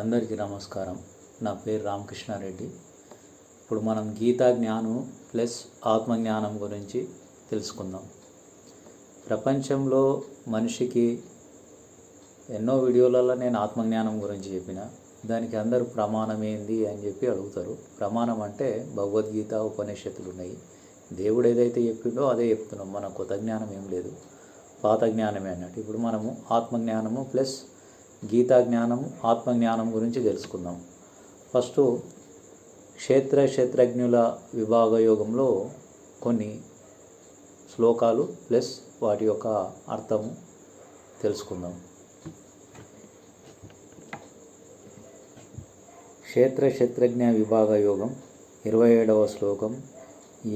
అందరికీ నమస్కారం. నా పేరు రామకృష్ణారెడ్డి. ఇప్పుడు మనం గీతా జ్ఞానం ప్లస్ ఆత్మజ్ఞానం గురించి తెలుసుకుందాం. ప్రపంచంలో మనిషికి ఎన్నో వీడియోలలో నేను ఆత్మజ్ఞానం గురించి చెప్పిన, దానికి అందరూ ప్రమాణం ఏంది అని చెప్పి అడుగుతారు. ప్రమాణం అంటే భగవద్గీత, ఉపనిషత్తులు ఉన్నాయి. దేవుడు ఏదైతే చెప్పిండో అదే చెప్తున్నాం. మన కొత్త జ్ఞానం ఏం లేదు, పాత జ్ఞానమే అన్నట్టు. ఇప్పుడు మనము ఆత్మజ్ఞానము ప్లస్ గీతా జ్ఞానము, ఆత్మజ్ఞానం గురించి తెలుసుకుందాం. ఫస్ట్ క్షేత్రజ్ఞుల విభాగ యోగంలో కొన్ని శ్లోకాలు ప్లస్ వాటి యొక్క అర్థము తెలుసుకుందాం. క్షేత్రజ్ఞ విభాగ యోగం 27వ శ్లోకం.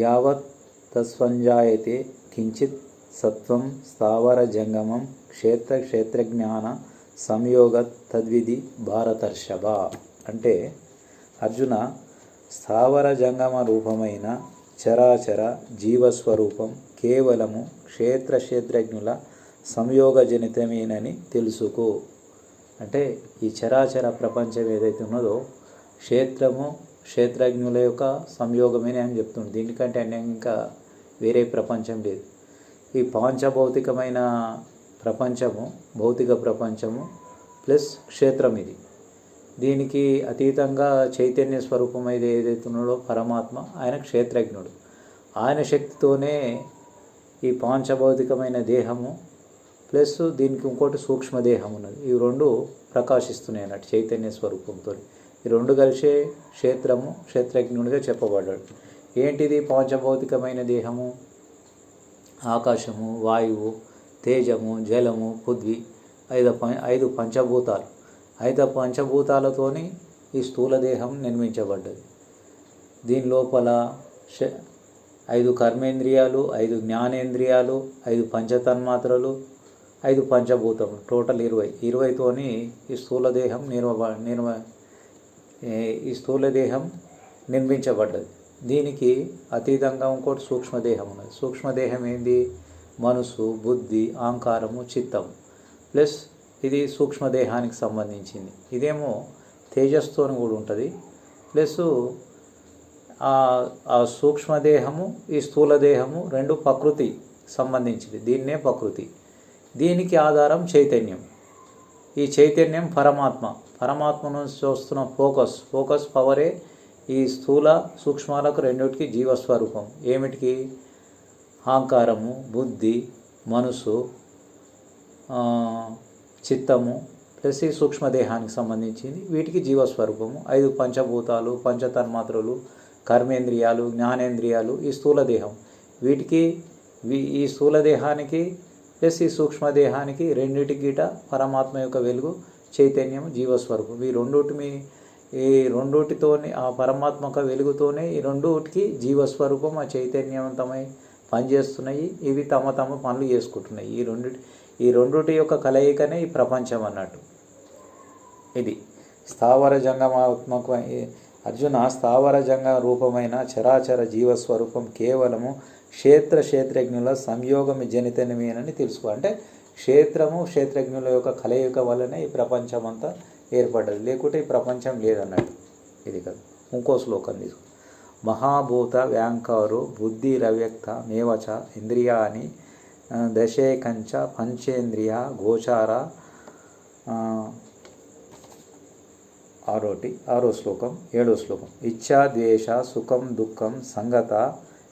యావత్ తస్వంజాయతే కించిత్ సత్వం స్థావర జంగమం క్షేత్రజ్ఞాన సంయోగ తద్విధి భారతర్షభ. అంటే అర్జున, స్థావర జంగమ రూపమైన చరాచర జీవస్వరూపం కేవలము క్షేత్రజ్ఞుల సంయోగజనితమేనని తెలుసుకో. అంటే ఈ చరాచర ప్రపంచం ఏదైతే ఉన్నదో క్షేత్రజ్ఞుల యొక్క సంయోగమేనే అని చెప్తుంది. దీనికంటే ఇంకా వేరే ప్రపంచం లేదు. ఈ పాంచభౌతికమైన ప్రపంచము, భౌతిక ప్రపంచము ప్లస్ క్షేత్రం ఇది. దీనికి అతీతంగా చైతన్య స్వరూపం ఏదైతే ఉన్నాడో పరమాత్మ, ఆయన క్షేత్రజ్ఞుడు. ఆయన శక్తితోనే ఈ పాంచభౌతికమైన దేహము ప్లస్ దీనికి ఇంకోటి సూక్ష్మదేహం ఉన్నది. ఈ రెండు ప్రకాశిస్తున్నాయి అన్నట్టు చైతన్య స్వరూపంతో. ఈ రెండు కలిసే క్షేత్రజ్ఞుడిగా చెప్పబడ్డాడు. ఏంటిది పాంచభౌతికమైన దేహము? ఆకాశము, వాయువు, తేజము, జలము, పృథ్వీ, ఐదు పంచభూతాలు. 5 పంచభూతాలతోని ఈ స్థూల దేహం నిర్మించబడ్డది. దీని లోపల 5 కర్మేంద్రియాలు, 5 జ్ఞానేంద్రియాలు, 5 పంచతన్మాత్రలు, 5 పంచభూతములు, టోటల్ 20తోని ఈ స్థూల దేహం నిర్మించబడ్డది. దీనికి అతీతంగా ఇంకోటి సూక్ష్మదేహం ఉన్నది. సూక్ష్మదేహం ఏంది? మనసు, బుద్ధి, అహంకారము, చిత్తము ప్లస్ ఇది సూక్ష్మదేహానికి సంబంధించింది. ఇదేమో తేజస్సుతో కూడా ఉంటుంది. ప్లస్ ఆ సూక్ష్మదేహము, ఈ స్థూలదేహము రెండు ప్రకృతి సంబంధించింది. దీన్నే ప్రకృతి. దీనికి ఆధారం చైతన్యం. ఈ చైతన్యం పరమాత్మ నుంచి వస్తున్న ఫోకస్ పవరే ఈ స్థూల సూక్ష్మాలకు రెండిటికి జీవస్వరూపం. ఏమిటికి? అహంకారము, బుద్ధి, మనసు, చిత్తము ప్లస్ ఈ సూక్ష్మదేహానికి సంబంధించింది. వీటికి జీవస్వరూపము. 5 పంచభూతాలు, పంచతన్మాత్రలు, కర్మేంద్రియాలు, జ్ఞానేంద్రియాలు, ఈ స్థూలదేహం. వీటికి ఈ స్థూలదేహానికి ప్లస్ ఈ సూక్ష్మదేహానికి రెండిటికి గిట పరమాత్మ యొక్క వెలుగు చైతన్యం జీవస్వరూపం. ఈ రెండుటితోనే, ఆ పరమాత్మ యొక్క వెలుగుతోనే ఈ రెండుటికి జీవస్వరూపం, ఆ చైతన్యవంతమై పనిచేస్తున్నాయి. ఇవి తమ పనులు చేసుకుంటున్నాయి. ఈ రెండుటి యొక్క కలయికనే ఈ ప్రపంచం అన్నట్టు. ఇది స్థావర జంగమాత్మక అర్జున, స్థావర జంగ రూపమైన చరాచర జీవస్వరూపం కేవలము క్షేత్రజ్ఞుల సంయోగం జనితమేనని తెలుసుకో. అంటే క్షేత్రజ్ఞుల యొక్క కలయిక వల్లనే ఈ ప్రపంచం అంతా ఏర్పడ్డది. లేకుంటే ఈ ప్రపంచం లేదన్నట్టు. ఇది కదా. ఇంకో శ్లోకం తీసుకో. మహాభూత వ్యాంకారు బుద్ధిరవ్యక్త మేవచ ఇంద్రియాని దశేకంచ పంచేంద్రియ గోచార. 6వ శ్లోకం. 7వ శ్లోకం. ఇచ్ఛా ద్వేష సుఖం దుఃఖం సంగత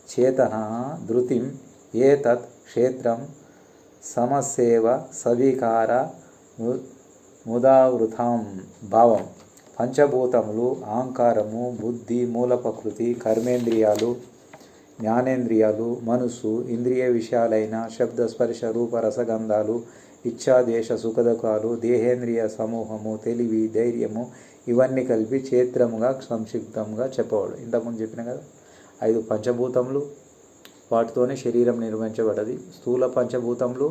చేతన ధృతిం ఏతత్ క్షేత్రం సమసేవ సవికార ముదావృతం భావం. పంచభూతములు, అహంకారము, బుద్ధి, మూల ప్రకృతి, కర్మేంద్రియాలు, జ్ఞానేంద్రియాలు, మనసు, ఇంద్రియ విషయాలైన శబ్ద, స్పర్శ, రూప, రసగంధాలు, ఇచ్ఛా, ద్వేష, సుఖదుఖాలు, దేహేంద్రియ సమూహము, తెలివి, ధైర్యము, ఇవన్నీ కలిపి క్షేత్రముగా సంక్షిప్తంగా చెప్పవాడు. ఇంతకుముందు చెప్పిన కదా, 5 పంచభూతములు, వాటితోనే శరీరం నిర్మించబడ్డది. స్థూల పంచభూతములు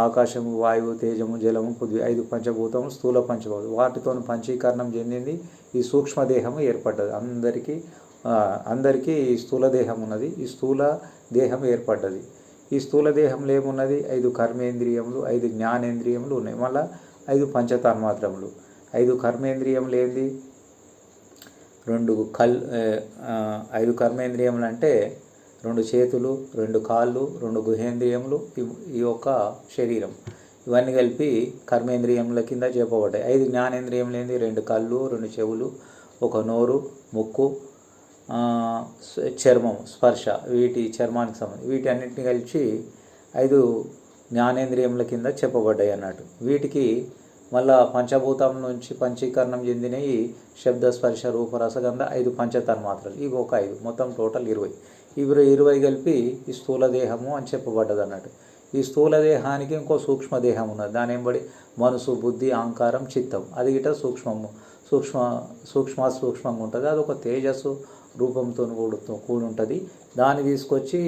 ఆకాశము, వాయువు, తేజము, జలము, పృథ్వీ, 5 పంచభూతములు స్థూల పంచభూతం. వాటితో పంచీకరణం చెందింది ఈ సూక్ష్మదేహము ఏర్పడ్డది. అందరికీ ఈ స్థూల దేహం ఉన్నది. ఈ స్థూల దేహం ఏర్పడ్డది. ఈ స్థూల దేహంలో ఏమున్నది? 5 కర్మేంద్రియములు, 5 జ్ఞానేంద్రియములు ఉన్నాయి. మళ్ళీ 5 పంచతన్మాత్రములు. 5 కర్మేంద్రియములు ఏంది? 5 కర్మేంద్రియములు అంటే 2 చేతులు, 2 కాళ్ళు, 2 గుహేంద్రియములు, ఈ యొక్క శరీరం, ఇవన్నీ కలిపి కర్మేంద్రియముల కింద చెప్పబడ్డాయి. 5 జ్ఞానేంద్రియములు ఏంది? 2 కళ్ళు, 2 చెవులు, 1 నోరు, ముక్కు, చర్మం, స్పర్శ, చర్మానికి సంబంధించి వీటన్నిటిని కలిసి 5 జ్ఞానేంద్రియముల కింద చెప్పబడ్డాయి అన్నట్టు. వీటికి మళ్ళా పంచభూతం నుంచి పంచీకరణం చెందినవి శబ్ద, స్పర్శ, రూప, రసగంధ 5 పంచతన్మాత్రలు, ఇవి ఒక 5, మొత్తం టోటల్ 20. ఈ 20 కలిపి ఈ స్థూల దేహము అని చెప్పబడ్డది అన్నట్టు. ఈ స్థూల దేహానికి ఇంకో సూక్ష్మదేహం ఉన్నది, దాని ఏంబడి మనసు, బుద్ధి, అహంకారం, చిత్తం, అది గిట సూక్ష్మంగా ఉంటుంది. అది ఒక తేజస్సు రూపంతో కూడి ఉంటుంది. దాన్ని తీసుకొచ్చి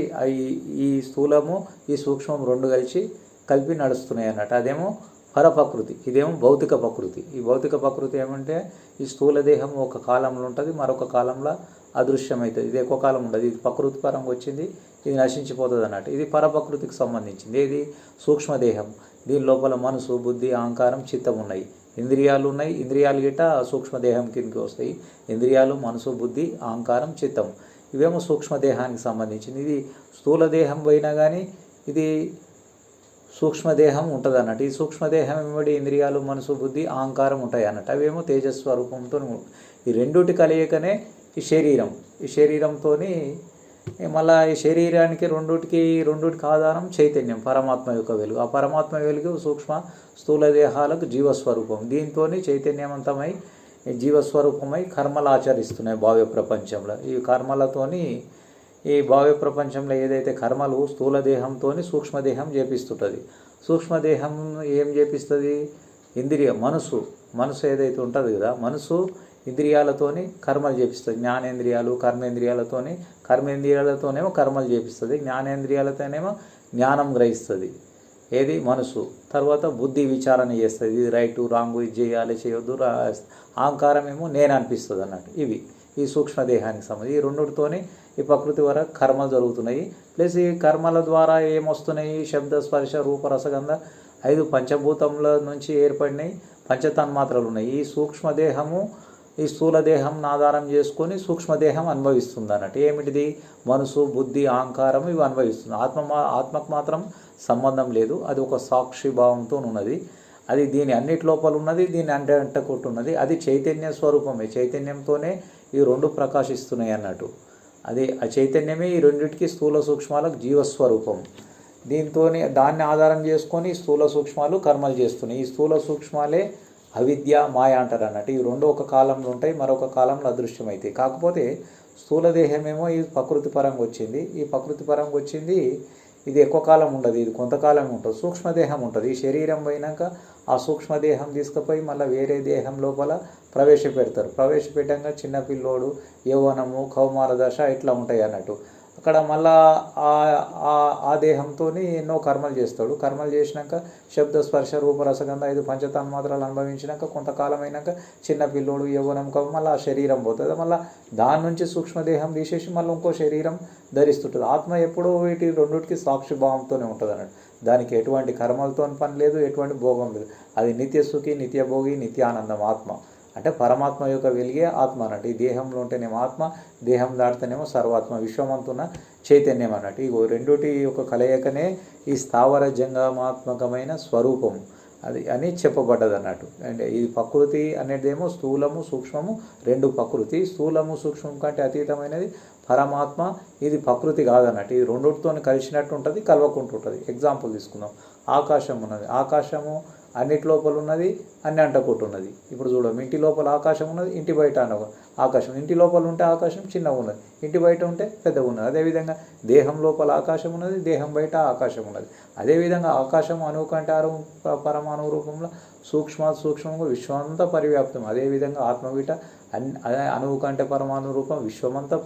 ఈ స్థూలము ఈ సూక్ష్మం 2 కలిపి నడుస్తున్నాయి అన్నట్టు. అదేమో పరప్రకృతి, ఇదేమో భౌతిక ప్రకృతి. ఈ భౌతిక ప్రకృతి ఏమంటే ఈ స్థూల దేహం ఒక కాలంలో ఉంటుంది, మరొక కాలంలో అదృశ్యమవుతుంది. ఇది ఎక్కువ కాలం ఉండదు, ఇది ప్రకృతి పరంగా వచ్చింది, ఇది నశించిపోతుంది అన్నట్టు. ఇది పరప్రకృతికి సంబంధించింది. ఇది సూక్ష్మదేహం, దీని లోపల మనసు, బుద్ధి, అహంకారం, చిత్తం ఉన్నాయి. ఇంద్రియాలు ఉన్నాయి, ఇంద్రియాలు గిట్ట సూక్ష్మదేహం కిందకి వస్తాయి. ఇంద్రియాలు, మనసు, బుద్ధి, అహంకారం, చిత్తం, ఇవేమో సూక్ష్మదేహానికి సంబంధించింది. ఇది స్థూల దేహం పోయినా కానీ ఇది సూక్ష్మదేహం ఉంటుంది అన్నట్టు. ఈ సూక్ష్మదేహం ఏమిటి? ఇంద్రియాలు, మనసు, బుద్ధి, అహంకారం ఉంటాయి అన్నట్టు. అవేమో తేజస్వరూపంతో, ఈ రెండుటి కలయికనే ఈ శరీరం. ఈ శరీరంతో మళ్ళీ ఈ శరీరానికి రెండుటికి ఆధారం చైతన్యం, పరమాత్మ యొక్క వెలుగు. ఆ పరమాత్మ వెలుగు సూక్ష్మ స్థూల దేహాలకు జీవస్వరూపం. దీంతో చైతన్యవంతమై జీవస్వరూపమై కర్మలు ఆచరిస్తున్నాయి భావ్య ప్రపంచంలో. ఈ కర్మలతోని ఈ భావ్య ప్రపంచంలో ఏదైతే కర్మలు స్థూల దేహంతో సూక్ష్మదేహం చేపిస్తుంటుంది. సూక్ష్మదేహం ఏం చేపిస్తుంది? మనసు ఏదైతే ఉంటుంది కదా, మనసు ఇంద్రియాలతోని కర్మలు చేపిస్తుంది. జ్ఞానేంద్రియాలు, కర్మేంద్రియాలతోనేమో కర్మలు చేపిస్తుంది. జ్ఞానేంద్రియాలతోనేమో జ్ఞానం గ్రహిస్తుంది. ఏది? మనసు. తర్వాత బుద్ధి విచారణ చేస్తుంది, ఇది రైటు, రాంగు, ఇది చేయాలి, చేయొద్దు. అహంకారం ఏమో నేను అనిపిస్తుంది అన్నట్టు. ఇవి ఈ సూక్ష్మదేహానికి సంబంధించి ఈ రెండుతోనే ఈ ప్రకృతి వరకు కర్మలు జరుగుతున్నాయి. ప్లస్ ఈ కర్మల ద్వారా ఏమొస్తున్నాయి? శబ్ద, స్పర్శ, రూప, రసగంధ 5 పంచభూతముల నుంచి ఏర్పడినాయి పంచతన్మాత్రలు ఉన్నాయి. ఈ సూక్ష్మదేహము ఈ స్థూల దేహంను ఆధారం చేసుకొని సూక్ష్మదేహం అనుభవిస్తుంది అన్నట్టు. ఏమిటిది? మనసు, బుద్ధి, అహంకారం ఇవి అనుభవిస్తుంది. ఆత్మకు మాత్రం సంబంధం లేదు, అది ఒక సాక్షి భావంతో ఉన్నది. అది దీని అన్నిటి లోపల ఉన్నది, దీన్ని అంటకొట్టున్నది. అది చైతన్య స్వరూపమే. చైతన్యంతోనే ఈ 2 ప్రకాశిస్తున్నాయి అన్నట్టు. అది ఆ చైతన్యమే ఈ రెండింటికి స్థూల సూక్ష్మాలకు జీవస్వరూపం. దాన్ని ఆధారం చేసుకొని స్థూల సూక్ష్మాలు కర్మలు చేస్తున్నాయి. ఈ స్థూల సూక్ష్మాలే అవిద్య, మాయ అంటారు అన్నట్టు. ఈ 2 ఒక కాలంలో ఉంటాయి, మరొక కాలంలో అదృశ్యమవుతాయి. కాకపోతే స్థూల దేహమేమో ఈ ప్రకృతి పరంగా వచ్చింది. ఈ ప్రకృతి పరంగా వచ్చింది, ఇది ఎక్కువ కాలం ఉండదు, ఇది కొంతకాలం ఉంటుంది. సూక్ష్మదేహం ఉంటుంది. ఈ శరీరం పోయినాక ఆ సూక్ష్మదేహం తీసుకుపోయి మళ్ళీ వేరే దేహం లోపల ప్రవేశపెట్టాక చిన్నపిల్లోడు, యౌవనము, కౌమార దశ ఇట్లా ఉంటాయి అన్నట్టు. అక్కడ మళ్ళా ఆ దేహంతో ఎన్నో కర్మలు చేస్తాడు. కర్మలు చేసినాక శబ్ద, స్పర్శ, రూప, రసగంధ 5 పంచతన్మాత్రలు అనుభవించినాక కొంతకాలం అయినాక చిన్నపిల్లోడు, యౌవనం మళ్ళీ ఆ శరీరం పోతుంది. మళ్ళీ దాని నుంచి సూక్ష్మదేహం తీసేసి మళ్ళీ ఇంకో శరీరం ధరిస్తుంటుంది. ఆత్మ ఎప్పుడూ వీటి రెండుటికి సాక్షి భావంతోనే ఉంటుంది అన్నట్టు. దానికి ఎటువంటి కర్మలతో పని లేదు, ఎటువంటి భోగం లేదు. అది నిత్య సుఖి, నిత్య భోగి, నిత్యానందం ఆత్మ. అంటే పరమాత్మ యొక్క వెలిగే ఆత్మ అన్నట్టు. ఈ దేహంలో ఉంటేనేమో ఆత్మ, దేహం దాటితేనేమో సర్వాత్మ, విశ్వమంతున్న చైతన్యం అన్నట్టు. ఈ రెండుటి యొక్క కలయికనే ఈ స్థావర జంగమాత్మకమైన స్వరూపం అది అని చెప్పబడ్డది అన్నట్టు. అంటే ఈ ప్రకృతి అనేదేమో స్థూలము, సూక్ష్మము 2 ప్రకృతి. స్థూలము, సూక్ష్మం కంటే అతీతమైనది పరమాత్మ. ఇది ప్రకృతి కాదన్నట్టు. ఇది రెండుతో కలిసినట్టు ఉంటుంది, కలవకుంటుంటుంది. ఎగ్జాంపుల్ తీసుకుందాం. ఆకాశం ఉన్నది, ఆకాశము అన్నిటి లోపల ఉన్నది, అన్ని అంటకుంటున్నది. ఇప్పుడు చూడము, ఇంటి లోపల ఆకాశం ఉన్నది, ఇంటి బయట ఆకాశం. ఇంటి లోపల ఉంటే ఆకాశం చిన్నగా ఉన్నది, ఇంటి బయట ఉంటే పెద్దగా ఉన్నది. అదేవిధంగా దేహం లోపల ఆకాశం ఉన్నది, దేహం బయట ఆకాశం ఉన్నది. అదేవిధంగా ఆకాశం అణువు కంటే పరమాణు రూపంలో సూక్ష్మంగా విశ్వమంతా పరివ్యాప్తం. అదేవిధంగా ఆత్మవీట అణువు కంటే పరమాణు రూపం విశ్వమంతా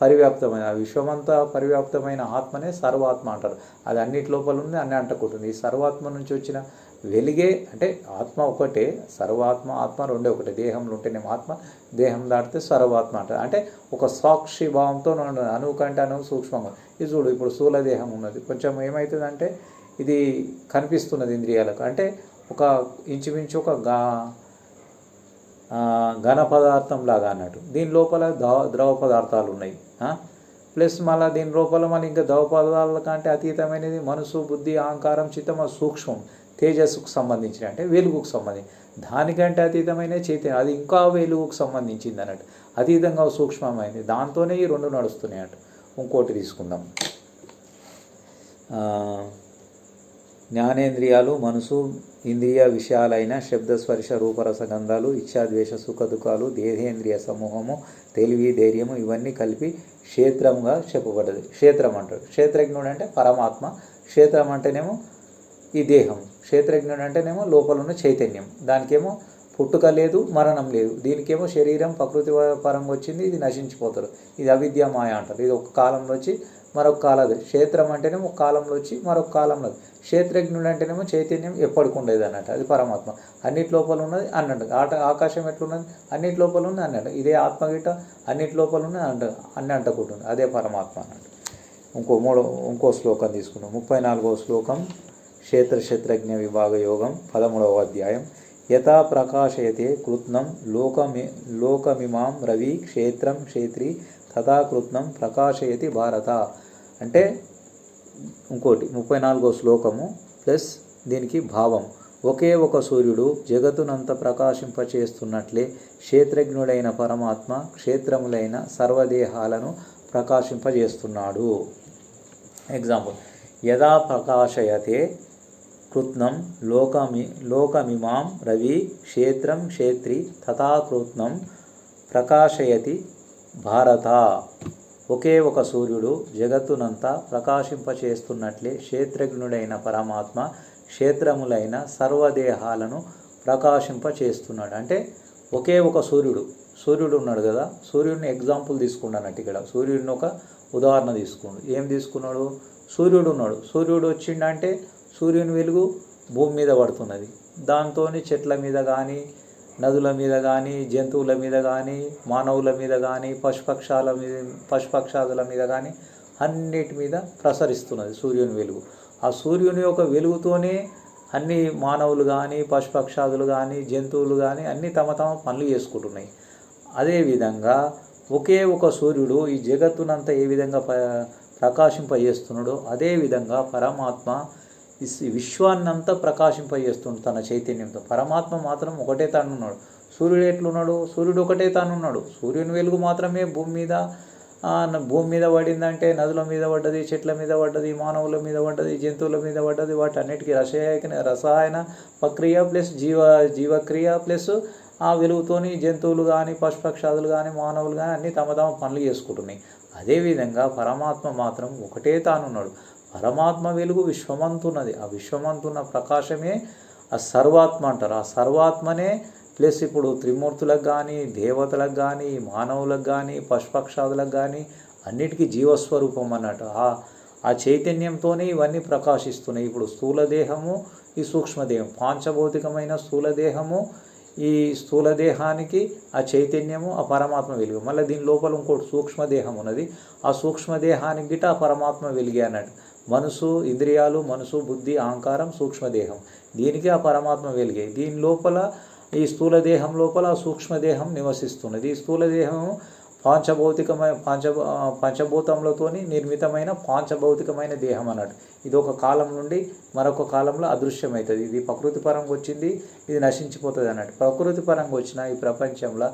పరివ్యాప్తమైన, విశ్వమంతా పరివ్యాప్తమైన ఆత్మనే సర్వాత్మ అంటారు. అది అన్నిటి లోపల ఉంది, అన్ని అంటకుంటుంది. ఈ సర్వాత్మ నుంచి వచ్చిన వెలిగే అంటే ఆత్మ ఒకటే, సర్వాత్మ ఆత్మ రెండే ఒకటే. దేహంలో ఉంటేనేమో ఆత్మ, దేహం దాటితే సర్వాత్మ అంటారు. అంటే ఒక సాక్షి భావంతో ఉన్నది. అణువు కంటే అణువు సూక్ష్మంగా. ఇది చూడు, ఇప్పుడు స్థూల దేహం ఉన్నది, కొంచెం ఏమవుతుందంటే ఇది కనిపిస్తున్నది ఇంద్రియాలకు. అంటే ఒక ఇంచుమించు ఒక ఘన పదార్థం లాగా అన్నట్టు. దీని లోపల ద్రవ పదార్థాలు ఉన్నాయి. ప్లస్ మళ్ళీ దీని లోపల మళ్ళీ ఇంకా ద్రవ పదార్థాల కంటే అతీతమైనది మనసు, బుద్ధి, అహంకారం, చిత్తమ సూక్ష్మం, తేజస్సుకు సంబంధించిన అంటే వెలుగుకు సంబంధించి. దానికంటే అతీతమైన చైతన్యం, అది ఇంకా వెలుగుకు సంబంధించింది అన్నట్టు, అతీతంగా సూక్ష్మమైంది. దాంతోనే ఈ రెండు నడుస్తున్నాయి అన్నట్టు. ఇంకోటి తీసుకుందాం. జ్ఞానేంద్రియాలు, మనసు, ఇంద్రియ విషయాలైన శబ్ద, స్పర్శ, రూపరస, గంధాలు, ఇచ్ఛాద్వేష, సుఖ దుఃఖాలు, దేహేంద్రియ సమూహము, తెలివి, ధైర్యము ఇవన్నీ కలిపి క్షేత్రంగా చెప్పబడ్డది. క్షేత్రం అంటాడు. క్షేత్రజ్ఞుడు అంటే పరమాత్మ, క్షేత్రం అంటేనేమో ఈ దేహం, క్షేత్రజ్ఞుడు అంటేనేమో లోపల ఉన్న చైతన్యం. దానికేమో పుట్టుక లేదు, మరణం లేదు. దీనికేమో శరీరం ప్రకృతి పరంగా వచ్చింది, ఇది నశించిపోతారు. ఇది అవిద్య, మాయ అంటారు. ఇది ఒక కాలంలో వచ్చి మరొక కాలం. క్షేత్రం అంటేనేమో ఒక కాలంలో వచ్చి మరొక కాలంలో. క్షేత్రజ్ఞుడు అంటేనేమో చైతన్యం ఎప్పటికి ఉండేది అన్నట్టు, అది పరమాత్మ. అన్నిటి లోపల ఉన్నది అన్నట్టు. ఆకాశం ఎట్లున్నది, అన్నిటి లోపల ఉన్నది అన్నట్టు. ఇదే ఆత్మగీట అన్నిటి లోపల ఉన్నది అన్ని అంటకుంటుంది, అదే పరమాత్మ అన్నట్టు. ఇంకో శ్లోకం తీసుకున్నాం. 34వ శ్లోకం. క్షేత్రజ్ఞ విభాగ యోగం 13వ అధ్యాయం. యథా ప్రకాశయతే కృత్నం లోకమిమాం రవి క్షేత్రం క్షేత్రి తథా కృత్నం ప్రకాశయతి భారత. అంటే ఇంకోటి 34వ శ్లోకము ప్లస్ దీనికి భావం. ఒకే ఒక సూర్యుడు జగత్తునంత ప్రకాశింపచేస్తున్నట్లే క్షేత్రజ్ఞుడైన పరమాత్మ క్షేత్రములైన సర్వదేహాలను ప్రకాశింపజేస్తున్నాడు. ఎగ్జాంపుల్, యదా ప్రకాశయతే కృత్నం లోకమిమాం రవి క్షేత్రం క్షేత్రి తథా కృత్నం ప్రకాశయతి భారత. ఒకే ఒక సూర్యుడు జగత్తునంతా ప్రకాశింపచేస్తున్నట్లే క్షేత్రజ్ఞుడైన పరమాత్మ క్షేత్రములైన సర్వదేహాలను ప్రకాశింపచేస్తున్నాడు. అంటే ఒకే ఒక సూర్యుడు ఉన్నాడు కదా, సూర్యుడిని ఎగ్జాంపుల్ తీసుకున్నానట్టు. ఇక్కడ సూర్యుడిని ఒక ఉదాహరణ తీసుకున్నాడు. ఏం తీసుకున్నాడు? సూర్యుడు ఉన్నాడు. సూర్యుడు వచ్చిండంటే సూర్యుని వెలుగు భూమి మీద పడుతున్నది. దాంతో చెట్ల మీద కానీ, నదుల మీద కానీ, జంతువుల మీద కానీ, మానవుల మీద కానీ, పశుపక్షాదుల మీద కానీ అన్నిటి మీద ప్రసరిస్తున్నది సూర్యుని వెలుగు. ఆ సూర్యుని యొక్క వెలుగుతోనే అన్ని మానవులు కానీ, పశుపక్షాదులు కానీ, జంతువులు కానీ అన్నీ తమ పనులు చేసుకుంటున్నాయి. అదేవిధంగా ఒకే ఒక సూర్యుడు ఈ జగత్తునంతా ఏ విధంగా ప్రకాశింపజేస్తున్నాడో అదేవిధంగా పరమాత్మ విశ్వాన్నంతా ప్రకాశింపజేస్తున్నాడు తన చైతన్యంతో. పరమాత్మ మాత్రం ఒకటే తానున్నాడు. సూర్యుడు ఎట్లున్నాడు? సూర్యుడు ఒకటే తానున్నాడు. సూర్యుని వెలుగు మాత్రమే భూమి మీద పడిందంటే నదుల మీద పడ్డది, చెట్ల మీద పడ్డది, మానవుల మీద పడ్డది, జంతువుల మీద పడ్డది. వాటి అన్నిటికీ రసాయన ప్రక్రియ ప్లస్ జీవక్రియ ప్లస్ ఆ వెలుగుతోని జంతువులు కానీ, పశుపక్షాదులు కానీ, మానవులు కానీ అన్నీ తమ పనులు చేసుకుంటున్నాయి. అదేవిధంగా పరమాత్మ మాత్రం ఒకటే తానున్నాడు. పరమాత్మ వెలుగు విశ్వమంతున్నది. ఆ విశ్వమంతున్న ప్రకాశమే ఆ సర్వాత్మ అంటారు. ఆ సర్వాత్మనే ప్లస్ ఇప్పుడు త్రిమూర్తులకు కానీ, దేవతలకు కానీ, మానవులకు కానీ, పశుపక్షాదులకు కానీ అన్నిటికీ జీవస్వరూపం అన్నట్టు. ఆ చైతన్యంతోనే ఇవన్నీ ప్రకాశిస్తున్నాయి. ఇప్పుడు స్థూలదేహము, ఈ సూక్ష్మదేహం, పాంచభౌతికమైన స్థూలదేహము, ఈ స్థూలదేహానికి ఆ చైతన్యము ఆ పరమాత్మ వెలుగు. మళ్ళీ దీని లోపల ఇంకోటి సూక్ష్మదేహం ఉన్నది. ఆ సూక్ష్మదేహానికి గిట ఆ పరమాత్మ వెలిగే అన్నట్టు. మనసు, ఇంద్రియాలు, మనసు, బుద్ధి, అహంకారం సూక్ష్మదేహం, దీనికి ఆ పరమాత్మ వెలిగే. దీని లోపల ఈ స్థూలదేహం లోపల సూక్ష్మదేహం నివసిస్తున్నది. ఈ స్థూలదేహము పంచభూతములతోని నిర్మితమైన పాంచభౌతికమైన దేహం అన్నట్టు. ఇది ఒక కాలం నుండి మరొక కాలంలో అదృశ్యమవుతుంది. ఇది ప్రకృతి పరంగా వచ్చింది, ఇది నశించిపోతుంది అన్నట్టు. ప్రకృతి పరంగా వచ్చిన ఈ ప్రపంచంలో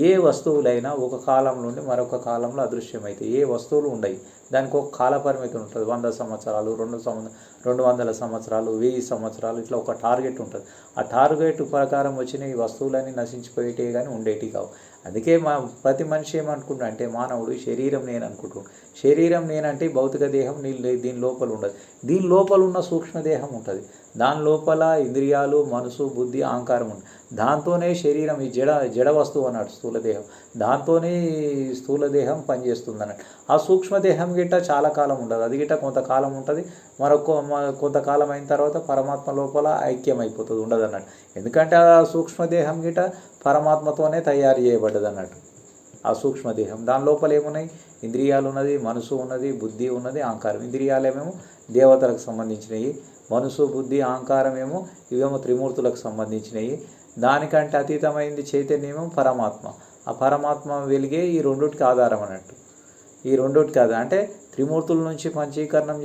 ఏ వస్తువులైనా ఒక కాలం నుండి మరొక కాలంలో అదృశ్యమవుతాయి. ఏ వస్తువులు ఉండవు. దానికి ఒక కాల పరిమితి ఉంటుంది. 100 సంవత్సరాలు, 200 సంవత్సరాలు, 1000 సంవత్సరాలు, ఇట్లా ఒక టార్గెట్ ఉంటుంది. ఆ టార్గెట్ ప్రకారం వచ్చిన ఈ వస్తువులన్నీ నశించిపోయేటే కానీ ఉండేటి కావు. అందుకే ప్రతి మనిషి ఏమనుకుంటా అంటే మానవుడు శరీరం నేను అనుకుంటున్నాడు. శరీరం నేనంటే భౌతిక దేహం దీని లోపల ఉండదు. దీని లోపల ఉన్న సూక్ష్మదేహం ఉంటుంది. దాని లోపల ఇంద్రియాలు, మనసు, బుద్ధి, అహంకారం ఉంటుంది. దాంతోనే శరీరం ఈ జడ వస్తువు అన్నట్టు స్థూలదేహం. దాంతోనే స్థూలదేహం పనిచేస్తుంది అన్నట్టు. ఆ సూక్ష్మదేహం గిట్ట చాలా కాలం ఉండదు. అది గిట్ట కొంతకాలం ఉంటుంది. కొంతకాలం అయిన తర్వాత పరమాత్మ లోపల ఐక్యం అయిపోతుంది, ఉండదు అన్నట్టు. ఎందుకంటే ఆ సూక్ష్మదేహం గిట్ట పరమాత్మతోనే తయారు చేయబడ్డది అన్నట్టు. ఆ సూక్ష్మదేహం దాని లోపల ఏమున్నాయి? ఇంద్రియాలు ఉన్నది, మనసు ఉన్నది, బుద్ధి ఉన్నది, అహంకారం. ఇంద్రియాలేమేమో దేవతలకు సంబంధించినవి, మనసు, బుద్ధి, అహంకారం ఇవేమో త్రిమూర్తులకు సంబంధించినవి. దానికంటే అతీతమైంది చైతన్యము పరమాత్మ. ఆ పరమాత్మ వెలిగే ఈ రెండుటికి ఆధారం అన్నట్టు. ఈ రెండుటికి ఆధారం అంటే త్రిమూర్తుల నుంచి పంచీకరణం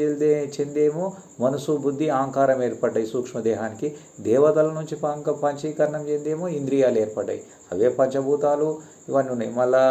చెందేమో మనసు బుద్ధి అహంకారం ఏర్పడ్డాయి సూక్ష్మదేహానికి. దేవతల నుంచి పంచీకరణం చెందేమో ఇంద్రియాలు ఏర్పడ్డాయి, అవే పంచభూతాలు ఇవన్నీ ఉన్నాయి. మళ్ళా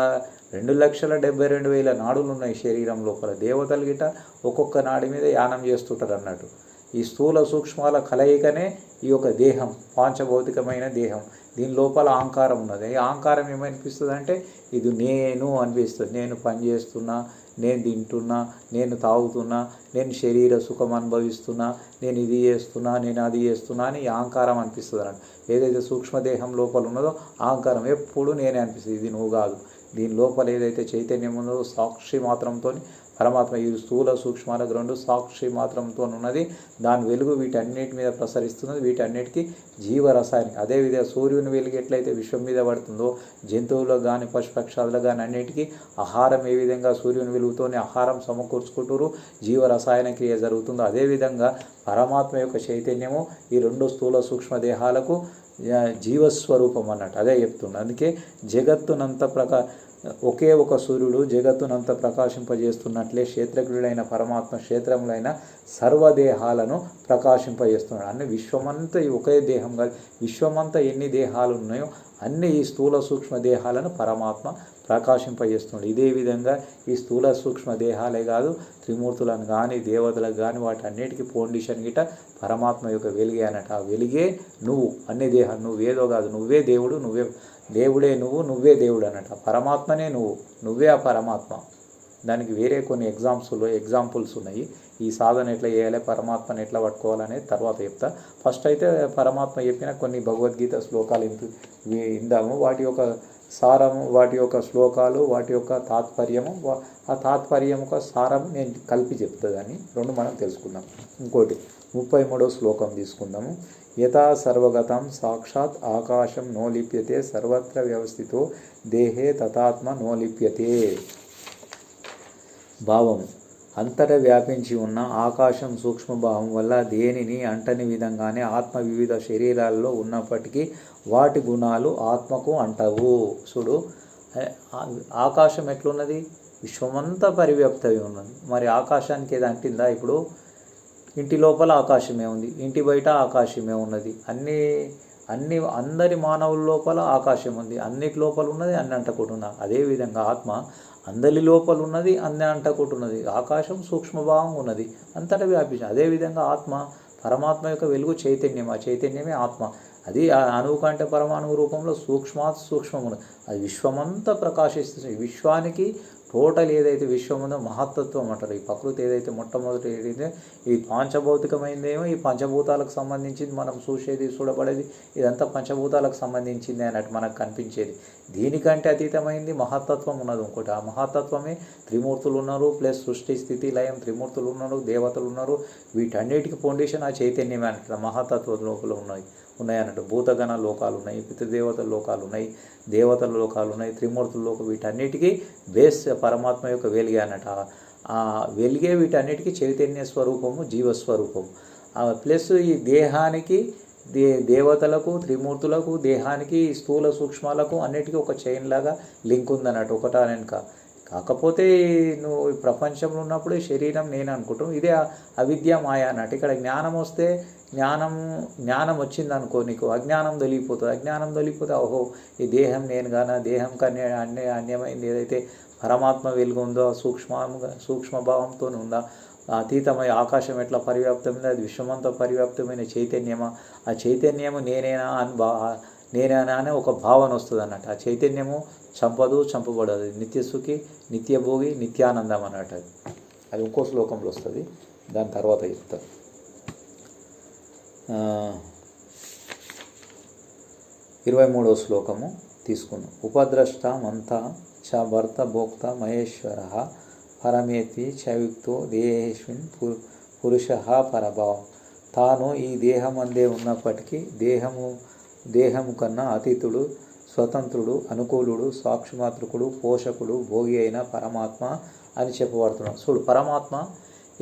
2,72,000 నాడులు ఉన్నాయి శరీరం లోపల. దేవతలు గిట ఒక్కొక్క నాడి మీద యానం చేస్తుంటారు అన్నట్టు. ఈ స్థూల సూక్ష్మాల కలయికనే ఈ యొక్క దేహం, పాంచభౌతికమైన దేహం. దీని లోపల అహంకారం ఉన్నది. ఈ అహంకారం ఏమనిపిస్తుంది అంటే ఇది నేను అనిపిస్తుంది. నేను పని చేస్తున్నా, నేను తింటున్నా, నేను తాగుతున్నా, నేను శరీర సుఖం అనుభవిస్తున్నా, నేను ఇది చేస్తున్నా, నేను అది చేస్తున్నా అని అహంకారం అనిపిస్తుంది అన్నట్టు. ఏదైతే సూక్ష్మదేహం లోపల ఉన్నదో అహంకారం ఎప్పుడు నేనే అనిపిస్తుంది, ఇది నువ్వు కాదు. దీని లోపల ఏదైతే చైతన్యం ఉందో సాక్షి మాత్రంతో పరమాత్మ, ఈ స్థూల సూక్ష్మాలకు రెండు సాక్షి మాత్రంతో ఉన్నది. దాని వెలుగు వీటన్నిటి మీద ప్రసరిస్తున్నది. వీటన్నిటికీ జీవరసాయనిక. అదేవిధంగా సూర్యుని వెలుగు ఎట్లయితే విశ్వం మీద పడుతుందో జంతువులకు కానీ పశుపక్షాదులకు కానీ అన్నిటికీ ఆహారం ఏ విధంగా సూర్యుని వెలుగుతోనే ఆహారం సమకూర్చుకుంటారు, జీవరసాయన క్రియ జరుగుతుందో అదేవిధంగా పరమాత్మ యొక్క చైతన్యము ఈ రెండు స్థూల సూక్ష్మదేహాలకు జీవస్వరూపం అన్నట్టు. అదే చెప్తున్నా. అందుకే జగత్తునంత ఒకే ఒక సూర్యుడు జగత్తునంత ప్రకాశింపజేస్తున్నట్లే క్షేత్రజ్ఞుడైన పరమాత్మ క్షేత్రములైన సర్వదేహాలను ప్రకాశింపజేస్తున్నాడు. అన్ని విశ్వమంతా ఒకే దేహం కాదు, విశ్వమంతా ఎన్ని దేహాలు ఉన్నాయో అన్ని ఈ స్థూల సూక్ష్మ దేహాలను పరమాత్మ ప్రకాశింపజేస్తున్నాడు. ఇదే విధంగా ఈ స్థూల సూక్ష్మ దేహాలే కాదు, త్రిమూర్తులను కానీ దేవతలకు కానీ వాటి అన్నిటికీ ఫౌండేషన్ గిట పరమాత్మ యొక్క వెలిగే అన్నట్టు. ఆ వెలిగే నువ్వు, అన్ని దేహాలు. నువ్వేదో కాదు, నువ్వే దేవుడు, నువ్వే దేవుడే, నువ్వే దేవుడు అన్నట్టు. ఆ పరమాత్మనే నువ్వే ఆ పరమాత్మ. దానికి వేరే కొన్ని ఎగ్జాంపుల్స్ ఉన్నాయి. ఈ సాధన ఎట్లా చేయాలి, పరమాత్మను ఎట్లా పట్టుకోవాలనేది తర్వాత చెప్తా. ఫస్ట్ అయితే పరమాత్మ చెప్పిన కొన్ని భగవద్గీత శ్లోకాలు ఇందాము. వాటి యొక్క సారము, వాటి యొక్క శ్లోకాలు, వాటి యొక్క తాత్పర్యము, ఆ తాత్పర్యం యొక్క సారం నేను కలిపి చెప్తుందని రెండు మనం తెలుసుకుందాం. ఇంకోటి 33వ శ్లోకం తీసుకుందాము. యథా సర్వగతం సాక్షాత్ ఆకాశం నోలిప్యతే సర్వత్ర వ్యవస్థితో దేహే తథాత్మ నోలిప్యతే. భావము: అంతట వ్యాపించి ఉన్న ఆకాశం సూక్ష్మభావం వల్ల దేనిని అంటని విధంగానే ఆత్మ వివిధ శరీరాల్లో ఉన్నప్పటికీ వాటి గుణాలు ఆత్మకు అంటవు. చూడు, ఆకాశం ఎట్లున్నది, విశ్వమంతా పరివ్యాప్తమై ఉన్నది. మరి ఆకాశానికి ఏది అంటిందా? ఇప్పుడు ఇంటి లోపల ఆకాశమే ఉంది, ఇంటి బయట ఆకాశమే ఉన్నది. అందరి మానవుల లోపల ఆకాశం ఉంది, అన్నిటి లోపల ఉన్నది, అన్ని అంటకుంటున్నది. అదేవిధంగా ఆత్మ అందరి లోపల ఉన్నది, అన్ని అంటకుంటున్నది. ఆకాశం సూక్ష్మభావం ఉన్నది, అంతటా వ్యాపించింది. అదేవిధంగా ఆత్మ పరమాత్మ యొక్క వెలుగు చైతన్యం, ఆ చైతన్యమే ఆత్మ. అది అణువు కంటే పరమాణువు రూపంలో సూక్ష్మాత్ సూక్ష్మం ఉన్నది. అది విశ్వమంతా ప్రకాశిస్తుంది. విశ్వానికి టోటల్ ఏదైతే విశ్వం ఉందో మహత్తత్వం అంటారు. ఈ ప్రకృతి ఏదైతే మొట్టమొదటి ఏదైతే ఈ పాంచభౌతికమైందేమో ఈ పంచభూతాలకు సంబంధించింది, మనం చూసేది చూడబడేది ఇదంతా పంచభూతాలకు సంబంధించింది అన్నట్టు మనకు కనిపించేది. దీనికంటే అతీతమైంది మహత్తత్వం ఉన్నది ఇంకోటి. ఆ మహత్తత్వమే త్రిమూర్తులు ఉన్నారు, ప్లస్ సృష్టి స్థితి లయం త్రిమూర్తులు ఉన్నారు, దేవతలు ఉన్నారు. వీటన్నిటికీ ఫౌండేషన్ ఆ చైతన్యమే అన్నట్టు. మహత్తత్వ లోపల ఉన్నాయి అన్నట్టు. భూతగణ లోకాలు ఉన్నాయి, పితృదేవతల లోకాలు ఉన్నాయి, దేవతల లోకాలు ఉన్నాయి, త్రిమూర్తుల లోకం. వీటన్నిటికీ బేస్ పరమాత్మ యొక్క వెలిగే అన్నట్టు. ఆ వెలిగే వీటన్నిటికీ చైతన్య స్వరూపము, జీవస్వరూపము. ప్లస్ ఈ దేహానికి దేవతలకు త్రిమూర్తులకు దేహానికి స్థూల సూక్ష్మాలకు అన్నిటికీ ఒక చైన్ లాగా లింక్ ఉందన్నట్టు, ఒకటా వెనుక. కాకపోతే నువ్వు ప్రపంచంలో ఉన్నప్పుడు శరీరం నేను అనుకుంటాం, ఇదే అవిద్య మాయ అన్నట్టు. ఇక్కడ జ్ఞానం వస్తే జ్ఞానం వచ్చిందనుకో, నీకు అజ్ఞానం తొలిగిపోతుంది. అజ్ఞానం తొలిగిపోతే ఓహో ఈ దేహం నేను గానా, దేహం కన్నా అన్యమైంది ఏదైతే పరమాత్మ వెలుగు ఉందో సూక్ష్మభావంతో ఉందా, అతీతమై ఆకాశం ఎట్లా పరివ్యాప్తమైందో అది విశ్వమంతా పరివ్యాప్తమైన చైతన్యమా, ఆ చైతన్యము నేనేనా అనే ఒక భావన వస్తుంది అన్నట్టు. ఆ చైతన్యము చంపదు, చంపబడదు, నిత్యసుఖి, నిత్యభోగి, నిత్యానందం అన్నట్టు. అది ఇంకో శ్లోకంలో వస్తుంది, దాని తర్వాత చెప్తాను. 23వ శ్లోకము తీసుకున్నాం. ఉపద్రష్ట మంతా చ భర్త భోక్త మహేశ్వర పరమేతి చయుక్తో దేహేష్మిన్ పురుష పరభావం. తాను ఈ దేహం అందే ఉన్నప్పటికీ దేహము కన్నా అతీతుడు, స్వతంత్రుడు, అనుకూలుడు, సాక్షిమాతృకుడు, పోషకుడు, భోగి అయిన పరమాత్మ అని చెప్పబడుతున్నాడు. చూడు, పరమాత్మ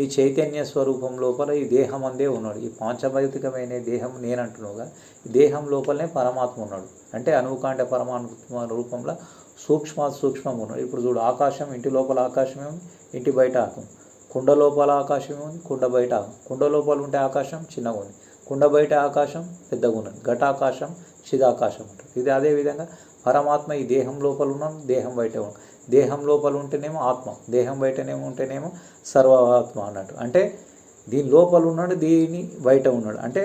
ఈ చైతన్య స్వరూపం లోపల ఈ దేహం అందే ఉన్నాడు. ఈ పాంచభౌతికమైన దేహం నేనంటున్నావుగా, ఈ దేహం లోపలనే పరమాత్మ ఉన్నాడు. అంటే అనుకాండ పరమాత్మ రూపంలో సూక్ష్మం ఉన్నాడు. ఇప్పుడు చూడు, ఆకాశం, ఇంటి లోపల ఆకాశం ఏముంది, ఇంటి బయట ఆకం. కుండ లోపల ఆకాశం ఏముంది, కుండ బయట ఆకం. కుండ లోపల ఉంటే ఆకాశం చిన్నగా ఉంది, కుండ బయట ఆకాశం పెద్దగా ఉన్నది. ఘటాకాశం, చిదాకాశం ఉంటుంది. ఇది అదేవిధంగా పరమాత్మ ఈ దేహం లోపల ఉన్నాం, దేహం బయట ఉన్నాం. దేహం లోపల ఉంటేనేమో ఆత్మ, దేహం బయటనేమో ఉంటేనేమో సర్వాత్మ అన్నట్టు. అంటే దీని లోపల ఉన్నాడు, దీని బయట ఉన్నాడు. అంటే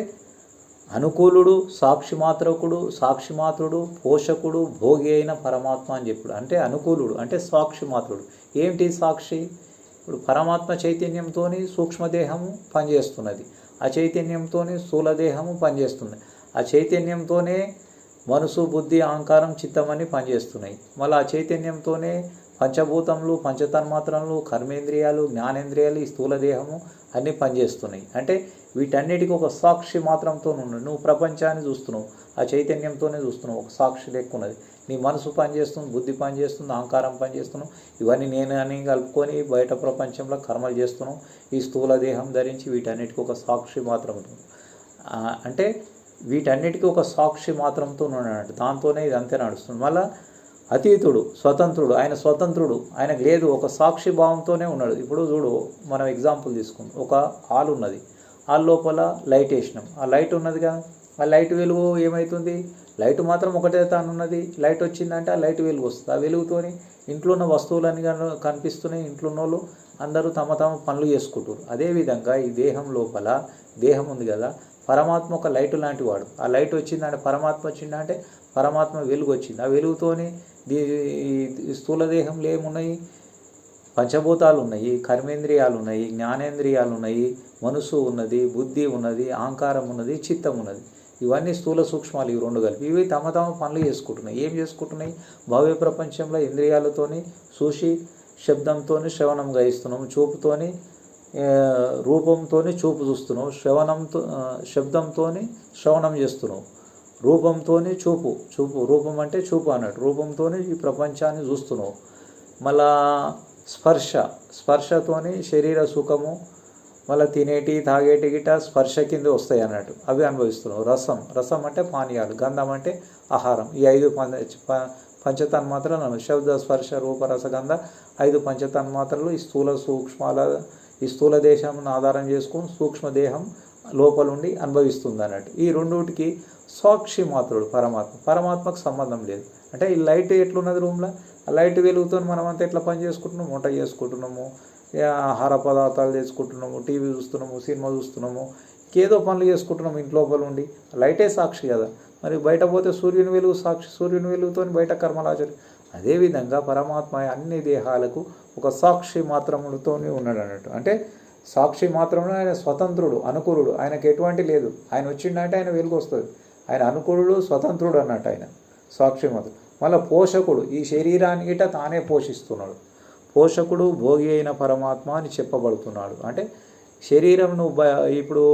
అనుకూలుడు, సాక్షిమాత్రుడు, పోషకుడు, భోగి అయిన పరమాత్మ అని చెప్పుడు. అంటే అనుకూలుడు అంటే సాక్షిమాత్రుడు. ఏమిటి సాక్షి? ఇప్పుడు పరమాత్మ చైతన్యంతో సూక్ష్మదేహము పనిచేస్తున్నది, ఆ చైతన్యంతో స్థూలదేహము పనిచేస్తుంది, ఆ చైతన్యంతోనే మనసు, బుద్ధి, అహంకారం, చిత్తం అని పనిచేస్తున్నాయి. మళ్ళీ ఆ చైతన్యంతోనే పంచభూతములు, పంచతన్మాత్రలు, కర్మేంద్రియాలు, జ్ఞానేంద్రియాలు, ఈ స్థూలదేహము అన్నీ పనిచేస్తున్నాయి. అంటే వీటన్నిటికీ ఒక సాక్షి మాత్రంతో ఉన్నాడు. నువ్వు ప్రపంచాన్ని చూస్తున్నావు, ఆ చైతన్యంతోనే చూస్తున్నావు, ఒక సాక్షి లెక్కున్నది. నీ మనసు పనిచేస్తుంది, బుద్ధి పనిచేస్తుంది, అహంకారం పనిచేస్తున్నావు. ఇవన్నీ నేను అని కలుపుకొని బయట ప్రపంచంలో కర్మలు చేస్తున్నావు. ఈ స్థూలదేహం ధరించి వీటన్నిటికీ ఒక సాక్షి మాత్రం ఉంటుంది. అంటే వీటన్నిటికీ ఒక సాక్షి మాత్రంతో ఉన్నాడు. దాంతోనే ఇదంతే నడుస్తుంది. మళ్ళీ అతీతుడు, స్వతంత్రుడు, ఆయన స్వతంత్రుడు, ఆయనకు లేదు, ఒక సాక్షి భావంతోనే ఉన్నాడు. ఇప్పుడు చూడు, మనం ఎగ్జాంపుల్ తీసుకుందాం. ఒక హాల్ ఉన్నది, హాల్ లోపల లైట్ వేసినాం, ఆ లైట్ ఉన్నది కదా, ఆ లైట్ వెలుగు ఏమవుతుంది, లైట్ మాత్రం ఒకటే తాను ఉన్నది. లైట్ వచ్చిందంటే ఆ లైట్ వెలుగు వస్తుంది. ఆ వెలుగుతోని ఇంట్లో ఉన్న వస్తువులన్నీ కనిపిస్తున్నాయి. ఇంట్లో ఉన్న వాళ్ళు అందరూ తమ పనులు చేసుకుంటారు. అదేవిధంగా ఈ దేహం లోపల దేహం ఉంది కదా, పరమాత్మ ఒక లైట్ లాంటి వాడు. ఆ లైట్ వచ్చిందంటే పరమాత్మ వచ్చిందంటే పరమాత్మ వెలుగు వచ్చింది. ఆ వెలుగుతోని ఈ స్థూలదేహంలో ఏమున్నాయి, పంచభూతాలు ఉన్నాయి, కర్మేంద్రియాలు ఉన్నాయి, జ్ఞానేంద్రియాలు ఉన్నాయి, మనసు ఉన్నది, బుద్ధి ఉన్నది, అహంకారం ఉన్నది, చిత్తం ఉన్నది. ఇవన్నీ స్థూల సూక్ష్మాలు, ఇవి రెండు కలిపి ఇవి తమ పనులు చేసుకుంటున్నాయి. ఏం చేసుకుంటున్నాయి? భవ్య ప్రపంచంలో ఇంద్రియాలతోని చూసి, శబ్దంతో శ్రవణం గ్రహిస్తున్నాము, చూపుతోని రూపంతో చూపు చూస్తున్నావు, శబ్దంతో శ్రవణం చేస్తున్నావు, రూపంతో చూపు రూపం అంటే చూపు అన్నట్టు, రూపంతో ఈ ప్రపంచాన్ని చూస్తున్నావు. మళ్ళా స్పర్శతోని శరీర సుఖము, మళ్ళీ తినేటి తాగేటి గిట స్పర్శ కింద వస్తాయి అన్నట్టు, అవి అనుభవిస్తున్నావు. రసం అంటే పానీయాలు, గంధం అంటే ఆహారం. ఈ 5 పంచతన్మాత్రలు శబ్ద, స్పర్శ, రూప, రసగంధ 5 పంచతన్మాత్రలు ఈ ఈ స్థూల దేశాన్ని ఆధారం చేసుకొని సూక్ష్మదేహం లోపలుండి అనుభవిస్తుంది అన్నట్టు. ఈ రెండుటికి సాక్షి మాత్రుడు పరమాత్మకు సంబంధం లేదు. అంటే ఈ లైట్ ఎట్లున్నది రూమ్లో, ఆ లైట్ వెలుగుతో మనం అంతా ఎట్లా పని చేసుకుంటున్నాము, వంట చేసుకుంటున్నాము, ఆహార పదార్థాలు చేసుకుంటున్నాము, టీవీ చూస్తున్నాము, సినిమా చూస్తున్నాము, ఇంకేదో పనులు చేసుకుంటున్నాము ఇంటి లోపల ఉండి. లైటే సాక్షి కదా. మరి బయట పోతే సూర్యుని వెలుగు సాక్షి, సూర్యుని వెలుగుతో బయట కర్మలాచరి. అదేవిధంగా పరమాత్మ అన్ని దేహాలకు ఒక సాక్షి మాత్రములతో ఉన్నాడు అన్నట్టు. అంటే సాక్షి మాత్రమే ఆయన స్వతంత్రుడు, అనుకూలుడు, ఆయనకు ఎటువంటి లేదు. ఆయన వచ్చిందంటే ఆయన వెలుగు వస్తుంది. ఆయన అనుకూలుడు, స్వతంత్రుడు అన్నట్టు, ఆయన సాక్షి మాత్రం. మళ్ళీ పోషకుడు, ఈ శరీరాన్ని గిట తానే పోషిస్తున్నాడు. పోషకుడు, భోగి అయిన పరమాత్మ అని చెప్పబడుతున్నాడు. అంటే శరీరం ఇప్పుడు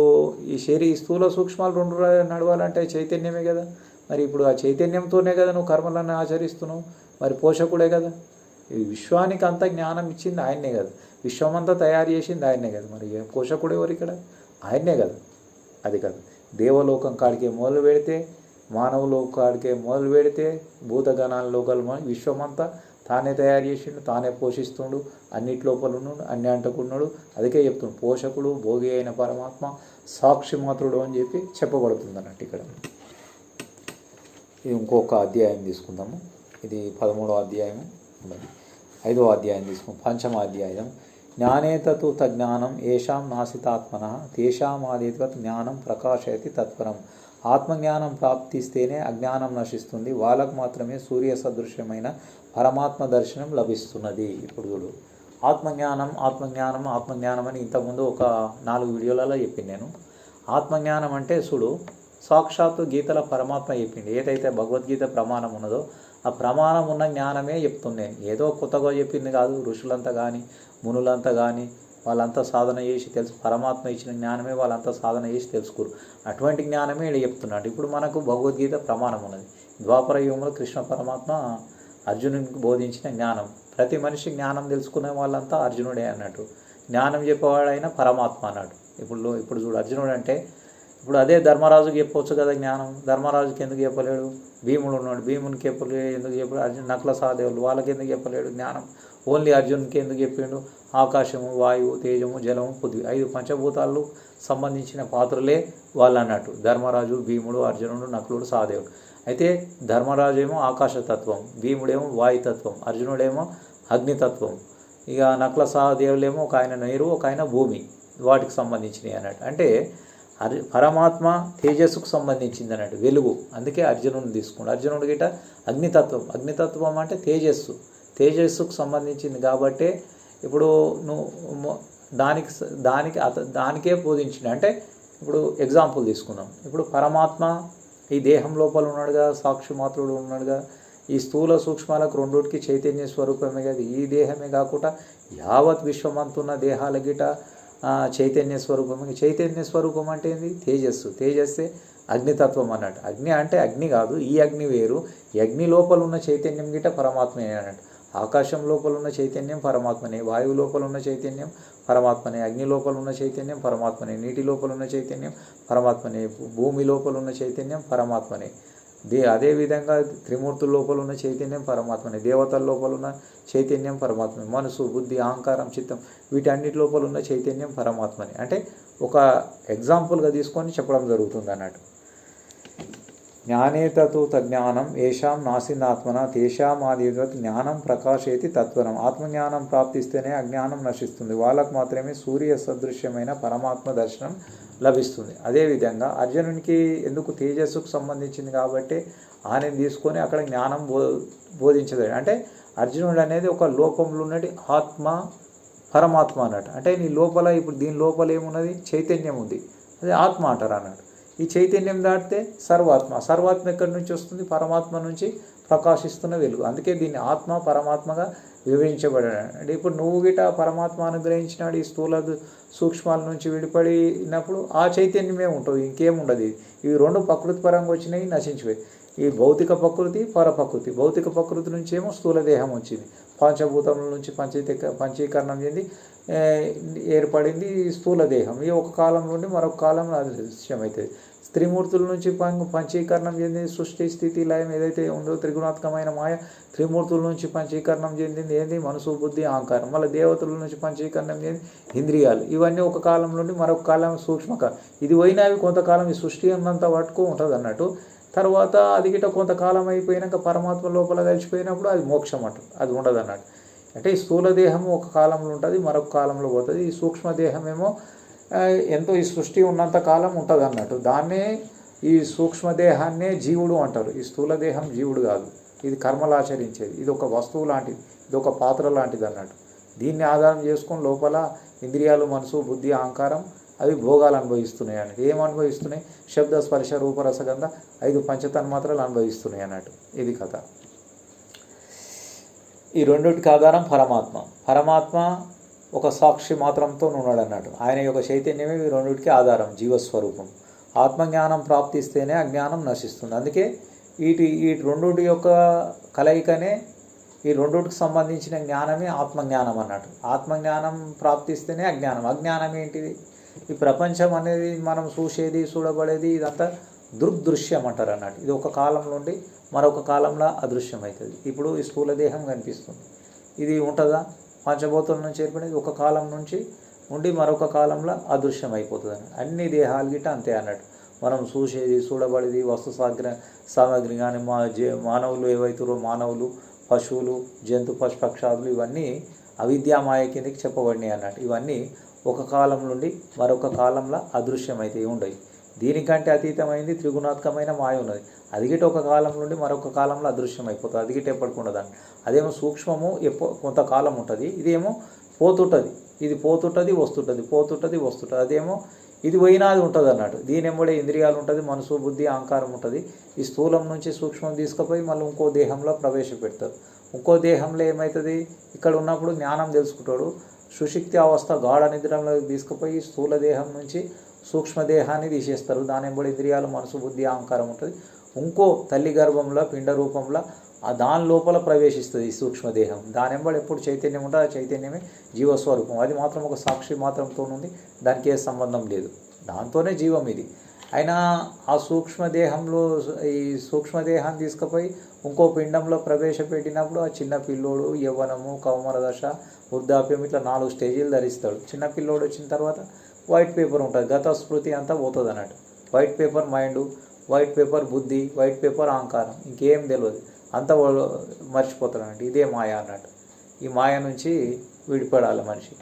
ఈ స్థూల సూక్ష్మాలు రెండు నడవాలంటే చైతన్యమే కదా. మరి ఇప్పుడు ఆ చైతన్యంతోనే కదా నువ్వు కర్మలను ఆచరిస్తున్నావు. మరి పోషకుడే కదా. ఈ విశ్వానికి అంతా జ్ఞానం ఇచ్చింది ఆయన్నే కదా, విశ్వమంతా తయారు చేసింది ఆయన్నే కదా. మరి పోషకుడు ఎవరు ఇక్కడ? ఆయన్నే కదా. అది కదా, దేవలోకం కాడికే మొదలు పెడితే, మానవలోకం కాడికే మొదలు పెడితే, భూతగణాల లోకాలు విశ్వమంతా తానే తయారు చేసిండు, తానే పోషిస్తుండు, అన్నిటి లోపల ఉన్నాడు, అన్ని అంటకున్నాడు. అందుకే చెప్తుండు పోషకుడు, భోగి అయిన పరమాత్మ సాక్షి మాత్రుడు అని చెప్పి చెప్పబడుతుంది అన్నట్టు ఇక్కడ. ఇది ఇంకొక అధ్యాయం తీసుకుందాము. ఇది 13వ అధ్యాయం ఉన్నది. 5వ అధ్యాయం తీసుకుందాం. 5వ అధ్యాయం. జ్ఞానేతతు తజ్ఞానం ఏషాం నాసితాత్మన తేషామాదిత్వత్ జ్ఞానం ప్రకాశయతి తత్పరం. ఆత్మజ్ఞానం ప్రాప్తిస్తేనే అజ్ఞానం నశిస్తుంది. వాళ్ళకు మాత్రమే సూర్య సదృశ్యమైన పరమాత్మ దర్శనం లభిస్తున్నది. ఇప్పుడు చూడు, ఆత్మజ్ఞానం అని ఇంతకుముందు ఒక 4 వీడియోలలో చెప్పింది నేను. ఆత్మజ్ఞానం అంటే చూడు, సాక్షాత్తు గీతల పరమాత్మ చెప్పింది. ఏదైతే భగవద్గీత ప్రమాణం ఉన్నదో ఆ ప్రమాణం ఉన్న జ్ఞానమే చెప్తుంది నేను. ఏదో కొత్తగా చెప్పింది కాదు. ఋషులంతా కానీ, మునులంతా కానీ వాళ్ళంతా సాధన చేసి తెలుసు, పరమాత్మ ఇచ్చిన జ్ఞానమే వాళ్ళంతా సాధన చేసి తెలుసుకోరు. అటువంటి జ్ఞానమే ఇక్కడ చెప్తున్నాడు. ఇప్పుడు మనకు భగవద్గీత ప్రమాణం ఉన్నది. ద్వాపర యుగంలో కృష్ణ పరమాత్మ అర్జునునికి బోధించిన జ్ఞానం. ప్రతి మనిషి జ్ఞానం తెలుసుకునే వాళ్ళంతా అర్జునుడే అన్నట్టు. జ్ఞానం చెప్పేవాడైనా పరమాత్మ అన్నాడు. ఇప్పుడు చూడు అర్జునుడు అంటే ఇప్పుడు అదే ధర్మరాజుకి చెప్పవచ్చు కదా జ్ఞానం. ధర్మరాజుకి ఎందుకు చెప్పలేడు? భీముడు ఉన్నాడు, భీమునికి ఎందుకు చెప్పాడు? అర్జున్ నకుల సహదేవులు వాళ్ళకి ఎందుకు చెప్పలేడు జ్ఞానం? ఓన్లీ అర్జున్కి ఎందుకు చెప్పిండు? ఆకాశము, వాయువు, తేజము, జలము, పృథ్వీ 5 పంచభూతాలు సంబంధించిన పాత్రలే వాళ్ళు అన్నట్టు. ధర్మరాజు, భీముడు, అర్జునుడు, నకులుడు, సహదేవుడు. అయితే ధర్మరాజు ఏమో ఆకాశతత్వం, భీముడేమో వాయుతత్వం, అర్జునుడేమో అగ్నితత్వం, ఇక నకుల సహదేవులేమో ఒక ఆయన నీరు, ఒక ఆయన భూమి, వాటికి సంబంధించినవి అన్నట్టు. అంటే పరమాత్మ తేజస్సుకు సంబంధించింది అన్నట్టు, వెలుగు. అందుకే అర్జునుడిని తీసుకోండి. అర్జునుడి గిట అగ్నితత్వం, అగ్నితత్వం అంటే తేజస్సుకు సంబంధించింది కాబట్టే ఇప్పుడు నువ్వు దానికే బోధించింది. అంటే ఇప్పుడు ఎగ్జాంపుల్ తీసుకుందాం. ఇప్పుడు పరమాత్మ ఈ దేహం లోపల ఉన్నాడుగా, సాక్షి మాత్రుడు ఉన్నాడుగా. ఈ స్థూల సూక్ష్మాలకు రెండుటికి చైతన్య స్వరూపమే కదా. ఈ దేహమే కాకుండా యావత్ విశ్వమంతున్న దేహాల గిట చైతన్య స్వరూపం. చైతన్య స్వరూపం అంటే ఏంది? తేజస్సే అగ్నితత్వం అన్నట్టు. అగ్ని అంటే అగ్ని కాదు, ఈ అగ్ని వేరు. ఈ అగ్ని లోపల ఉన్న చైతన్యం గిట పరమాత్మే అన్నట్టు. ఆకాశం లోపల ఉన్న చైతన్యం పరమాత్మనే, వాయువు లోపల ఉన్న చైతన్యం పరమాత్మనే, అగ్ని లోపల ఉన్న చైతన్యం పరమాత్మనే, నీటి లోపల ఉన్న చైతన్యం పరమాత్మనే, భూమి లోపల ఉన్న చైతన్యం పరమాత్మనే. అదేవిధంగా త్రిమూర్తుల లోపల ఉన్న చైతన్యం పరమాత్మనే, దేవతల లోపల ఉన్న చైతన్యం పరమాత్మనే, మనసు, బుద్ధి, అహంకారం, చిత్తం వీటన్నిటి లోపల ఉన్న చైతన్యం పరమాత్మనే. అంటే ఒక ఎగ్జాంపుల్గా తీసుకొని చెప్పడం జరుగుతుంది అన్నట్టు. జ్ఞానే తతు తజ్ఞానం ఏషాం నాసినాత్మన తేషామాదివత్ జ్ఞానం ప్రకాశేతి తత్వరం. ఆత్మజ్ఞానం ప్రాప్తిస్తేనే అజ్ఞానం నశిస్తుంది. వాళ్ళకు మాత్రమే సూర్య సదృశ్యమైన పరమాత్మ దర్శనం లభిస్తుంది. అదేవిధంగా అర్జునునికి ఎందుకు తేజస్సుకు సంబంధించింది కాబట్టి ఆయన తీసుకొని అక్కడ జ్ఞానం బోధించదు. అంటే అర్జునుడు అనేది ఒక లోపంలో ఉన్నది ఆత్మ పరమాత్మ అన్నట్టు. అంటే నీ లోపల ఇప్పుడు దీని లోపల ఏమున్నది? చైతన్యం ఉంది, అదే ఆత్మ అంటారు అన్నట్టు. ఈ చైతన్యం దాటితే సర్వాత్మ ఎక్కడి నుంచి వస్తుంది? పరమాత్మ నుంచి ప్రకాశిస్తున్న వెలుగు. అందుకే దీన్ని ఆత్మ పరమాత్మగా వివరించబడాడు. అంటే ఇప్పుడు నువ్వు గిట పరమాత్మ అనుగ్రహించినాడు ఈ స్థూల సూక్ష్మాల నుంచి విడిపడినప్పుడు ఆ చైతన్యమే ఉంటుంది, ఇంకేముండదు. ఇవి రెండు ప్రకృతి పరంగా వచ్చినాయి, నశించిపోయి. ఈ భౌతిక ప్రకృతి, పరప్రకృతి. భౌతిక ప్రకృతి నుంచి ఏమో స్థూల దేహం వచ్చింది, పంచభూతముల నుంచి పంచీకరణం చెంది ఏర్పడింది స్థూల దేహం. ఈ ఒక కాలం నుండి మరొక కాలంలో అదృశ్యమవుతుంది. త్రిమూర్తుల నుంచి పంచీకరణం చెందింది సృష్టి, స్థితి, లయం ఏదైతే ఉందో త్రిగుణాత్మకమైన మాయ. త్రిమూర్తుల నుంచి పంచీకరణం చెందింది ఏంది? మనసు, బుద్ధి, అహంకారం. మళ్ళీ దేవతల నుంచి పంచీకరణం చెంది ఇంద్రియాలు. ఇవన్నీ ఒక కాలం నుండి మరొక కాలం సూక్ష్మకాలం. ఇది పోయినవి కొంతకాలం ఈ సృష్టి అన్నంత పట్టుకు ఉంటుంది అన్నట్టు. తర్వాత అది గిట కొంతకాలం అయిపోయినాక పరమాత్మ లోపల కలిసిపోయినప్పుడు అది మోక్షం అంటారు, అది ఉండదు అన్నట్టు. అంటే ఈ స్థూల దేహము ఒక కాలంలో ఉంటుంది, మరొక కాలంలో పోతుంది. ఈ సూక్ష్మదేహం ఏమో ఎంతో ఈ సృష్టి ఉన్నంత కాలం ఉంటుంది అన్నట్టు. దాన్నే ఈ సూక్ష్మదేహాన్నే జీవుడు అంటారు. ఈ స్థూల దేహం జీవుడు కాదు, ఇది కర్మలు ఆచరించేది. ఇది ఒక వస్తువు లాంటిది, ఇది ఒక పాత్ర లాంటిది అన్నట్టు. దీన్ని ఆధారం చేసుకొని లోపల ఇంద్రియాలు, మనసు, బుద్ధి, అహంకారం అవి భోగాలు అనుభవిస్తున్నాయి అన్నట్టు. ఏం అనుభవిస్తున్నాయి? శబ్ద, స్పర్శ, రూప, రసగంధ 5 పంచతన్మాత్రలు అనుభవిస్తున్నాయి అన్నట్టు. ఇది కథ. ఈ రెండుటికి ఆధారం పరమాత్మ ఒక సాక్షి మాత్రంతో ఉన్నాడు అన్నట్టు. ఆయన యొక్క చైతన్యమే ఈ రెండుటికి ఆధారం, జీవస్వరూపం. ఆత్మజ్ఞానం ప్రాప్తిస్తేనే అజ్ఞానం నశిస్తుంది. అందుకే ఈ రెండుటి యొక్క కలయికనే ఈ రెండుటికి సంబంధించిన జ్ఞానమే ఆత్మజ్ఞానం అన్నట్టు. ఆత్మజ్ఞానం ప్రాప్తిస్తేనే అజ్ఞానం ఏంటిది? ఈ ప్రపంచం అనేది మనం చూసేది, చూడబడేది ఇదంతా దృగ్దృశ్యం అంటారు అన్నట్టు. ఇది ఒక కాలం నుండి మరొక కాలంలో అదృశ్యం అవుతుంది. ఇప్పుడు ఈ స్థూల దేహం కనిపిస్తుంది, ఇది ఉంటుందా? పంచభూతుల నుంచి ఏర్పడేది ఒక కాలం నుంచి ఉండి మరొక కాలంలో అదృశ్యం అయిపోతుంది అన్నట్టు. అన్ని దేహాలు గిట్ట అంతే అన్నట్టు. మనం చూసేది, చూడబడేది, వస్తు సామాగ్రి కానీ మానవులు ఏవైతురో మానవులు, పశువులు, జంతు పక్షాదులు ఇవన్నీ అవిద్యామాయ కిందకి చెప్పబడినాయి అన్నట్టు. ఇవన్నీ ఒక కాలం నుండి మరొక కాలంలో అదృశ్యమైతే ఉండవు. దీనికంటే అతీతమైంది త్రిగుణాత్మకమైన మాయ ఉన్నది. అది గిట్ట ఒక కాలం నుండి మరొక కాలంలో అదృశ్యం అయిపోతుంది. అది గిట్ట ఎప్పటికుండదండి. అదేమో సూక్ష్మము కొంతకాలం ఉంటుంది, ఇదేమో పోతుంటుంది. ఇది పోతుంటుంది వస్తుంటుంది. అదేమో ఇది పోయినాది ఉంటుంది అన్నట్టు. దీని ఎంబడే ఇంద్రియాలు ఉంటుంది, మనసు, బుద్ధి, అహంకారం ఉంటుంది. ఈ స్థూలం నుంచి సూక్ష్మం తీసుకుపోయి మళ్ళీ ఇంకో దేహంలో ప్రవేశపెడతారు. ఇంకో దేహంలో ఏమవుతుంది? ఇక్కడ ఉన్నప్పుడు జ్ఞానం తెలుసుకుంటాడు. సుషుప్తి అవస్థ గాఢ నిద్రలో తీసుకుపోయి స్థూల దేహం నుంచి సూక్ష్మదేహాన్ని తీసేస్తారు. దాని ఎంబడి ఇంద్రియాలు, మనసు, బుద్ధి, అహంకారం ఉంటుంది. ఇంకో తల్లి గర్భంలో పిండ రూపంలో దాని లోపల ప్రవేశిస్తుంది ఈ సూక్ష్మదేహం. దాని వెంబడి ఎప్పుడు చైతన్యం ఉంటుంది, ఆ చైతన్యమే జీవస్వరూపం. అది మాత్రం ఒక సాక్షి మాత్రంతో ఉంది, దానికి ఏ సంబంధం లేదు, దాంతోనే జీవం ఇది. అయినా ఆ సూక్ష్మదేహంలో ఈ సూక్ష్మదేహాన్ని తీసుకుపోయి ఇంకో పిండంలో ప్రవేశపెట్టినప్పుడు ఆ చిన్న పిల్లోడు యవ్వనము, కౌమార దశ, వృద్ధాప్యం ఇట్లా 4 స్టేజీలు ధరిస్తాడు. చిన్న పిల్లోడు వచ్చిన తర్వాత వైట్ పేపర్ ఉంటుంది, గత స్మృతి అంతా పోతుంది అన్నట్టు. White paper mind, white paper బుద్ధి, వైట్ పేపర్ అహంకారం, ఇంకేం తెలియదు, అంతా మర్చిపోతాడు అన్నట్టు. ఇదే మాయ అన్నట్టు. ఈ మాయ నుంచి విడిపడాలి మనిషి.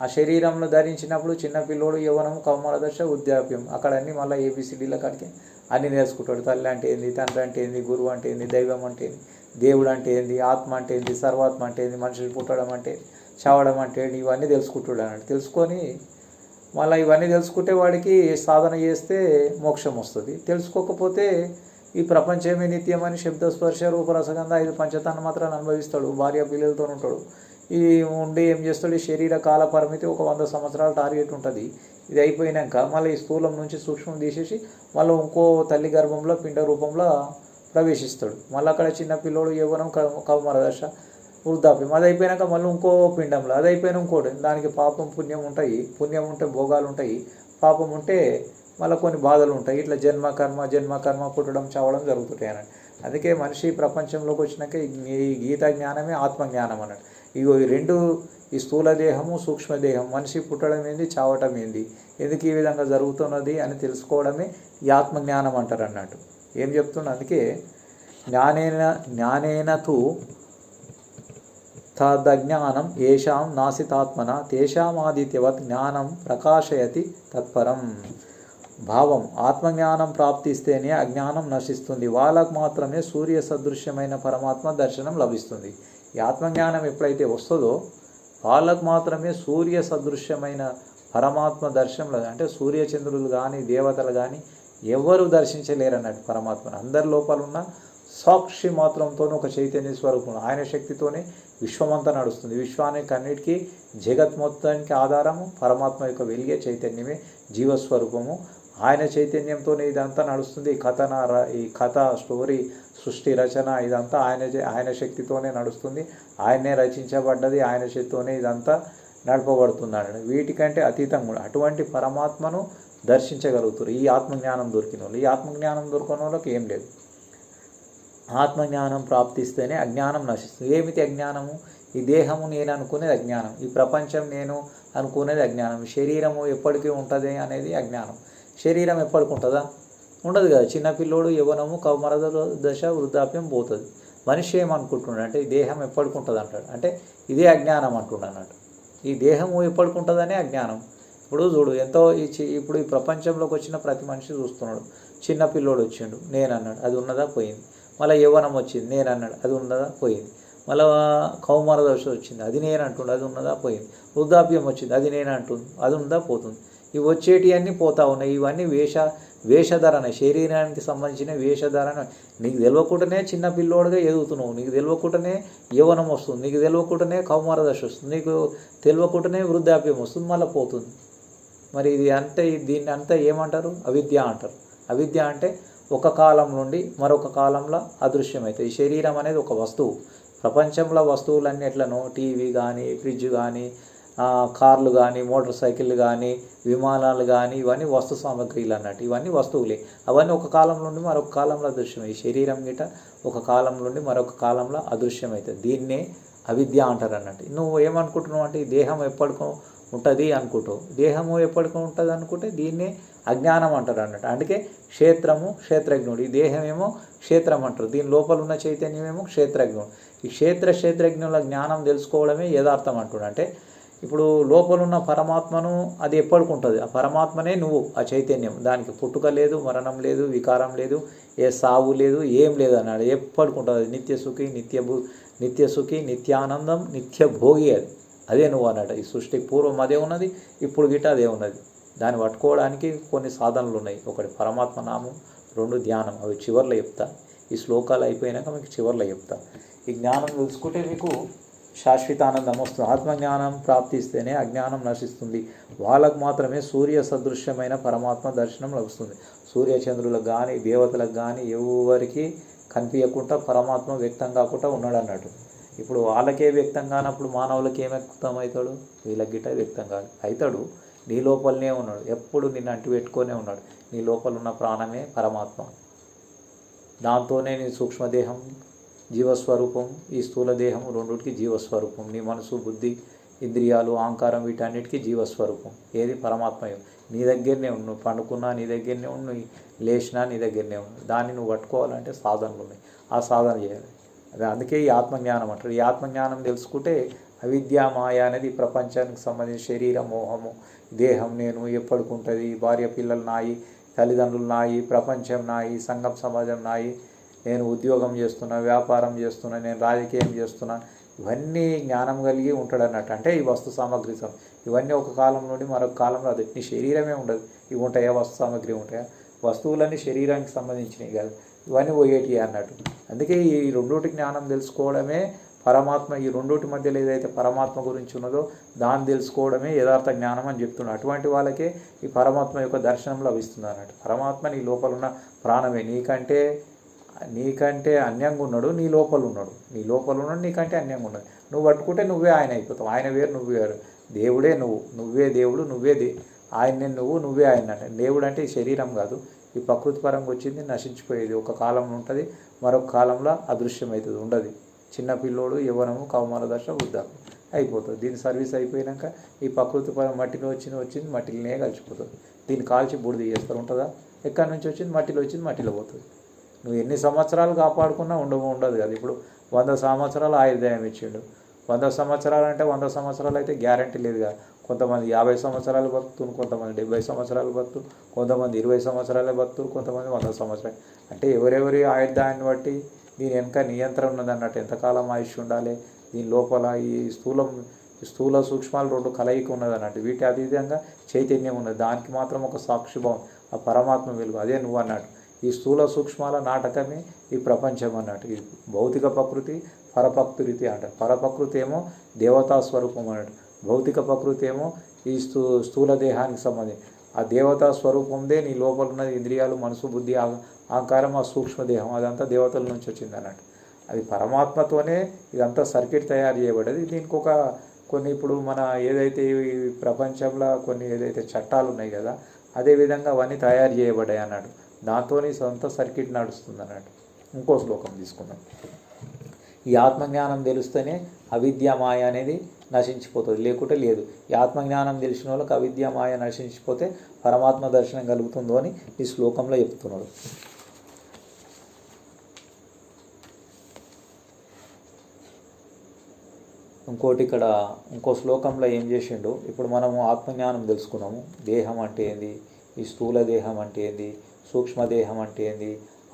ఆ శరీరంలో ధరించినప్పుడు చిన్న పిల్లోడు యవ్వనం, కౌమార దశ, వృద్ధాప్యం, అక్కడ అన్నీ మళ్ళీ ఏబిసిడీల కాడికి అన్నీ నేర్చుకుంటాడు. తల్లి అంటే ఏంది, తండ్రి అంటే ఏంది, గురువు అంటే ఏంది, దైవం అంటే ఏంది, దేవుడు అంటే ఏంది, ఆత్మ అంటే ఏంది, సర్వాత్మ అంటే ఏంది, మనుషులు పుట్టడం అంటే చావడం అంటే ఏంది, ఇవన్నీ తెలుసుకుంటాడు అన్నట్టు. తెలుసుకొని మళ్ళీ ఇవన్నీ తెలుసుకుంటే వాడికి సాధన చేస్తే మోక్షం వస్తుంది. తెలుసుకోకపోతే ఈ ప్రపంచమే నిత్యమని శబ్దస్పర్శ రూపరసగంధ 5 పంచతన్మాత్రాలు అనుభవిస్తాడు, భార్య పిల్లలతో ఉంటాడు. ఈ ఉండి ఏం చేస్తాడు, ఈ శరీర కాల పరిమితి ఒక 100 సంవత్సరాల టార్గెట్ ఉంటుంది. ఇది అయిపోయినాక మళ్ళీ ఈ స్థూలం నుంచి సూక్ష్మం తీసేసి మళ్ళీ ఇంకో తల్లి గర్భంలో పిండ రూపంలో ప్రవేశిస్తాడు. మళ్ళీ అక్కడ చిన్న పిల్లోడు యవ్వనం, కౌమార దశ, వృద్ధాప్యం, అది అయిపోయినాక మళ్ళీ ఇంకో పిండంలో, అది అయిపోయిన ఇంకోటి. దానికి పాపం పుణ్యం ఉంటాయి, పుణ్యం ఉంటే భోగాలు ఉంటాయి, పాపం ఉంటే మళ్ళీ కొన్ని బాధలు ఉంటాయి. ఇట్లా జన్మ కర్మ పుట్టడం చావడం జరుగుతుంటాయి అన్నట్టు. అందుకే మనిషి ప్రపంచంలోకి వచ్చినాక ఈ గీతా జ్ఞానమే ఆత్మజ్ఞానం అన్నట్టు. ఇగో ఈ రెండు, ఈ స్థూల దేహము, సూక్ష్మదేహం, మనిషి పుట్టడం ఏంది, చావటం ఏంది, ఎందుకు ఈ విధంగా జరుగుతున్నది అని తెలుసుకోవడమే ఈ ఆత్మజ్ఞానం అంటారు అన్నట్టు. ఏం చెప్తున్నా, అందుకే జ్ఞానేన తు తదజ్ఞానం ఏషాం నాసితాత్మన తేషామాదిత్యవత్ జ్ఞానం ప్రకాశయతి తత్పరం. భావం, ఆత్మజ్ఞానం ప్రాప్తిస్తేనే అజ్ఞానం నశిస్తుంది, వాళ్ళకు మాత్రమే సూర్య సదృశ్యమైన పరమాత్మ దర్శనం లభిస్తుంది. ఈ ఆత్మజ్ఞానం ఎప్పుడైతే వస్తుందో వాళ్ళకు మాత్రమే సూర్య సదృశ్యమైన పరమాత్మ దర్శనం. అంటే సూర్యచంద్రులు కానీ దేవతలు కానీ ఎవరు దర్శించలేరు అన్నట్టు పరమాత్మను. అందరి లోపల ఉన్న సాక్షి మాత్రంతో ఒక చైతన్య స్వరూపం, ఆయన శక్తితోనే విశ్వమంతా నడుస్తుంది. విశ్వానికి అన్నిటికీ, జగత్ మొత్తానికి ఆధారము పరమాత్మ యొక్క వెలిగే చైతన్యమే జీవస్వరూపము. ఆయన చైతన్యంతోనే ఇదంతా నడుస్తుంది. ఈ కథ స్టోరీ, సృష్టి రచన ఇదంతా ఆయన శక్తితోనే నడుస్తుంది. ఆయనే రచించబడ్డది, ఆయన శక్తితోనే ఇదంతా నడపబడుతున్నాడు. వీటికంటే అతీతం కూడా అటువంటి పరమాత్మను దర్శించగలుగుతారు ఈ ఆత్మజ్ఞానం దొరికిన వాళ్ళు. ఈ ఆత్మజ్ఞానం దొరికిన వాళ్ళకి ఏం లేదు. ఆత్మజ్ఞానం ప్రాప్తిస్తేనే అజ్ఞానం నశిస్తుంది. ఏమిటి అజ్ఞానము? ఈ దేహము నేను అనుకునేది అజ్ఞానం, ఈ ప్రపంచం నేను అనుకునేది అజ్ఞానం, శరీరము ఎప్పటికీ ఉంటుంది అనేది అజ్ఞానం. శరీరం ఎప్పటికి ఉంటుందా? ఉండదు కదా. చిన్నపిల్లోడు యవ్వనము, కౌమార దశ, వృద్ధాప్యం పోతుంది. మనిషి ఏమనుకుంటున్నాడు అంటే ఈ దేహం ఎప్పటికి ఉంటుంది అంటాడు. అంటే ఇదే అజ్ఞానం అంటున్నాడు అన్నట్టు. ఈ దేహము ఎప్పటికి ఉంటుందనే అజ్ఞానం. ఇప్పుడు చూడు, ఎంతో ఇప్పుడు ఈ ప్రపంచంలోకి వచ్చిన ప్రతి మనిషి చూస్తున్నాడు. చిన్నపిల్లోడు వచ్చిండు, నేను అన్నాడు, అది ఉన్నదా పోయింది. మళ్ళీ యవ్వనం వచ్చింది, నేను అన్నాడు, అది ఉన్నదా పోయింది. మళ్ళీ కౌమార దశ వచ్చింది, అది నేను అంటుండు, అది ఉన్నదా పోయింది. వృద్ధాప్యం వచ్చింది, అది నేను అంటుంది, అది ఉందా పోతుంది. ఇవి వచ్చేటివన్నీ పోతా ఉన్నాయి. ఇవన్నీ వేషధరణ, శరీరానికి సంబంధించిన వేషధరణ. నీకు తెలియకుండానే చిన్న పిల్లోడుగా ఎదుగుతున్నావు, నీకు తెలియకుండానే యవ్వనం వస్తుంది, నీకు తెలియకుండానే కౌమార దశ వస్తుంది, నీకు తెలియకుండానే వృద్ధాప్యం వస్తుంది, మళ్ళీ పోతుంది. మరి ఇది అంటే దీన్ని అంతా ఏమంటారు? అవిద్య అంటారు. అవిద్య అంటే ఒక కాలం నుండి మరొక కాలంలో అదృశ్యమవుతుంది. ఈ శరీరం అనేది ఒక వస్తువు. ప్రపంచంలో వస్తువులన్నీ ఎట్లనో టీవీ కానీ, ఫ్రిడ్జ్ కానీ, కార్లు కానీ, మోటార్ సైకిళ్ళు కానీ, విమానాలు కానీ, ఇవన్నీ వస్తు సామగ్రిలు అన్నట్టు. ఇవన్నీ వస్తువులే. అవన్నీ ఒక కాలం నుండి మరొక కాలంలో అదృశ్యమై, శరీరం గిట ఒక కాలం నుండి మరొక కాలంలో అదృశ్యమవుతుంది. దీన్నే అవిద్య అంటారు అన్నట్టు. నువ్వు ఏమనుకుంటున్నావు అంటే ఈ దేహం ఎప్పటికో ఉంటుంది అనుకుంటావు. దేహము ఎప్పటికో ఉంటుంది అనుకుంటే దీన్నే అజ్ఞానం అంటారు అన్నట్టు. అందుకే క్షేత్రము, క్షేత్రజ్ఞుడు. ఈ దేహమేమో క్షేత్రం అంటారు, దీని లోపల ఉన్న చైతన్యమేమో క్షేత్రజ్ఞుడు. ఈ క్షేత్రజ్ఞుల జ్ఞానం తెలుసుకోవడమే యథార్థం అంటుడు. అంటే ఇప్పుడు లోపలున్న పరమాత్మను అది ఎప్పటికి ఉంటుంది. ఆ పరమాత్మనే నువ్వు, ఆ చైతన్యం. దానికి పుట్టుక లేదు, మరణం లేదు, వికారం లేదు, ఏ సావు లేదు, ఏం లేదు అన్నాడు. ఎప్పటికి ఉంటుంది. నిత్యసుఖి, నిత్యానందం, నిత్య భోగి. అదే నువ్వు అన్నాడు. ఈ సృష్టికి పూర్వం అదే ఉన్నది, ఇప్పుడు గిట్ట అదే ఉన్నది. దాన్ని పట్టుకోవడానికి కొన్ని సాధనలు ఉన్నాయి. ఒకటి పరమాత్మ నామం, 2 ధ్యానం. అవి చివర్లో చెప్తా. ఈ శ్లోకాలు అయిపోయినాక మీకు చివర్లో చెప్తా. ఈ జ్ఞానం తెలుసుకుంటే మీకు శాశ్వతానందం వస్తుంది. ఆత్మజ్ఞానం ప్రాప్తిస్తేనే అజ్ఞానం నశిస్తుంది. వాళ్ళకు మాత్రమే సూర్య సదృశ్యమైన పరమాత్మ దర్శనం లభిస్తుంది. సూర్యచంద్రులకు కానీ, దేవతలకు కానీ ఎవరికి కనిపించకుండా పరమాత్మ వ్యక్తం కాకుండా ఉన్నాడు అన్నట్టు. ఇప్పుడు వాళ్ళకే వ్యక్తం కానప్పుడు మానవులకి ఏం వ్యక్తం అవుతాడు? వీళ్ళకి గిట్ట వ్యక్తం కాదు అవుతాడు. నీ లోపలనే ఉన్నాడు, ఎప్పుడు నిన్ను అంటి పెట్టుకొనే ఉన్నాడు. నీ లోపల ఉన్న ప్రాణమే పరమాత్మ. దాంతోనే నీ సూక్ష్మదేహం జీవస్వరూపం, ఈ స్థూల దేహం రెండుటికి జీవస్వరూపం. నీ మనసు, బుద్ధి, ఇంద్రియాలు, అహంకారం వీటన్నిటికీ జీవస్వరూపం. ఏది? పరమాత్మ. నీ దగ్గరనే ఉండు, పండుకున్నా నీ దగ్గరనే ఉండు, లేచినా నీ దగ్గరనే ఉండు. దాన్ని నువ్వు పట్టుకోవాలంటే సాధనలు ఉన్నాయి, ఆ సాధన చేయాలి. అది అందుకే ఈ ఆత్మజ్ఞానం అంటారు. ఈ ఆత్మజ్ఞానం తెలుసుకుంటే అవిద్య మాయ అనేది ప్రపంచానికి సంబంధించి శరీర మోహము, దేహం నేను ఎప్పటికుంటుంది, భార్య పిల్లలు నాయి, తల్లిదండ్రులు నాయి, ప్రపంచం నాయి, సంఘం సమాజం నాయి, నేను ఉద్యోగం చేస్తున్నా, వ్యాపారం చేస్తున్నా, నేను రాజకీయం చేస్తున్నా, ఇవన్నీ జ్ఞానం కలిగి ఉంటాడు అన్నట్టు. అంటే ఈ వస్తు సామాగ్రి ఇవన్నీ ఒక కాలం నుండి మరొక కాలంలో అది నీ శరీరమే ఉండదు. ఇవి ఉంటాయా? వస్తు సామాగ్రి ఉంటాయా? వస్తువులన్నీ శరీరానికి సంబంధించినవి కదా, ఇవన్నీ పోయేటి అన్నట్టు. అందుకే ఈ రెండోటి జ్ఞానం తెలుసుకోవడమే పరమాత్మ. ఈ రెండోటి మధ్యలో ఏదైతే పరమాత్మ గురించి ఉన్నదో దాన్ని తెలుసుకోవడమే యథార్థ జ్ఞానం అని చెప్తున్నాడు. అటువంటి వాళ్ళకే ఈ పరమాత్మ యొక్క దర్శనం లభిస్తుంది అన్నట్టు. పరమాత్మ నీ లోపల ఉన్న ప్రాణమే. నీకంటే అన్యంగా ఉన్నాడు, నీ లోపల ఉన్నాడు. నీ లోపల ఉన్నాడు, నీకంటే అన్యంగా ఉన్నాడు. నువ్వు పట్టుకుంటే నువ్వే ఆయన అయిపోతావు. ఆయన వేరు, నువ్వు వేరు. దేవుడే నువ్వు, నువ్వే దేవుడు, ఆయన్నే నువ్వే ఆయన. దేవుడు అంటే ఈ శరీరం కాదు, ఈ ప్రకృతి పరంగా వచ్చింది, నశించిపోయేది. ఒక కాలంలో ఉంటుంది, మరొక కాలంలో అదృశ్యమవుతుంది, ఉండదు. చిన్నపిల్లోడు యవ్వనము, కౌమార దశ, వృద్ధాప్యం అయిపోతుంది. దీని సర్వీస్ అయిపోయాక ఈ ప్రకృతి పరం మట్టిలో వచ్చింది మట్టిలోనే కలిసిపోతుంది. దీన్ని కాల్చి బూడిద చేస్తారు, ఉంటుందా? ఎక్కడి నుంచి వచ్చింది? మట్టిలో వచ్చింది మట్టిలో పోతుంది. నువ్వు ఎన్ని సంవత్సరాలు కాపాడుకున్నా ఉండదు కదా. ఇప్పుడు 100 సంవత్సరాలు ఆయుర్దాయం ఇచ్చిండు. 100 సంవత్సరాలు అంటే 100 సంవత్సరాలు అయితే గ్యారంటీ లేదు కదా. కొంతమంది 50 సంవత్సరాలు బతుకుతున్నారు, కొంతమంది 70 సంవత్సరాలు బతుకు, కొంతమంది 20 సంవత్సరాలే బతుకు, కొంతమంది 100 సంవత్సరాలు. అంటే ఎవరెవరి ఆయుర్దాయాన్ని బట్టి దీని వెనక నియంత్రణ ఉన్నది అన్నట్టు. ఎంతకాలం ఆయుష్ ఉండాలి, దీని లోపల ఈ స్థూల సూక్ష్మాలు రెండు కలయిక ఉన్నది అన్నట్టు. వీటి అతీతంగా చైతన్యం ఉన్నది, దానికి మాత్రం ఒక సాక్షిభావం, ఆ పరమాత్మ వెలుగు, అదే నువ్వు అన్నట్టు. ఈ స్థూల సూక్ష్మాల నాటకమే ఈ ప్రపంచం అన్నట్టు. ఈ భౌతిక ప్రకృతి పరప్రకృతి అంటారు. పరప్రకృతి ఏమో దేవతా స్వరూపం అన్నట్టు, భౌతిక ప్రకృతి ఏమో ఈ స్థూల దేహానికి సంబంధించి. ఆ దేవతా స్వరూపందే నీ లోపల ఉన్నది. ఇంద్రియాలు, మనసు, బుద్ధి, అహంకారం, ఆ సూక్ష్మదేహం అదంతా దేవతల నుంచి వచ్చింది అన్నట్టు. అది పరమాత్మతోనే ఇదంతా సర్క్యూట్ తయారు చేయబడ్డది. దీనికి కొన్ని ఇప్పుడు మన ఏదైతే ఈ ప్రపంచంలో కొన్ని ఏదైతే చట్టాలు ఉన్నాయి కదా, అదేవిధంగా అవన్నీ తయారు చేయబడ్డాయి అన్నట్టు. దాంతోనే సొంత సర్క్యూట్ నడుస్తుంది అన్నట్టు. ఇంకో శ్లోకం తీసుకుందాం. ఈ ఆత్మజ్ఞానం తెలిస్తేనే అవిద్య మాయ అనేది నశించిపోతుంది, లేకుంటే లేదు. ఈ ఆత్మజ్ఞానం తెలిసిన వాళ్ళకి అవిద్య మాయ నశించిపోతే పరమాత్మ దర్శనం కలుగుతుందో అని ఈ శ్లోకంలో చెప్తున్నాడు. ఇంకోటి ఇక్కడ ఇంకో శ్లోకంలో ఏం చేసిండు, ఇప్పుడు మనము ఆత్మజ్ఞానం తెలుసుకున్నాము. దేహం అంటే ఏంది, ఈ స్థూల దేహం అంటే ఏంది, సూక్ష్మదేహం అంటే ఏంది,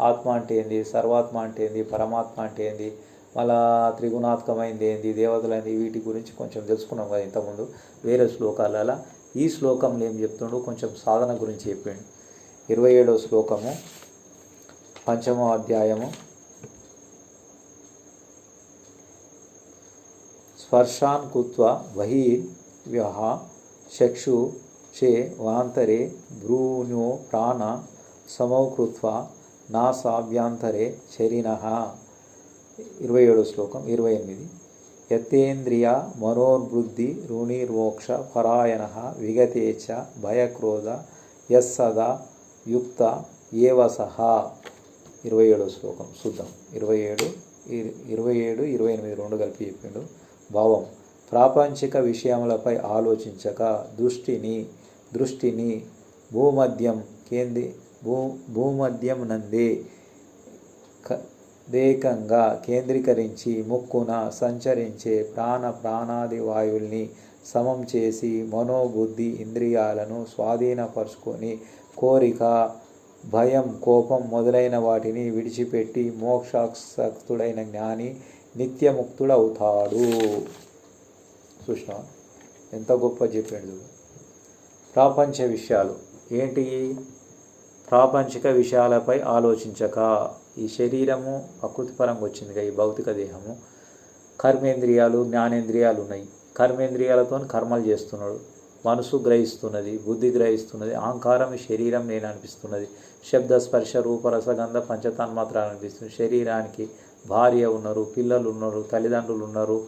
ఆత్మ అంటే ఏంది, సర్వాత్మ అంటే ఏంది, పరమాత్మ అంటే ఏంది, మళ్ళా త్రిగుణాత్మకమైంది ఏంది, దేవతలైంది, వీటి గురించి కొంచెం తెలుసుకున్నాం కదా ఇంతకుముందు వేరే శ్లోకాలలో. ఈ శ్లోకంలో ఏం చెప్తుండో కొంచెం సాధన గురించి చెప్పిండు. 27వ శ్లోకము, 5వ అధ్యాయము. స్పర్శాన్ కృత్వా బహిర్వ్యః చక్షు చే వాంతరే భ్రూణో ప్రాణ సమౌ కృత్వా నాసాభ్యంతరే చరిణః. 27వ శ్లోకం. 28. యతేంద్రియ మనోర్బుద్ధి రుణిర్మోక్ష పరాయణః విగతే చ భయక్రోధ యస్సదా యుక్త ఏవ సహ. 27వ శ్లోకం చూద్దాం. 27, 28 రెండు కలిపి చెప్పిండు. భావం: ప్రాపంచిక విషయములపై ఆలోచించక దృష్టిని భూమధ్యం నందే దేకంగా కేంద్రీకరించి ముక్కున సంచరించే ప్రాణాది వాయుల్ని సమం చేసి మనోబుద్ధి ఇంద్రియాలను స్వాధీనపరుచుకొని కోరిక, భయం, కోపం మొదలైన వాటిని విడిచిపెట్టి మోక్షాసక్తుడైన జ్ఞాని నిత్యముక్తుడవుతాడు. చూసినా ఎంత గొప్ప చెప్పాడు. ప్రాపంచ విషయాలు ఏంటి? ప్రాపంచిక విషయాలపై ఆలోచించక. ఈ శరీరము ప్రకృతిపరంగా వచ్చిందిగా, ఈ భౌతిక దేహము. కర్మేంద్రియాలు, జ్ఞానేంద్రియాలు ఉన్నాయి. కర్మేంద్రియాలతో కర్మలు చేస్తున్నాడు. మనసు గ్రహిస్తున్నది, బుద్ధి గ్రహిస్తున్నది, అహంకారం శరీరం నేను అనిపిస్తున్నది, శబ్ద స్పర్శ రూప రసగంధ పంచతన్మాత్రాలు అనిపిస్తుంది. శరీరానికి భార్య ఉన్నారు, పిల్లలు ఉన్నారు, తల్లిదండ్రులు ఉన్నారు,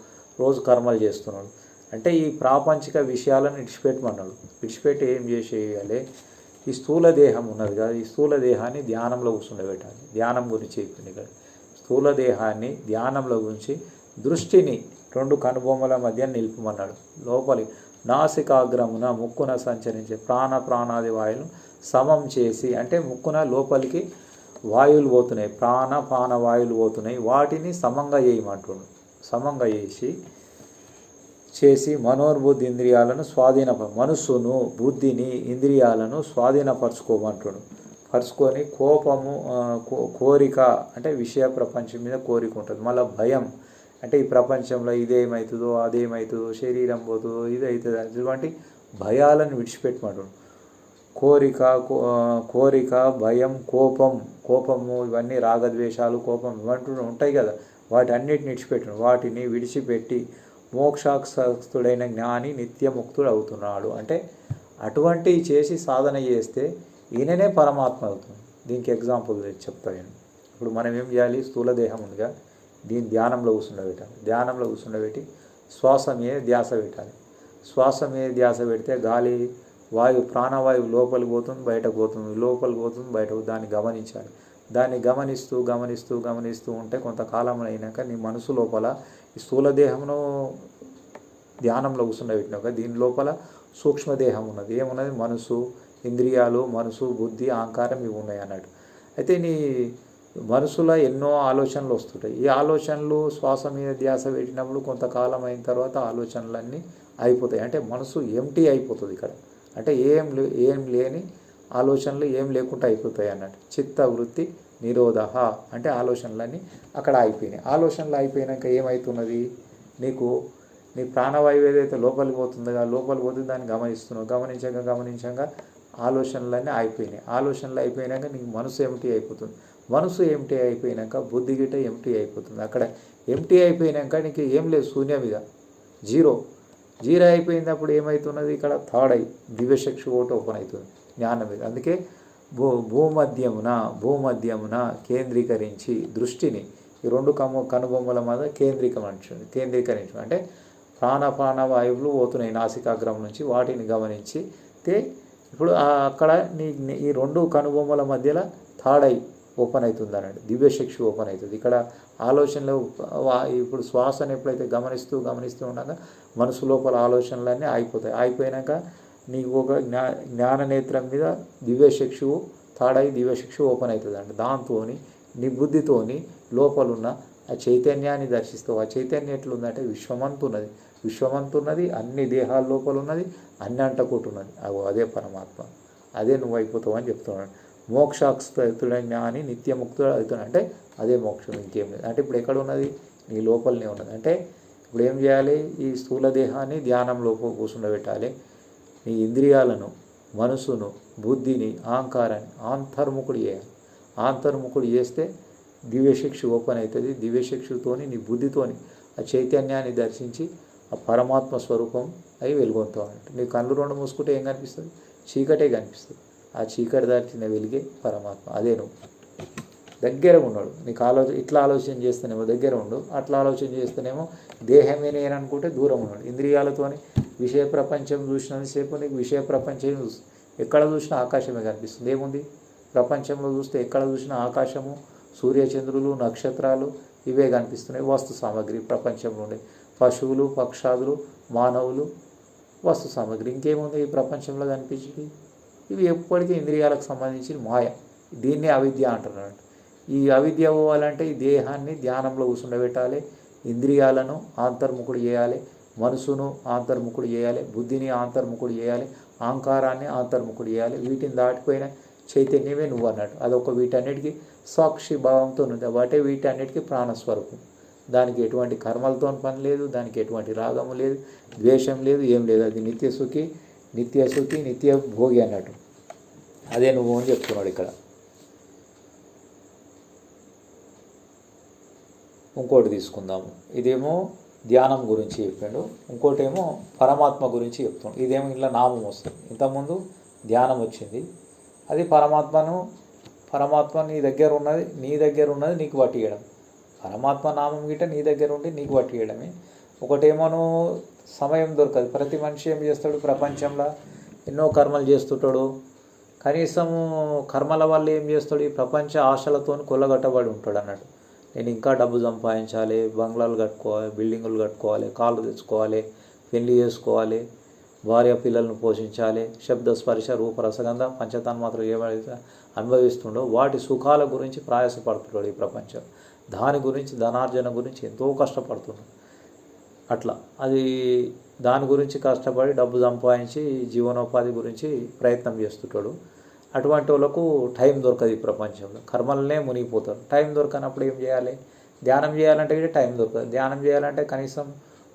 రోజు కర్మలు చేస్తున్నాడు. అంటే ఈ ప్రాపంచిక విషయాలను విడిచిపెట్టమన్నాడు. విడిచిపెట్టి ఏం చేసేయాలి? ఈ స్థూల దేహం ఉన్నది కదా, ఈ స్థూల దేహాన్ని ధ్యానంలో కూర్చుండబెట్టాలి. ధ్యానం గురించి చెప్పింది ఇక్కడ. స్థూల దేహాన్ని ధ్యానంలో గురించి దృష్టిని 2 కనుబొమ్మల మధ్య నిలుపమన్నాడు. లోపలి నాసికాగ్రమున ముక్కున సంచరించే ప్రాణాది వాయువులు సమం చేసి, అంటే ముక్కున లోపలికి వాయువులు పోతున్నాయి, ప్రాణ వాయువులు పోతున్నాయి, వాటిని సమంగా చేయమంటుండు. సమంగా చేసి మనోర్బుద్ధి ఇంద్రియాలను మనస్సును బుద్ధిని ఇంద్రియాలను స్వాధీనపరచుకోమంటుడు. పరుచుకొని కోపము కోరిక అంటే విషయ ప్రపంచం మీద కోరిక ఉంటుంది. మళ్ళీ భయం అంటే ఈ ప్రపంచంలో ఇదేమవుతుందో అదేమవుతుందో, శరీరం పోతుందో, ఇది అవుతుందో, అటువంటి భయాలను విడిచిపెట్టమంటుడు. కోరిక భయం కోపము ఇవన్నీ రాగద్వేషాలు కోపం ఇవంటూ ఉంటాయి కదా, వాటన్నిటిని విడిచిపెట్టను. వాటిని విడిచిపెట్టి మోక్షాసక్తుడైన జ్ఞాని నిత్యముక్తుడు అవుతున్నాడు. అంటే అటువంటివి చేసి సాధన చేస్తే ఈయననే పరమాత్మ అవుతుంది. దీనికి ఎగ్జాంపుల్ చెప్తా నేను. ఇప్పుడు మనం ఏం చేయాలి? స్థూల దేహం ఉందిగా, దీన్ని ధ్యానంలో కూర్చుండబెట్టాలి. ధ్యానంలో కూర్చుండబెట్టి శ్వాస మీద ధ్యాస పెట్టాలి. శ్వాస మీద ధ్యాస పెడితే గాలి ప్రాణవాయువు లోపలికి పోతుంది, బయటకు పోతుంది, లోపలికి పోతుంది, బయటకు, దాన్ని గమనించాలి. దాన్ని గమనిస్తూ ఉంటే కొంతకాలం అయినాక నీ మనసు లోపల ఈ స్థూల దేహమును ధ్యానంలో కూర్చుండబెట్టినాక దీని లోపల సూక్ష్మదేహం ఉన్నది. ఏమున్నది? మనసు, ఇంద్రియాలు, మనసు, బుద్ధి, అహంకారం ఇవి ఉన్నాయి అన్నట్టు. అయితే నీ మనసులో ఎన్నో ఆలోచనలు వస్తుంటాయి. ఈ ఆలోచనలు శ్వాస మీద ధ్యాస పెట్టినప్పుడు కొంతకాలం అయిన తర్వాత ఆలోచనలన్నీ అయిపోతాయి. అంటే మనసు ఎంటీ అయిపోతుంది ఇక్కడ. అంటే ఏం లేని ఆలోచనలు ఏం లేకుండా అయిపోతాయి అన్నట్టు. చిత్త వృత్తి నిరోధ అంటే ఆలోచనలన్నీ అక్కడ అయిపోయినాయి. ఆలోచనలు అయిపోయినాక ఏమవుతున్నది? నీ ప్రాణవాయువు ఏదైతే లోపలికి పోతుందో లోపలికి పోతే దాన్ని గమనించగా ఆలోచనలన్నీ అయిపోయినాయి. ఆలోచనలు అయిపోయినాక నీకు మనసు ఎంటీ అయిపోతుంది. మనసు ఎంటీ అయిపోయినాక బుద్ధి గిట్ట ఎంటీ అయిపోతుంది. అక్కడ ఎంటీ అయిపోయినాక నీకు ఏం లేదు, శూన్యమిగా జీరో అయిపోయినప్పుడు ఏమవుతున్నది? ఇక్కడ థర్డ్ ఐ దివ్యచక్షు ఒకటి ఓపెన్ అవుతుంది జ్ఞానం మీద. అందుకే భూమధ్యమున కేంద్రీకరించి దృష్టిని ఈ 2 కనుబొమ్మల మీద కేంద్రీకరించు. అంటే ప్రాణవాయువులు పోతున్నాయి నాసికాగ్రం నుంచి, వాటిని గమనించితే ఇప్పుడు అక్కడ ఈ 2 కనుబొమ్మల మధ్యలో థర్డ్ ఐ ఓపెన్ అవుతుంది అన్నాడు, దివ్యచక్షు ఓపెన్ అవుతుంది. ఇక్కడ ఆలోచనలు ఇప్పుడు శ్వాసను ఎప్పుడైతే గమనిస్తూ ఉండగా మనసు లోపల ఆలోచనలన్నీ అయిపోయినాక నీకు ఒక జ్ఞాననేత్రం మీద దివ్యచక్షువు థర్డ్ ఐ దివ్యచక్షు ఓపెన్ అవుతుంది అండి. దాంతో నీ బుద్ధితోని లోపలున్న ఆ చైతన్యాన్ని దర్శిస్తావు. ఆ చైతన్యం ఎట్లుందంటే విశ్వమంతున్నది, అన్ని దేహాల లోపల ఉన్నది, అన్ని అంటకుంటున్నది. అదే పరమాత్మ, అదే నువ్వు అయిపోతావు అని చెప్తున్నాడు. మోక్షాక్షుడైన జ్ఞాని నిత్యముక్తుడు అవుతున్నాడు. అంటే అదే మోక్షం, ఇంకేం లేదు. అంటే ఇప్పుడు ఎక్కడ ఉన్నది? నీ లోపలనే ఉన్నది. అంటే ఇప్పుడు ఏం చేయాలి? ఈ స్థూల దేహాన్ని ధ్యానంలో కూర్చుండబెట్టాలి. నీ ఇంద్రియాలను, మనసును, బుద్ధిని, అహంకారాన్ని అంతర్ముఖుడు చేయాలి. అంతర్ముఖుడు చేస్తే దివ్యచక్షు ఓపెన్ అవుతుంది. దివ్యచక్షుతోని నీ బుద్ధితోని ఆ చైతన్యాన్ని దర్శించి ఆ పరమాత్మ స్వరూపం అవి వెలుగొంతావు అన్నట్టు. నీ కళ్ళు 2 మూసుకుంటే ఏం కనిపిస్తుంది? చీకటే కనిపిస్తుంది. ఆ చీకటి దాటిన వెలిగే పరమాత్మ, అదే నువ్వు. దగ్గర ఉన్నాడు. నీకు ఇట్లా ఆలోచన చేస్తేనేమో దగ్గర ఉండు, అట్లా ఆలోచన చేస్తేనేమో దేహమే నేను అనుకుంటే దూరం ఉన్నాడు. ఇంద్రియాలతోని విషయ ప్రపంచం చూసినంతసేపు నీకు విషయ ప్రపంచం చూస్తుంది. ఎక్కడ చూసినా ఆకాశమే కనిపిస్తుంది. ఏముంది? ప్రపంచంలో చూస్తే ఎక్కడ చూసినా ఆకాశము, సూర్యచంద్రులు, నక్షత్రాలు ఇవే కనిపిస్తున్నాయి. వస్తు సామాగ్రి ప్రపంచంలో ఉండే పశువులు, పక్షాదులు, మానవులు, వస్తు సామాగ్రి. ఇంకేముంది ఈ ప్రపంచంలో కనిపించేది? ఇవి ఎప్పటికీ ఇంద్రియాలకు సంబంధించిన మాయ. దీన్నే అవిద్య అంటున్నాడు. ఈ అవిద్య పోవాలంటే ఈ దేహాన్ని ధ్యానంలో కూర్చుండబెట్టాలి, ఇంద్రియాలను అంతర్ముఖుడు చేయాలి, మనసును అంతర్ముఖుడు చేయాలి, బుద్ధిని అంతర్ముఖుడు చేయాలి, అహంకారాన్ని అంతర్ముఖుడు చేయాలి. వీటిని దాటిపోయిన చైతన్యమే నువ్వు అన్నాడు. అదొక వీటన్నిటికీ సాక్షి భావంతో ఉంది. వాటే వీటన్నిటికీ ప్రాణస్వరూపం. దానికి ఎటువంటి కర్మలతో పని లేదు, దానికి ఎటువంటి రాగము లేదు, ద్వేషం లేదు, ఏం లేదు. అది నిత్య భోగి అన్నట్టు. అదే నువ్వు అని చెప్తున్నాడు ఇక్కడ. ఇంకోటి తీసుకుందాము. ఇదేమో ధ్యానం గురించి చెప్పిండు, ఇంకోటేమో పరమాత్మ గురించి చెప్తుండు. ఇదేమో ఇలా నామం వస్తుంది. ఇంతకుముందు ధ్యానం వచ్చింది, అది పరమాత్మ నీ దగ్గర ఉన్నది నీకు పట్టియడం. పరమాత్మ నామం గిట్ట నీ దగ్గర ఉండి నీకు పట్టియడమే. ఒకటేమో సమయం దొరకదు. ప్రతి మనిషి ఏం చేస్తాడు, ప్రపంచంలో ఎన్నో కర్మలు చేస్తుంటాడు. కనీసము కర్మల వల్ల ఏం చేస్తాడు, ఈ ప్రపంచ ఆశలతో కొల్లగట్టబడి ఉంటాడు అన్నట్టు. నేను ఇంకా డబ్బు సంపాదించాలి, బంగ్లాలు కట్టుకోవాలి, బిల్డింగులు కట్టుకోవాలి, కాళ్ళు తెచ్చుకోవాలి, పెళ్లి చేసుకోవాలి, భార్య పిల్లలను పోషించాలి, శబ్ద స్పర్శ రూప రసగంధ పంచతన్మాత్రలు ఏమైతే అనుభవిస్తుండో వాటి సుఖాల గురించి ప్రయాసపడుతున్నాడు ఈ ప్రపంచం. దాని గురించి, ధనార్జన గురించి ఎంతో కష్టపడుతున్నాడు. అట్లా అది దాని గురించి కష్టపడి డబ్బు సంపాదించి జీవనోపాధి గురించి ప్రయత్నం చేస్తుంటాడు. అటువంటి వాళ్ళకు టైం దొరకదు ఈ ప్రపంచంలో, కర్మలనే మునిగిపోతారు. టైం దొరకనప్పుడు ఏం చేయాలి, ధ్యానం చేయాలంటే కూడా టైం దొరకదు. ధ్యానం చేయాలంటే కనీసం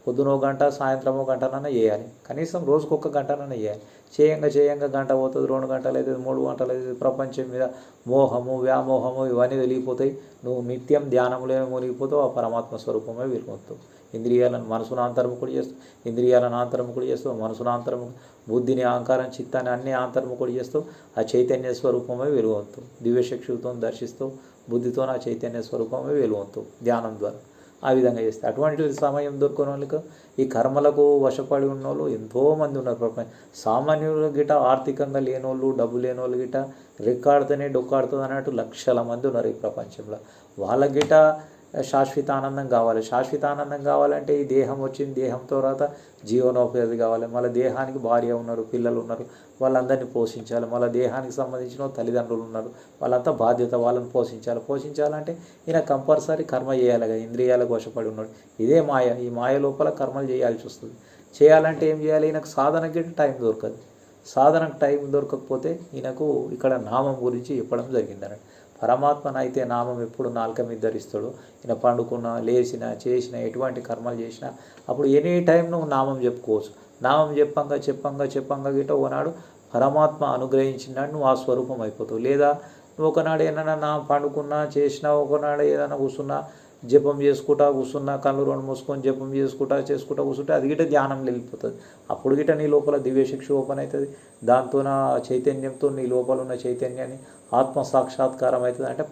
పొద్దున ఒక గంట, సాయంత్రం ఒక గంటనన్నా చేయాలి. కనీసం రోజుకు ఒక గంటనన్నా చేయాలి. చేయంగా గంట పోతుంది, 2 గంటలు అవుతుంది, 3 గంటలు అవుతుంది. ప్రపంచం మీద మోహము, వ్యామోహము ఇవన్నీ వెలిగిపోతాయి. నువ్వు నిత్యం ధ్యానంలో మునిగిపోతావు, ఆ పరమాత్మ స్వరూపమే వెలుగుతావు. ఇంద్రియాలను మనసును అంతర్ముఖుడు చేస్తావు, ఇంద్రియాలను అంతర్ముఖుడు చేస్తావు, మనసును అంతర్ముఖు, బుద్ధిని, అహంకారం, చిత్తాన్ని అన్నీ అంతర్ముఖుడు చేస్తావు. ఆ చైతన్య స్వరూపమే వెలుగుతావు. దివ్యచక్షుతో దర్శిస్తావు, బుద్ధితో ఆ చైతన్య స్వరూపమే వెలుగుతావు ధ్యానం ద్వారా. ఆ విధంగా చేస్తే అటువంటి సమయం దొరకని వాళ్ళకి, ఈ కర్మలకు వశపడి ఉన్న వాళ్ళు ఎంతోమంది ఉన్నారు ప్రపంచం. సామాన్యుల గిట, ఆర్థికంగా లేనోళ్ళు, డబ్బు లేని వాళ్ళు గిట, రెక్కాడితేనే డొక్కాడుతుంది అన్నట్టు లక్షల మంది ఉన్నారు ఈ ప్రపంచంలో. వాళ్ళ గిట శాశ్వత ఆనందం కావాలి. శాశ్వత ఆనందం కావాలంటే ఈ దేహం వచ్చింది, దేహంతో తర్వాత జీవనోపాధి కావాలి. మళ్ళీ దేహానికి భార్య ఉన్నారు, పిల్లలు ఉన్నారు, వాళ్ళందరినీ పోషించాలి. మళ్ళీ దేహానికి సంబంధించిన తల్లిదండ్రులు ఉన్నారు, వాళ్ళంతా బాధ్యత, వాళ్ళని పోషించాలంటే ఈయన కంపల్సరీ కర్మ చేయాలిగా. ఇంద్రియాలకు వశపడి ఉన్నాడు. ఇదే మాయ. ఈ మాయ లోపల కర్మలు చేయాల్సి వస్తుంది. చేయాలంటే ఏం చేయాలి, ఈయనకు సాధనకి టైం దొరకదు. సాధనకు టైం దొరకకపోతే ఈయనకు ఇక్కడ నామం గురించి చెప్పడం జరిగిందన్నట్టు. పరమాత్మనైతే నామం ఎప్పుడు నాలుక మీద ధరిస్తాడు. ఈయన పండుకున్నా, లేచినా, చేసినా, ఎటువంటి కర్మలు చేసినా అప్పుడు ఎనీ టైం నువ్వు నామం చెప్పుకోవచ్చు. నామం చెప్పంగా గిట్ట ఒకనాడు పరమాత్మ అనుగ్రహించినాడు, నువ్వు ఆ స్వరూపం అయిపోతావు. లేదా నువ్వు ఒకనాడు ఏదైనా నా పండుకున్నా, చేసినా, ఒకనాడు ఏదైనా కూర్చున్నా, జపం చేసుకుంటా కూర్చున్నా, కళ్ళు 2 మూసుకొని జపం చేసుకుంటా కూర్చుంటే అది గిట్ట ధ్యానంలో వెళ్ళిపోతుంది. అప్పుడు గిట్ట నీ లోపల దివ్యశిక్ష ఓపెన్ అవుతుంది. దాంతో నా చైతన్యంతో నీ లోపల ఉన్న చైతన్యాన్ని ఆత్మ సాక్షాత్కారం అవుతుంది. అంటే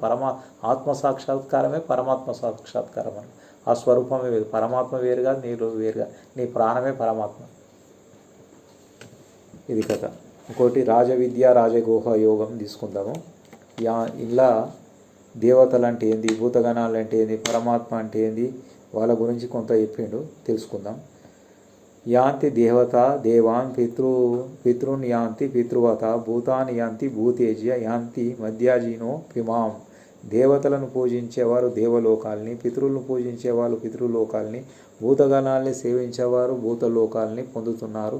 ఆత్మ సాక్షాత్కారమే పరమాత్మ సాక్షాత్కారం అని. ఆ స్వరూపమే వేరు. పరమాత్మ వేరుగా, నీలో వేరుగా, నీ ప్రాణమే పరమాత్మ. ఇది కథ. ఇంకోటి రాజవిద్య, రాజగోహ యోగం తీసుకుందాము. ఇలా దేవతలు అంటే ఏంది, భూతగణాలు అంటే ఏంది, పరమాత్మ అంటే ఏంది, వాళ్ళ గురించి కొంత చెప్పిండు, తెలుసుకుందాం. యాంతి దేవత దేవాన్ పితృన్ యాంతి పితృవత భూతాన్ని యాంతి భూతేజ్య యాంతి మధ్యాజీనో పిమాం. దేవతలను పూజించేవారు దేవలోకాల్ని, పితృలను పూజించేవారు పితృలోకాల్ని, భూతగణాల్ని సేవించేవారు భూతలోకాల్ని పొందుతున్నారు.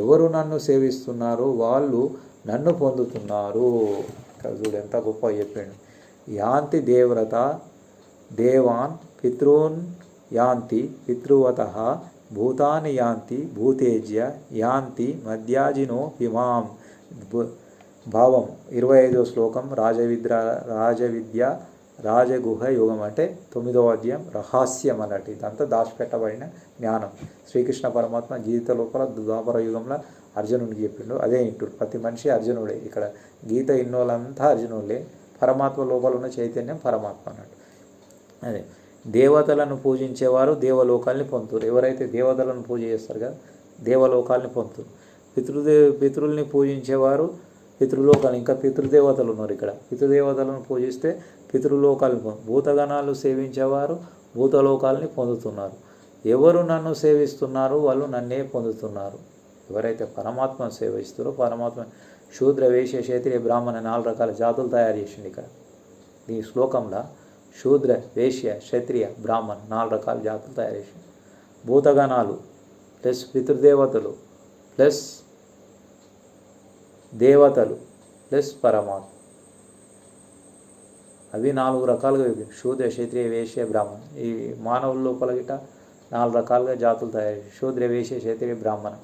ఎవరు నన్ను సేవిస్తున్నారో వాళ్ళు నన్ను పొందుతున్నారు. చూడు ఎంత గొప్ప చెప్పాడు. యాంతి దేవత దేవాన్ పితॄన్ యాంతి పితృవత భూతాని యాంతి భూతేజ్య యాంతి మధ్యాజినో పిమాం. భావం 25వ శ్లోకం. రాజవిద్య రాజగుహ యోగం అంటే 9వ అధ్యాయం రహస్యం అన్నట్టు. ఇదంతా దాచిపెట్టబడిన జ్ఞానం. శ్రీకృష్ణ పరమాత్మ గీత లోపల ద్వాపర యుగంలో అర్జునుడికి చెప్పిండు. అదే ఇంటుడు. ప్రతి మనిషి అర్జునుడే. ఇక్కడ గీత ఇన్నోళ్ళంతా అర్జునులే. పరమాత్మ లోపల ఉన్న చైతన్యం పరమాత్మ అన్నట్టు. అదే దేవతలను పూజించేవారు దేవలోకాల్ని పొందుతారు. ఎవరైతే దేవతలను పూజ చేస్తారు కదా, దేవలోకాల్ని పొందుతారు. పితృల్ని పూజించేవారు పితృలోకాలు, ఇంకా పితృదేవతలు ఉన్నారు ఇక్కడ. పితృదేవతలను పూజిస్తే పితృలోకాలను భూతగణాలు సేవించేవారు భూతలోకాలని పొందుతున్నారు. ఎవరు నన్ను సేవిస్తున్నారో వాళ్ళు నన్నే పొందుతున్నారు. ఎవరైతే పరమాత్మను సేవిస్తారో పరమాత్మ శూద్ర వైశ్య క్షత్రియ బ్రాహ్మణ 4 రకాల జాతులు తయారు చేసిండు ఇక్కడ. ఈ శ్లోకంలో శూద్ర వైశ్య క్షత్రియ బ్రాహ్మణ 4 రకాల జాతులు తయారు చేసిండు. భూతగణాలు ప్లస్ పితృదేవతలు ప్లస్ దేవతలు ప్లస్ పరమాత్మ, అవి 4 రకాలుగా శూద్ర క్షత్రియ వైశ్య బ్రాహ్మణ. ఈ మానవుల లోపల గిట 4 రకాలుగా జాతులు తయారు చేసి శూద్ర వైశ్య క్షత్రియ బ్రాహ్మణ.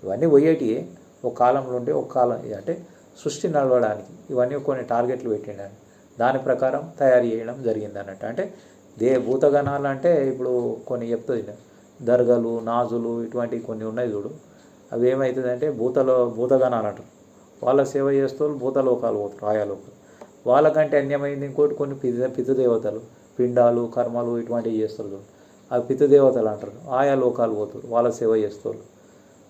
ఇవన్నీ పోయేటివి ఒక కాలంలో ఉంటే ఒక కాలం అంటే సృష్టి నడవడానికి ఇవన్నీ కొన్ని టార్గెట్లు పెట్టిండని దాని ప్రకారం తయారు చేయడం జరిగింది అన్నట్టు. అంటే భూతగణాలు అంటే ఇప్పుడు కొన్ని చెప్తుంది. దర్గలు, నాజులు ఇటువంటివి కొన్ని ఉన్నాయి చూడు. అవి ఏమవుతుందంటే భూతగణాలు అంటారు. వాళ్ళ సేవ చేస్తూ భూతలోకాలు పోతారు, ఆయాలోకాలు. వాళ్ళకంటే అన్యమైంది ఇంకోటి కొన్ని పితృదేవతలు, పిండాలు, కర్మలు ఇటువంటివి చేస్తారు చూడు. అవి పితృదేవతలు అంటారు. ఆయా లోకాలు పోతారు, వాళ్ళ సేవ చేస్తారు.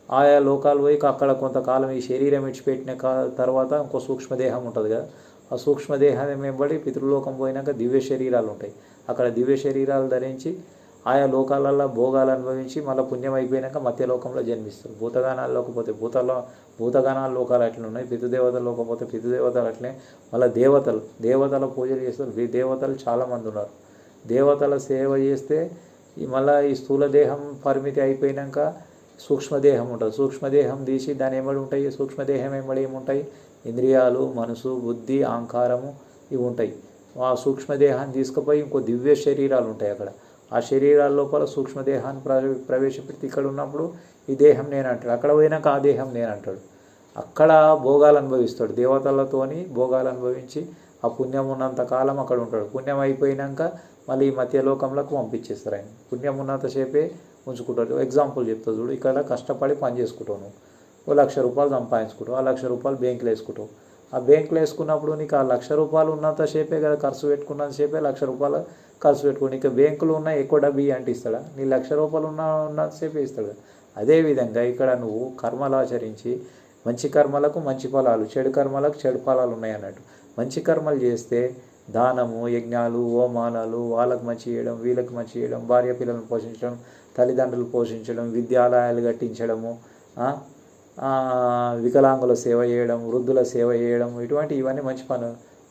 ఆయా లోకాలు పోయి అక్కడ కొంతకాలం ఈ శరీరం విడిచిపెట్టిన తర్వాత ఇంకో సూక్ష్మదేహం ఉంటుంది కదా, ఆ సూక్ష్మదేహం వెంబడి పితృలోకం పోయినాక దివ్య శరీరాలు ఉంటాయి. అక్కడ దివ్య శరీరాలు ధరించి ఆయా లోకాలలో భోగాలు అనుభవించి మళ్ళీ పుణ్యం అయిపోయినాక మధ్యలోకంలో జన్మిస్తారు. భూతగణాల్లోకి పోతే భూతగణాల లోకాలు అట్లా ఉన్నాయి. పితృదేవతల్లోకి పోతే పితృదేవతలు అట్లనే. మళ్ళీ దేవతల పూజలు చేస్తారు. దేవతలు చాలామంది ఉన్నారు. దేవతల సేవ చేస్తే మళ్ళీ ఈ స్థూల దేహం పరిమితి అయిపోయినాక సూక్ష్మదేహం ఉంటుంది. సూక్ష్మదేహం తీసి దాని ఏమడి ఉంటాయి, సూక్ష్మదేహం ఏమడి ఏముంటాయి, ఇంద్రియాలు, మనసు, బుద్ధి, అహంకారము ఇవి ఉంటాయి. ఆ సూక్ష్మదేహాన్ని తీసుకుపోయి ఇంకో దివ్య శరీరాలు ఉంటాయి అక్కడ. ఆ శరీరాల లోపల సూక్ష్మదేహాన్ని ప్రవేశపెడితే ఇక్కడ ఉన్నప్పుడు ఈ దేహం నేనంటాడు. అక్కడ పోయినాక ఆ దేహం నేనంటాడు. అక్కడ భోగాలు అనుభవిస్తాడు. దేవతలతోని భోగాలు అనుభవించి ఆ పుణ్యం ఉన్నంత కాలం అక్కడ ఉంటాడు. పుణ్యం అయిపోయినాక మళ్ళీ ఈ మధ్యలోకంలోకి పంపించేస్తారు. ఆయన పుణ్యం ఉన్నంతసేపే ఉంచుకుంటాడు. ఎగ్జాంపుల్ చెప్తా చూడు. ఇక్కడ కష్టపడి పని చేసుకుంటావు, నువ్వు ఓ 1,00,000 రూపాయలు సంపాదించుకుంటావు. ఆ 1,00,000 రూపాయలు బ్యాంకులో వేసుకుంటావు. ఆ బ్యాంకులో వేసుకున్నప్పుడు నీకు ఆ 1,00,000 రూపాయలు ఉన్నంతసేపే కదా ఖర్చు పెట్టుకున్నంతసేపే 1,00,000 రూపాయలు ఖర్చు పెట్టుకోండి. ఇక బ్యాంకులో ఉన్న ఎక్కువ డబ్బు అంటే ఇస్తాడా? నీ 1,00,000 రూపాయలు ఉన్నంతసేపే ఇస్తాడు. అదేవిధంగా ఇక్కడ నువ్వు కర్మలు ఆచరించి మంచి కర్మలకు మంచి ఫలాలు, చెడు కర్మలకు చెడు ఫలాలు ఉన్నాయి అన్నట్టు. మంచి కర్మలు చేస్తే దానము, యజ్ఞాలు, హోమానాలు, వాళ్ళకు మంచి చేయడం, వీళ్ళకి మంచి చేయడం, భార్య పిల్లలను పోషించడం, తల్లిదండ్రులు పోషించడం, విద్యాలయాలు కట్టించడము, వికలాంగుల సేవ చేయడం, వృద్ధుల సేవ చేయడం, ఇవన్నీ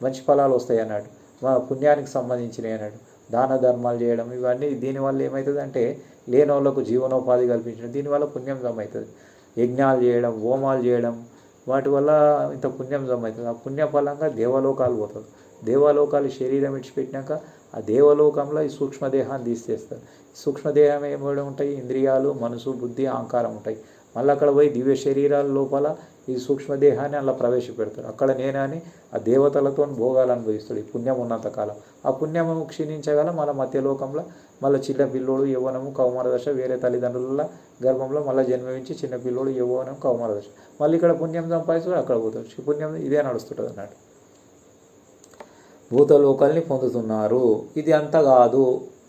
మంచి ఫలాలు వస్తాయి అన్నాడు. పుణ్యానికి సంబంధించినవి అన్నాడు. దాన ధర్మాలు చేయడం, ఇవన్నీ దీనివల్ల ఏమవుతుందంటే లేని వాళ్ళకు జీవనోపాధి కల్పించడం, దీనివల్ల పుణ్యం జమవుతుంది. యజ్ఞాలు చేయడం, హోమాలు చేయడం, వాటి వల్ల ఇంత పుణ్యం జమవుతుంది. ఆ పుణ్యఫలంగా దేవలోకాలు పోతుంది. దేవలోకాలు శరీరం విడిచిపెట్టినాక ఆ దేవలోకంలో ఈ సూక్ష్మదేహాన్ని తీసేస్తారు. సూక్ష్మదేహం ఏమైనా ఉంటాయి, ఇంద్రియాలు, మనసు, బుద్ధి, అహంకారం ఉంటాయి. మళ్ళీ అక్కడ పోయి దివ్య శరీరాల లోపల ఈ సూక్ష్మదేహాన్ని అలా ప్రవేశపెడతాడు. అక్కడ నేనని ఆ దేవతలతో భోగాలు అనుభవిస్తాడు ఈ పుణ్యం ఉన్నంతకాలం. ఆ పుణ్యము క్షీణించగల మళ్ళీ మధ్యలోకంలో మళ్ళీ చిన్న పిల్లోడు యవ్వనము కౌమార దశ, వేరే తల్లిదండ్రుల గర్భంలో మళ్ళీ జన్మించి చిన్న పిల్లోడు యవ్వనం కౌమార దశ, మళ్ళీ ఇక్కడ పుణ్యం సంపాదించుకొని అక్కడ పోతాడు. పుణ్యం ఇదే నడుస్తుంటుంది అన్నట్టు. భూతలోకాల్ని పొందుతున్నారు. ఇది అంత కాదు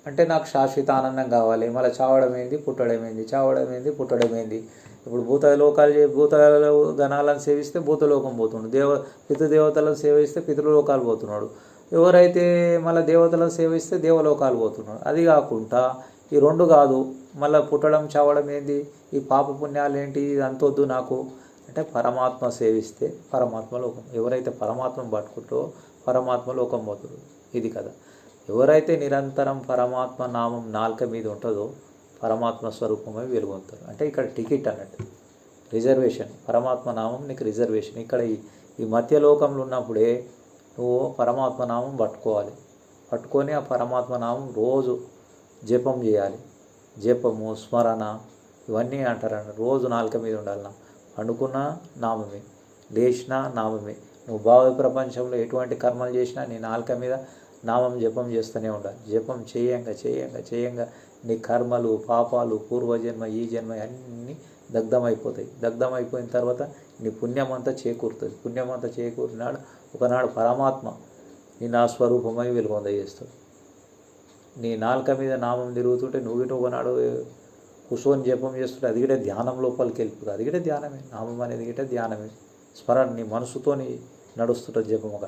అంటే నాకు శాశ్వత ఆనందం కావాలి, మళ్ళీ చావడం ఏంది, పుట్టడం ఏంది, చావడం ఏంది, పుట్టడం ఏంది. ఇప్పుడు భూత గణాలను సేవిస్తే భూతలోకం పోతున్నాడు. పితృదేవతలను సేవిస్తే పితృలోకాలు పోతున్నాడు. ఎవరైతే మళ్ళీ దేవతలను సేవిస్తే దేవలోకాలు పోతున్నాడు. అది కాకుండా ఈ రెండు కాదు, మళ్ళీ పుట్టడం చావడం ఏంది, ఈ పాప పుణ్యాలు ఏంటి, ఇది అంతొద్దు నాకు అంటే పరమాత్మ సేవిస్తే పరమాత్మ లోకం. ఎవరైతే పరమాత్మను పట్టుకుంటో పరమాత్మ లోకం పోతుంది. ఇది కదా. ఎవరైతే నిరంతరం పరమాత్మ నామం నాలుక మీద ఉంటుందో పరమాత్మ స్వరూపమై వెలుగొంటారు. అంటే ఇక్కడ టికెట్ అన్నట్టు, రిజర్వేషన్. పరమాత్మ నామం నీకు రిజర్వేషన్. ఇక్కడ ఈ మధ్యలోకంలో ఉన్నప్పుడే నువ్వు పరమాత్మ నామం పట్టుకొని ఆ పరమాత్మ నామం రోజు జపం చేయాలి. జపము, స్మరణ ఇవన్నీ అంటారన్న. రోజు నాలుక మీద ఉండాలి. పండుకున్నా నామమే, లేచినా నామమే. నువ్వు భావి ప్రపంచంలో ఎటువంటి కర్మలు చేసినా నీ నాలుక మీద నామం జపం చేస్తూనే ఉండాలి. జపం చేయంగా నీ కర్మలు, పాపాలు, పూర్వజన్మ, ఈ జన్మ అన్నీ దగ్ధమైపోతాయి. దగ్ధమైపోయిన తర్వాత నీ పుణ్యం అంతా చేకూరుతుంది. పుణ్యం అంతా చేకూరినాడు ఒకనాడు పరమాత్మ నీ నా స్వరూపమై వెలుగొందజేస్తాడు. నీ నాలుక మీద నామం తిరుగుతుంటే నువ్వు ఒకనాడు కూర్చొని జపం చేస్తుంటే అది కూడా ధ్యానం లోపలికి వెళ్ళిపోతుంది. అది కూడా ధ్యానమే. నామం అనేది గిట్ట ధ్యానమే. స్మరణ నీ మనసుతోని నడుస్తుంటుంది జపం. ఒక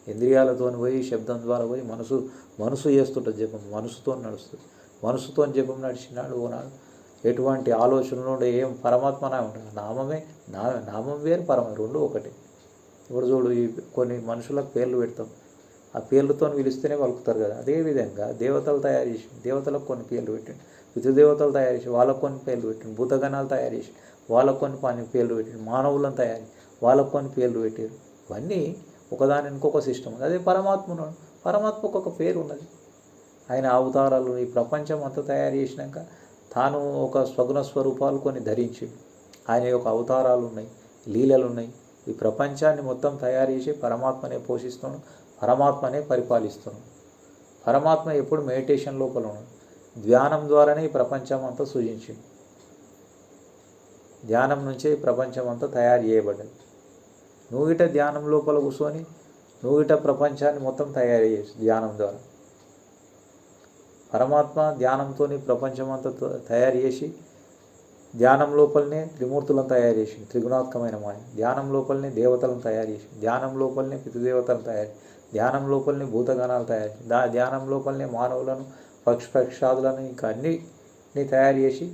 ఇంద్రియాలతో పోయి శబ్దం ద్వారా పోయి మనసు చేస్తుంటుంది జపం. మనసుతో నడుస్తుంది. మనసుతో జపం నడిచినాడు ఓనాడు ఎటువంటి ఆలోచనలు ఉండే ఏం పరమాత్మనే ఉంటుంది. నామం వేరు, రెండు ఒకటి. ఇప్పుడు చూడు, ఈ కొన్ని మనుషులకు పేర్లు పెడతాం, ఆ పేర్లతో పిలుస్తేనే పలుకుతారు కదా. అదేవిధంగా దేవతలు తయారు చేసి దేవతలకు కొన్ని పేర్లు పెట్టండి, పితృదేవతలు తయారు చేసి వాళ్ళకు కొన్ని పేర్లు పెట్టండి, భూతగణాలు తయారు చేసి వాళ్ళకు కొన్ని పేర్లు పెట్టండి, మానవులను తయారు వాళ్ళకు కొన్ని పేర్లు పెట్టారు. ఇవన్నీ ఒకదాని ఇంకొక సిస్టమ్. అదే పరమాత్మకు ఒక పేరు ఉన్నది. ఆయన అవతారాలు ఈ ప్రపంచం అంతా తయారు చేసినాక తాను ఒక స్వగుణ స్వరూపాలు కొన్ని ధరించిండు. ఆయన యొక్క అవతారాలు ఉన్నాయి, లీలలు ఉన్నాయి. ఈ ప్రపంచాన్ని మొత్తం తయారు చేసి పరమాత్మనే పోషిస్తున్నాడు, పరమాత్మనే పరిపాలిస్తున్నాడు. పరమాత్మ ఎప్పుడు మెడిటేషన్ లోపల ఉన్నాడు. ధ్యానం ద్వారానే ఈ ప్రపంచం అంతా సృజించింది. ధ్యానం నుంచే ఈ ప్రపంచం అంతా తయారు చేయబడ్డది. నువ్వుగిట ధ్యానం లోపల కూర్చొని నువ్వుగిట ప్రపంచాన్ని మొత్తం తయారు చేసి ధ్యానం ద్వారా పరమాత్మ ధ్యానంతో ప్రపంచం అంతా తయారు చేసి ధ్యానం లోపలనే త్రిమూర్తులను తయారు చేసి త్రిగుణాత్మకమైన మాయ, ధ్యానం లోపలనే దేవతలను తయారు చేసి, ధ్యానం లోపలనే పితృదేవతలను తయారు, ధ్యానం లోపలనే భూతగణాలు తయారు, ధ్యానం లోపలనే మానవులను పక్షాదులను ఇంకా అన్నిటిని తయారు చేసి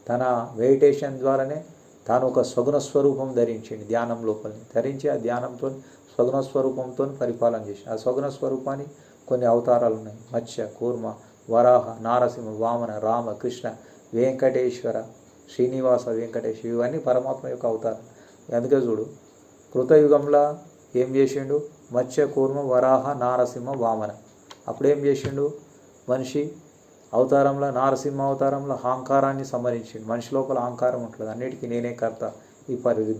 తన మెడిటేషన్ ద్వారానే తాను ఒక సగుణ స్వరూపం ధరించింది. ధ్యానం లోపలిని ధరించి ఆ ధ్యానంతో సగుణ స్వరూపంతో పరిపాలన చేసి ఆ సగుణ స్వరూపాన్ని కొన్ని అవతారాలు ఉన్నాయి. మత్స్య, కూర్మ, వరాహ, నారసింహ, వామన, రామ, కృష్ణ, వెంకటేశ్వర, శ్రీనివాస, వెంకటేశ్వర, ఇవన్నీ పరమాత్మ యొక్క అవతారం. అందుకే చూడు కృతయుగంలో ఏం చేసిండు? మత్స్య, కూర్మ, వరాహ, నారసింహ, వామన. అప్పుడేం చేసిండు? మనిషి అవతారంలో నారసింహ అవతారంలో అహంకారాన్ని సంహరించిండు. మనిషి లోపల అహంకారం ఉంటుంది. అన్నిటికీ నేనే కర్త, ఈ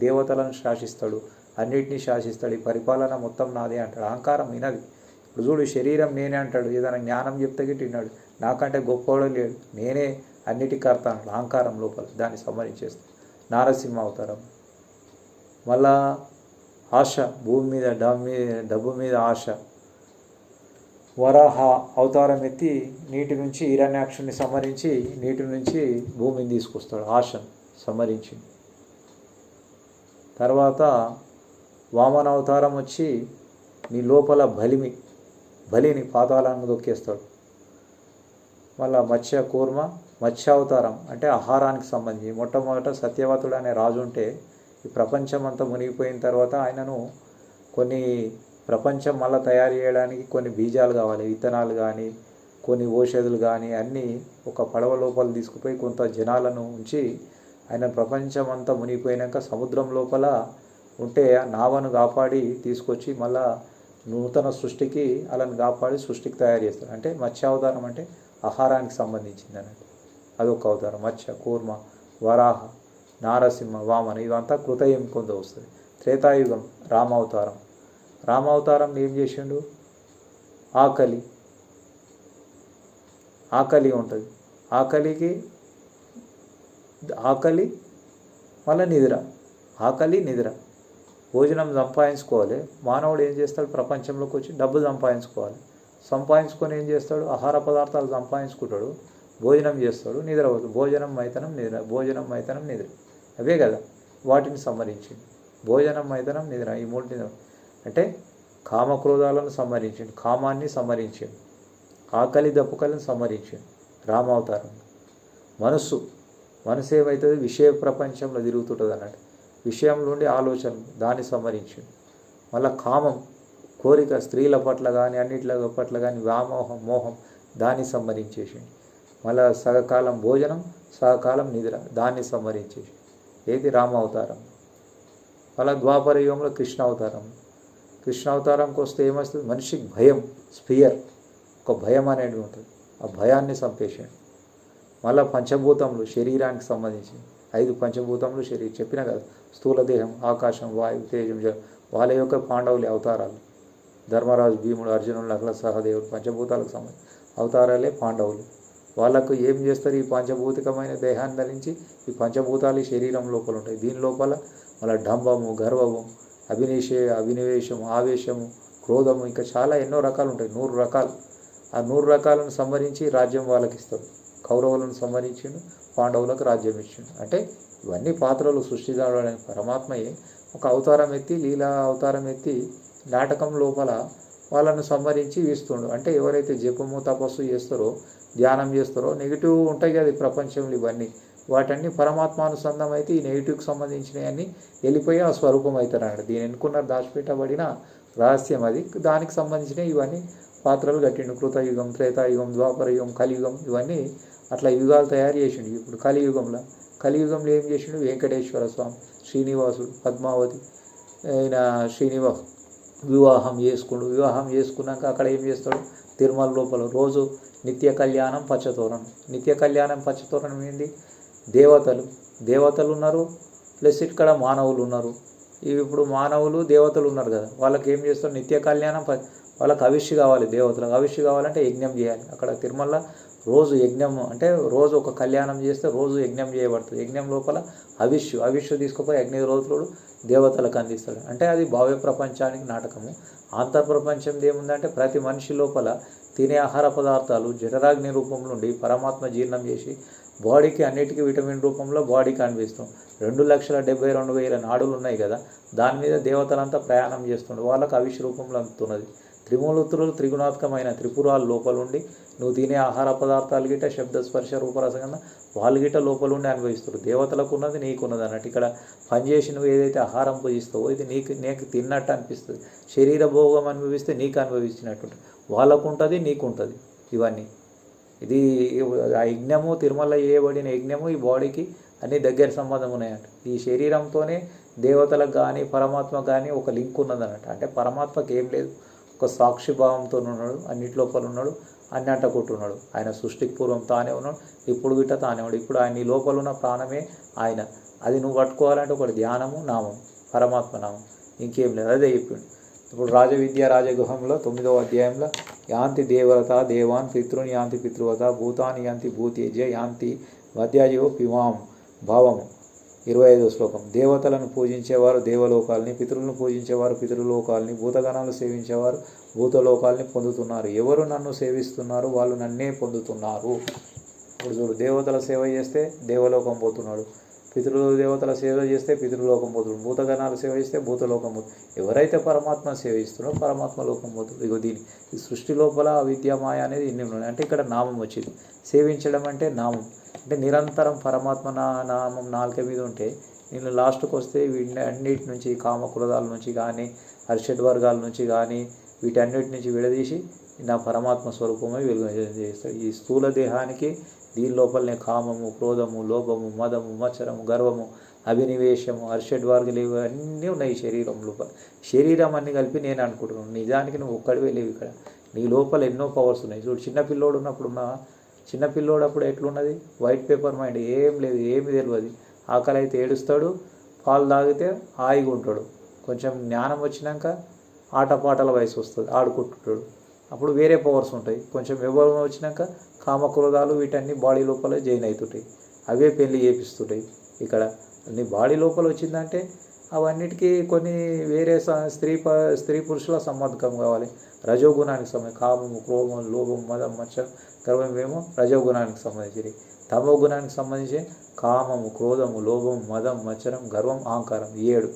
దేవతలను శాసిస్తాడు, అన్నిటినీ శాసిస్తాడు, ఈ పరిపాలన మొత్తం నాదే అంటాడు. అహంకారం వినది. ఇప్పుడు చూడు శరీరం నేనే అంటాడు, ఏదైనా జ్ఞానం చెప్తే విన్నాడు, నాకంటే గొప్పవాడు లేడు, నేనే అన్నిటికీ కర్త అంటాడు. అహంకారం లోపల దాన్ని సంహరించేస్తాడు నారసింహ అవతారం. మళ్ళా ఆశ, భూమి మీద డబ్బు మీద ఆశ, వరాహ అవతారం ఎత్తి నీటి నుంచి హిరణ్యాక్షుని సంహరించి నీటి నుంచి భూమిని తీసుకొస్తాడు, ఆశను సంహరించి. తర్వాత వామన అవతారం వచ్చి నీ లోపల బలిని పాతాళాన్ని దొక్కేస్తాడు. మళ్ళా మత్స్య, కూర్మ, మత్స్యావతారం అంటే ఆహారానికి సంబంధించి. మొట్టమొదట సత్యవతుడు అనే రాజు ఉంటే ఈ ప్రపంచం అంతా మునిగిపోయిన తర్వాత ఆయనను కొన్ని ప్రపంచం మళ్ళీ తయారు చేయడానికి కొన్ని బీజాలు కావాలి, విత్తనాలు కానీ కొన్ని ఔషధులు కానీ అన్నీ ఒక పడవ లోపల తీసుకుపోయి కొంత జనాలను ఉంచి ఆయన ప్రపంచం అంతా మునిగిపోయినాక సముద్రం లోపల ఉంటే ఆ నావను కాపాడి తీసుకొచ్చి మళ్ళా నూతన సృష్టికి అలాని కాపాడి సృష్టికి తయారు చేస్తారు. అంటే మత్స్యావతారం అంటే ఆహారానికి సంబంధించింది అన్నట్టు. అదొక అవతారం. మత్స్య, కూర్మ, వరాహ, నారసింహ, వామన ఇవంతా కృతయుగం కొంత వస్తుంది. త్రేతాయుగం రామావతారం. రామావతారం ఏం చేసిండు? ఆకలి ఉంటుంది. ఆకలి మళ్ళీ నిద్ర. భోజనం సంపాదించుకోవాలి. మానవుడు ఏం చేస్తాడు? ప్రపంచంలోకి వచ్చి డబ్బు సంపాదించుకొని ఏం చేస్తాడు? ఆహార పదార్థాలు సంపాదించుకుంటాడు, భోజనం చేస్తాడు, నిద్ర అవుతుంది. భోజనం మైతనం నిద్ర అవే కదా వాటిని సంహరించింది. భోజనం మైతనం నిద్ర ఈ మూడు అంటే కామక్రోధాలను సంహరించిండు, కామాన్ని సంహరించిండు, ఆకలి దప్పుకలను సంహరించిండు రామావతారం. మనసు ఏమవుతుంది? విషయ ప్రపంచంలో తిరుగుతుంటుంది అన్నట్టు. విషయం నుండి ఆలోచనలు దాన్ని సంహరించిండు. మళ్ళీ కామం, కోరిక, స్త్రీల పట్ల కానీ అన్నిట్ల పట్ల కానీ వ్యామోహం, మోహం దాన్ని సంహరించేసిండు. మళ్ళీ సగకాలం భోజనం, సగకాలం నిద్ర దాన్ని సంహరించేసి ఏది రామావతారం. మళ్ళీ ద్వాపర యుగంలో కృష్ణ అవతారంకి వస్తే ఏమొస్తుంది? మనిషికి భయం, స్పియర్, ఒక భయం అనేది ఉంటుంది. ఆ భయాన్ని చంపేసాడు. మళ్ళీ పంచభూతములు శరీరానికి సంబంధించి 5 పంచభూతములు శరీరం చెప్పిన కదా, స్థూల దేహం, ఆకాశం, వాయువు, తేజం, వాళ్ళ యొక్క పాండవులు అవతారాలు. ధర్మరాజు, భీముడు, అర్జునుడు, నకుల, సహదేవుడు పంచభూతాలకు సంబంధించి అవతారాలే పాండవులు. వాళ్ళకు ఏం చేస్తారు? ఈ పంచభూతికమైన దేహాన్ని ధరించి ఈ పంచభూతాలు శరీరం లోపల ఉంటాయి. దీని లోపల మళ్ళీ డంబము, గర్వము, అభినివేశము, ఆవేశము, క్రోధము, ఇంకా చాలా ఎన్నో రకాలు ఉంటాయి. 100 రకాలు. ఆ 100 రకాలను సంహరించి రాజ్యం వాళ్ళకి ఇస్తాడు. కౌరవులను సంహరించిండు, పాండవులకు రాజ్యం ఇచ్చిండు. అంటే ఇవన్నీ పాత్రలు సృష్టించడానికి పరమాత్మయే ఒక అవతారం ఎత్తి, లీలా అవతారం ఎత్తి నాటకం లోపల వాళ్ళను సంహరించి ఇస్తుండు. అంటే ఎవరైతే జపము, తపస్సు చేస్తారో, ధ్యానం చేస్తారో, నెగిటివ్ ఉంటాయి కదా ప్రపంచంలో ఇవన్నీ, వాటన్ని పరమాత్మానుసంధం అయితే ఈ నెగిటివ్కి సంబంధించినవన్నీ వెళ్ళిపోయి ఆ స్వరూపం అవుతారు అన్నాడు. దీని ఎన్నుకున్న దాచిపెట్టబడిన రహస్యం అది. దానికి సంబంధించిన ఇవన్నీ పాత్రలు కట్టిండు. కృతయుగం, త్రేతాయుగం, ద్వాపర యుగం, కలియుగం ఇవన్నీ అట్లా యుగాలు తయారు చేసిండు. ఇప్పుడు కలియుగంలో ఏం చేసిండు? వెంకటేశ్వర స్వామి, శ్రీనివాసుడు, పద్మావతి ఆయన శ్రీనివాస్ వివాహం చేసుకున్నాక అక్కడ ఏం చేస్తాడు? తిరుమల లోపల రోజు నిత్య కళ్యాణం పచ్చతోరణం ఏంది? దేవతలు ఉన్నారు, ప్లస్ ఇక్కడ మానవులు ఉన్నారు. ఇప్పుడు మానవులు దేవతలు ఉన్నారు కదా, వాళ్ళకి ఏం చేస్తారు? నిత్య కళ్యాణం వాళ్ళకి అవిష్య కావాలి. దేవతలకు అవిష్య కావాలంటే యజ్ఞం చేయాలి. అక్కడ తిరుమల రోజు యజ్ఞం అంటే రోజు ఒక కళ్యాణం చేస్తే రోజు యజ్ఞం చేయబడుతుంది. యజ్ఞం లోపల హవిష్యు తీసుకుపోయి అగ్నిహోత్రుడు దేవతలకు అందిస్తాడు. అంటే అది భవ్య ప్రపంచానికి నాటకము. అంతర్ప్రపంచం ఏముందంటే ప్రతి మనిషి లోపల తినే ఆహార పదార్థాలు జఠరాగ్ని రూపంలో నుండి పరమాత్మ జీర్ణం చేసి బాడీకి అన్నిటికీ విటమిన్ రూపంలో బాడీకి అనిపిస్తాం. 2,72,000 నాడులు ఉన్నాయి కదా, దాని మీద దేవతలంతా ప్రయాణం చేస్తుండే వాళ్ళకి అవిష్ రూపంలో అందుతున్నది. త్రిమూర్తులు త్రిగుణాత్మకమైన త్రిపురాలు లోపలుండి నువ్వు తినే ఆహార పదార్థాలు గిట్ట శబ్ద స్పర్శ రూపరసంగా వాళ్ళు గిట్ట లోపలుండి అనుభవిస్తారు. దేవతలకు ఉన్నది నీకున్నది అన్నట్టు. ఇక్కడ పనిచేసి నువ్వు ఏదైతే ఆహారం పూజిస్తావో ఇది నీకు తిన్నట్టు అనిపిస్తుంది. శరీర భోగం అనుభవిస్తే నీకు అనుభవించినట్టు వాళ్ళకు ఉంటుంది, నీకు ఉంటుంది. ఇవన్నీ ఇది ఆ యజ్ఞము తిరుమల చేయబడిన యజ్ఞము ఈ బాడీకి అన్ని దగ్గర సంబంధం ఉన్నాయంట. ఈ శరీరంతోనే దేవతలకు కానీ పరమాత్మకు కానీ ఒక లింక్ ఉన్నది అన్నట్టు. అంటే పరమాత్మకి ఏం లేదు, ఒక సాక్షి భావంతో ఉన్నాడు, అన్నిటి లోపల ఉన్నాడు, అన్ని అంటకుంటున్నాడు. ఆయన సృష్టికి పూర్వం తానే ఉన్నాడు, ఇప్పుడు గిట్ట తానే ఉన్నాడు. ఇప్పుడు ఆయన నీ లోపల ఉన్న ప్రాణమే ఆయన. అది నువ్వు పట్టుకోవాలంటే ఒకటి ధ్యానము, నామం, పరమాత్మ నామం, ఇంకేం లేదు. అదే చెప్పిండు. ఇప్పుడు రాజవిద్య రాజగృహంలో 9వ అధ్యాయంలో యాంతి దేవత దేవాన్ పితృని యాంతి పితృవత భూతాని యాంతి భూతేజ యాంతి మధ్యాజీవో పిమాం భావము 25వ శ్లోకం. దేవతలను పూజించేవారు దేవలోకాలని, పితృలను పూజించేవారు పితృలోకాలని, భూతగణాలను సేవించేవారు భూతలోకాలని పొందుతున్నారు. ఎవరు నన్ను సేవిస్తున్నారు వాళ్ళు నన్నే పొందుతున్నారు. ఇప్పుడు చూడు, దేవతల సేవ చేస్తే దేవలోకం పోతున్నాడు, పితృదేవతల సేవ చేస్తే పితృలోకం పోతున్నాడు, భూతగణాల సేవ చేస్తే భూతలోకం పోతుంది. ఎవరైతే పరమాత్మ సేవిస్తున్నారో పరమాత్మ లోకం పోతుంది. ఇగో దీని ఈ సృష్టి లోపల అవిద్యమాయ అనేది ఇన్ని ఉన్నాయి. అంటే ఇక్కడ నామం వచ్చింది. సేవించడం అంటే నామం అంటే నిరంతరం పరమాత్మ నామం నాలుక మీద ఉంటే నేను లాస్ట్కి వస్తే వీటన్నిటి నుంచి కామక్రోధాల నుంచి కానీ హర్షడ్ వర్గాల నుంచి కానీ వీటన్నిటి నుంచి విడదీసి నా పరమాత్మ స్వరూపమై వెలుగు చేస్తాడు. ఈ స్థూల దేహానికి దీని లోపలనే కామము, క్రోధము, లోభము, మదము, మత్సరము, గర్వము, అభినివేశము, హర్షడ్ వర్గాలు ఇవన్నీ ఉన్నాయి శరీరం లోపల. శరీరం అన్ని కలిపి నేను అనుకుంటున్నాను. నిజానికి నువ్వు ఒక్కడివే లేవు. ఇక్కడ నీ లోపల ఎన్నో పవర్స్ ఉన్నాయి. చూడు, చిన్నపిల్లోడు ఉన్నప్పుడు చిన్నపిల్లోడు అప్పుడు ఎట్లున్నది, వైట్ పేపర్ మైండ్, ఏం లేదు, ఏమి తెలియదు. ఆకలి అయితే ఏడుస్తాడు, పాలు తాగితే హాయిగా ఉంటాడు. కొంచెం జ్ఞానం వచ్చినాక ఆటపాటల వయసు వస్తుంది, ఆడుకుంటుంటాడు. అప్పుడు వేరే పవర్స్ ఉంటాయి. కొంచెం వివరం వచ్చినాక కామక్రోధాలు వీటన్నీ బాడీ లోపల జాయిన్ అవుతుంటాయి. అవే పెళ్ళి చేపిస్తుంటాయి. ఇక్కడ నీ బాడీ లోపల వచ్చిందంటే అవన్నిటికీ కొన్ని వేరే స్త్రీ పురుషుల సంబంధకం కావాలి. రజోగుణానికి సంబంధించి కామము, క్రోధం, లోభం, మదం, మత్సరం, గర్వం ఏమో రజోగుణానికి సంబంధించి. తమో గుణానికి సంబంధించి కామము, క్రోధము, లోభం, మదం, మత్సరం, గర్వం, అహంకారం 7.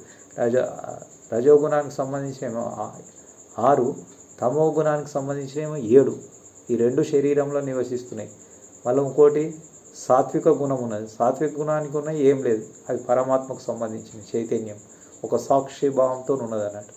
రజోగుణానికి సంబంధించినేమో 6, తమో గుణానికి సంబంధించినేమో 7. ఈ 2 శరీరంలో నివసిస్తున్నాయి. మళ్ళీ ఇంకోటి సాత్విక గుణం ఉన్నది. సాత్విక గుణానికి ఉన్నది ఏం లేదు, అది పరమాత్మకు సంబంధించిన చైతన్యం, ఒక సాక్షి భావంతో ఉన్నది అన్నట్టు.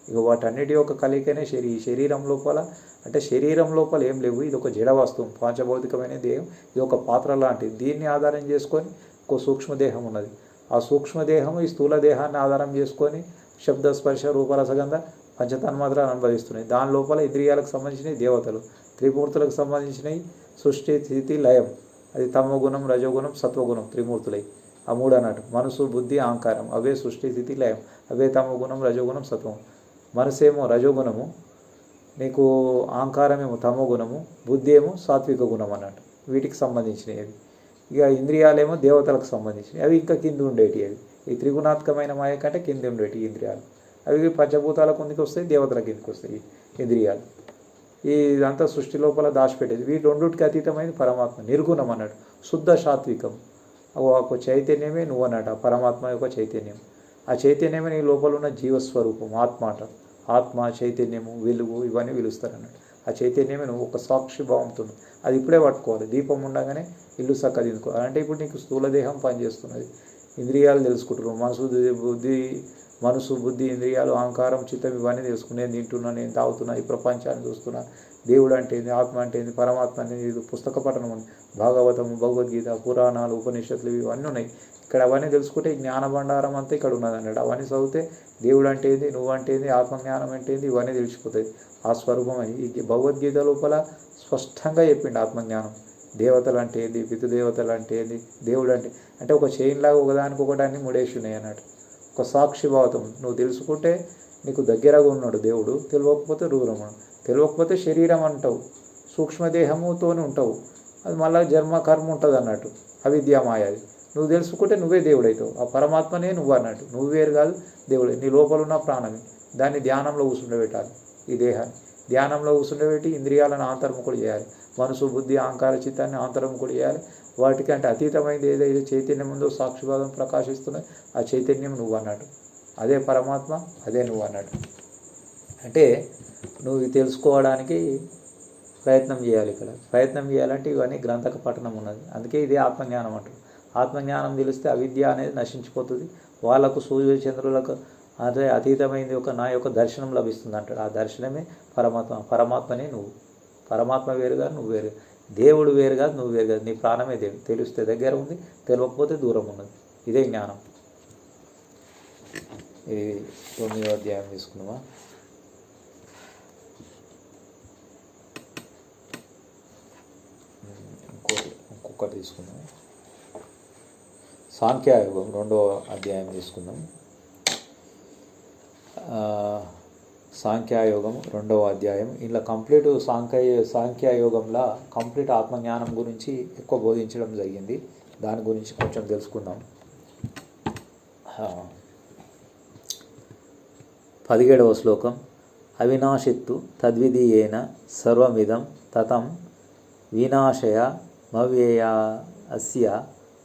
ఇక వాటన్నిటి యొక్క కలికనే శరీరం లోపల. అంటే శరీరం లోపల ఏం లేవు, ఇది ఒక జడ వస్తువు, పాంచభౌతికమైన దేహం. ఇది ఒక పాత్ర లాంటిది. దీన్ని ఆధారం చేసుకొని ఒక సూక్ష్మదేహం ఉన్నది. ఆ సూక్ష్మదేహము ఈ స్థూల దేహాన్ని ఆధారం చేసుకొని శబ్ద స్పర్శ రూపరసగంధ పంచతన్మాత్రాలు అనుభవిస్తున్నాయి. దాని లోపల ఇంద్రియాలకు సంబంధించినవి దేవతలు, త్రిమూర్తులకు సంబంధించినవి సృష్టి, స్థితి, లయం. అది తమోగుణం, రజోగుణం, సత్వగుణం, త్రిమూర్తులై ఆ 3 అన్నట్టు. మనసు, బుద్ధి, అహంకారం అవే సృష్టి, స్థితి, లయం. అవే తమోగుణం, రజోగుణం, సత్వగుణం. మనసేమో రజోగుణము, నీకు అహంకారమేమో తమోగుణము, బుద్ధి ఏమో సాత్విక గుణం అన్నట్టు. వీటికి సంబంధించినవి అవి. ఇక ఇంద్రియాలేమో దేవతలకు సంబంధించినవి, అవి ఇంకా కింద ఉండేటివి. అవి ఈ త్రిగుణాత్మకమైన మాయ కంటే కింద ఉండేటివి ఇంద్రియాలు. అవి పంచభూతాల కిందికి వస్తాయి, దేవతల కిందికి వస్తాయి ఇంద్రియాలు. ఇదంతా సృష్టి లోపల దాచిపెట్టేది. వీటి రెండుటికి అతీతమైనది పరమాత్మ, నిర్గుణం అన్నాడు, శుద్ధ సాత్వికం. ఒక చైతన్యమే నువ్వు అన్నట్టు, ఆ పరమాత్మ యొక్క చైతన్యం. ఆ చైతన్యమే నీ లోపల ఉన్న జీవస్వరూపం, ఆత్మ అంట. ఆత్మ, చైతన్యము, వెలుగు ఇవన్నీ పిలుస్తారు అన్నట్టు. ఆ చైతన్యమే నువ్వు ఒక సాక్షి భావంతో. అది ఇప్పుడే పట్టుకోవాలి. దీపం ఉండగానే ఇల్లు చక్కదిద్దుకోవాలి. అంటే ఇప్పుడు నీకు స్థూలదేహం పనిచేస్తున్నది, ఇంద్రియాలు తెలుసుకుంటున్నావు, మనసు, బుద్ధి, ఇంద్రియాలు, అహంకారం, చిత్తం ఇవన్నీ తెలుసుకుని నేను తింటున్నా, నేను తాగుతున్నా, ఈ ప్రపంచాన్ని చూస్తున్నా, దేవుడు అంటే ఏంది, ఆత్మ అంటే ఏంది, పరమాత్మ అనేది ఇది పుస్తక పఠనం ఉంది. భాగవతము, భగవద్గీత, పురాణాలు, ఉపనిషత్తులు ఇవన్నీ ఉన్నాయి. ఇక్కడ అవన్నీ తెలుసుకుంటే ఈ జ్ఞాన భండారం అంతా ఇక్కడ ఉన్నది అన్నాడు. అవన్నీ చదివితే దేవుడు అంటే ఏంది, నువ్వు అంటే ఏంది, ఆత్మజ్ఞానం అంటే ఏంది ఇవన్నీ తెలిసిపోతాయి. ఆ స్వరూపం ఈ భగవద్గీత లోపల స్పష్టంగా చెప్పిండు ఆత్మజ్ఞానం. దేవతలు అంటే ఏంది, పితృదేవతలు అంటే ఏంది, దేవుడు అంటే ఒక చైన్లాగా ఒకదానికి అన్ని ముడేసి ఉన్నాయి అన్నట్టు. ఒక సాక్షి భావతం నువ్వు తెలుసుకుంటే నీకు దగ్గరగా ఉన్నాడు దేవుడు, తెలియకపోతే దూరం ఉన్నాడు. తెలియకపోతే శరీరం అంటావు, సూక్ష్మదేహముతోనే ఉంటావు. అది మళ్ళీ జన్మ కర్మ ఉంటుంది అన్నట్టు. అవిద్య మాయ అది. నువ్వు తెలుసుకుంటే నువ్వే దేవుడవుతావు. ఆ పరమాత్మనే నువ్వు అన్నట్టు. నువ్వు వేరు కాదు, దేవుడే. నీ లోపల ఉన్న ప్రాణమే. దాన్ని ధ్యానంలో కూర్చుండబెట్టాలి. ఈ దేహాన్ని ధ్యానంలో కూర్చుండబెట్టి ఇంద్రియాలను ఆంతర్ముఖుడు చేయాలి. మనసు, బుద్ధి, అహంకార చిత్తాన్ని ఆంతర్ముఖుడు చేయాలి. వాటికంటే అతీతమైనది ఏదైతే చైతన్యం ఉందో, సాక్షివాదం ప్రకాశిస్తున్నది, ఆ చైతన్యం నువ్వు అన్నట్టు. అదే పరమాత్మ, అదే నువ్వు అన్నట్టు. అంటే నువ్వు ఇది తెలుసుకోవడానికి ప్రయత్నం చేయాలి. ఇక్కడ ప్రయత్నం చేయాలంటే ఇవన్నీ గ్రంథక పఠనం ఉన్నది. అందుకే ఇదే ఆత్మజ్ఞానం అంటారు. ఆత్మజ్ఞానం తెలిస్తే అవిద్య అనేది నశించిపోతుంది. వాళ్ళకు సూర్యచంద్రులకు అదే అతీతమైంది నా యొక్క దర్శనం లభిస్తుంది అంటాడు. ఆ దర్శనమే పరమాత్మ. పరమాత్మనే నువ్వు. పరమాత్మ వేరు కాదు, నువ్వు వేరు. దేవుడు వేరు కాదు, నువ్వు వేరు కాదు. నీ ప్రాణమే దేవుడు. తెలిస్తే దగ్గర ఉంది, తెలియకపోతే దూరం ఉన్నది. ఇదే జ్ఞానం. ఇది 9వ అధ్యాయం తీసుకున్నావా? ఇంకొకటి తీసుకుందాం. సాంఖ్యయోగం 2వ అధ్యాయం తీసుకుందాం. సాంఖ్యయోగం 2వ అధ్యాయం. ఇలా కంప్లీట్ సాంఖ్యయోగంలో కంప్లీట్ ఆత్మజ్ఞానం గురించి ఎక్కువ బోధించడం జరిగింది. దాని గురించి కొంచెం తెలుసుకుందాం. 17వ శ్లోకం. అవినాశిత్తు తద్విధీయేన సర్వమిదం తతం వినాశయ మవ్యయ అస్య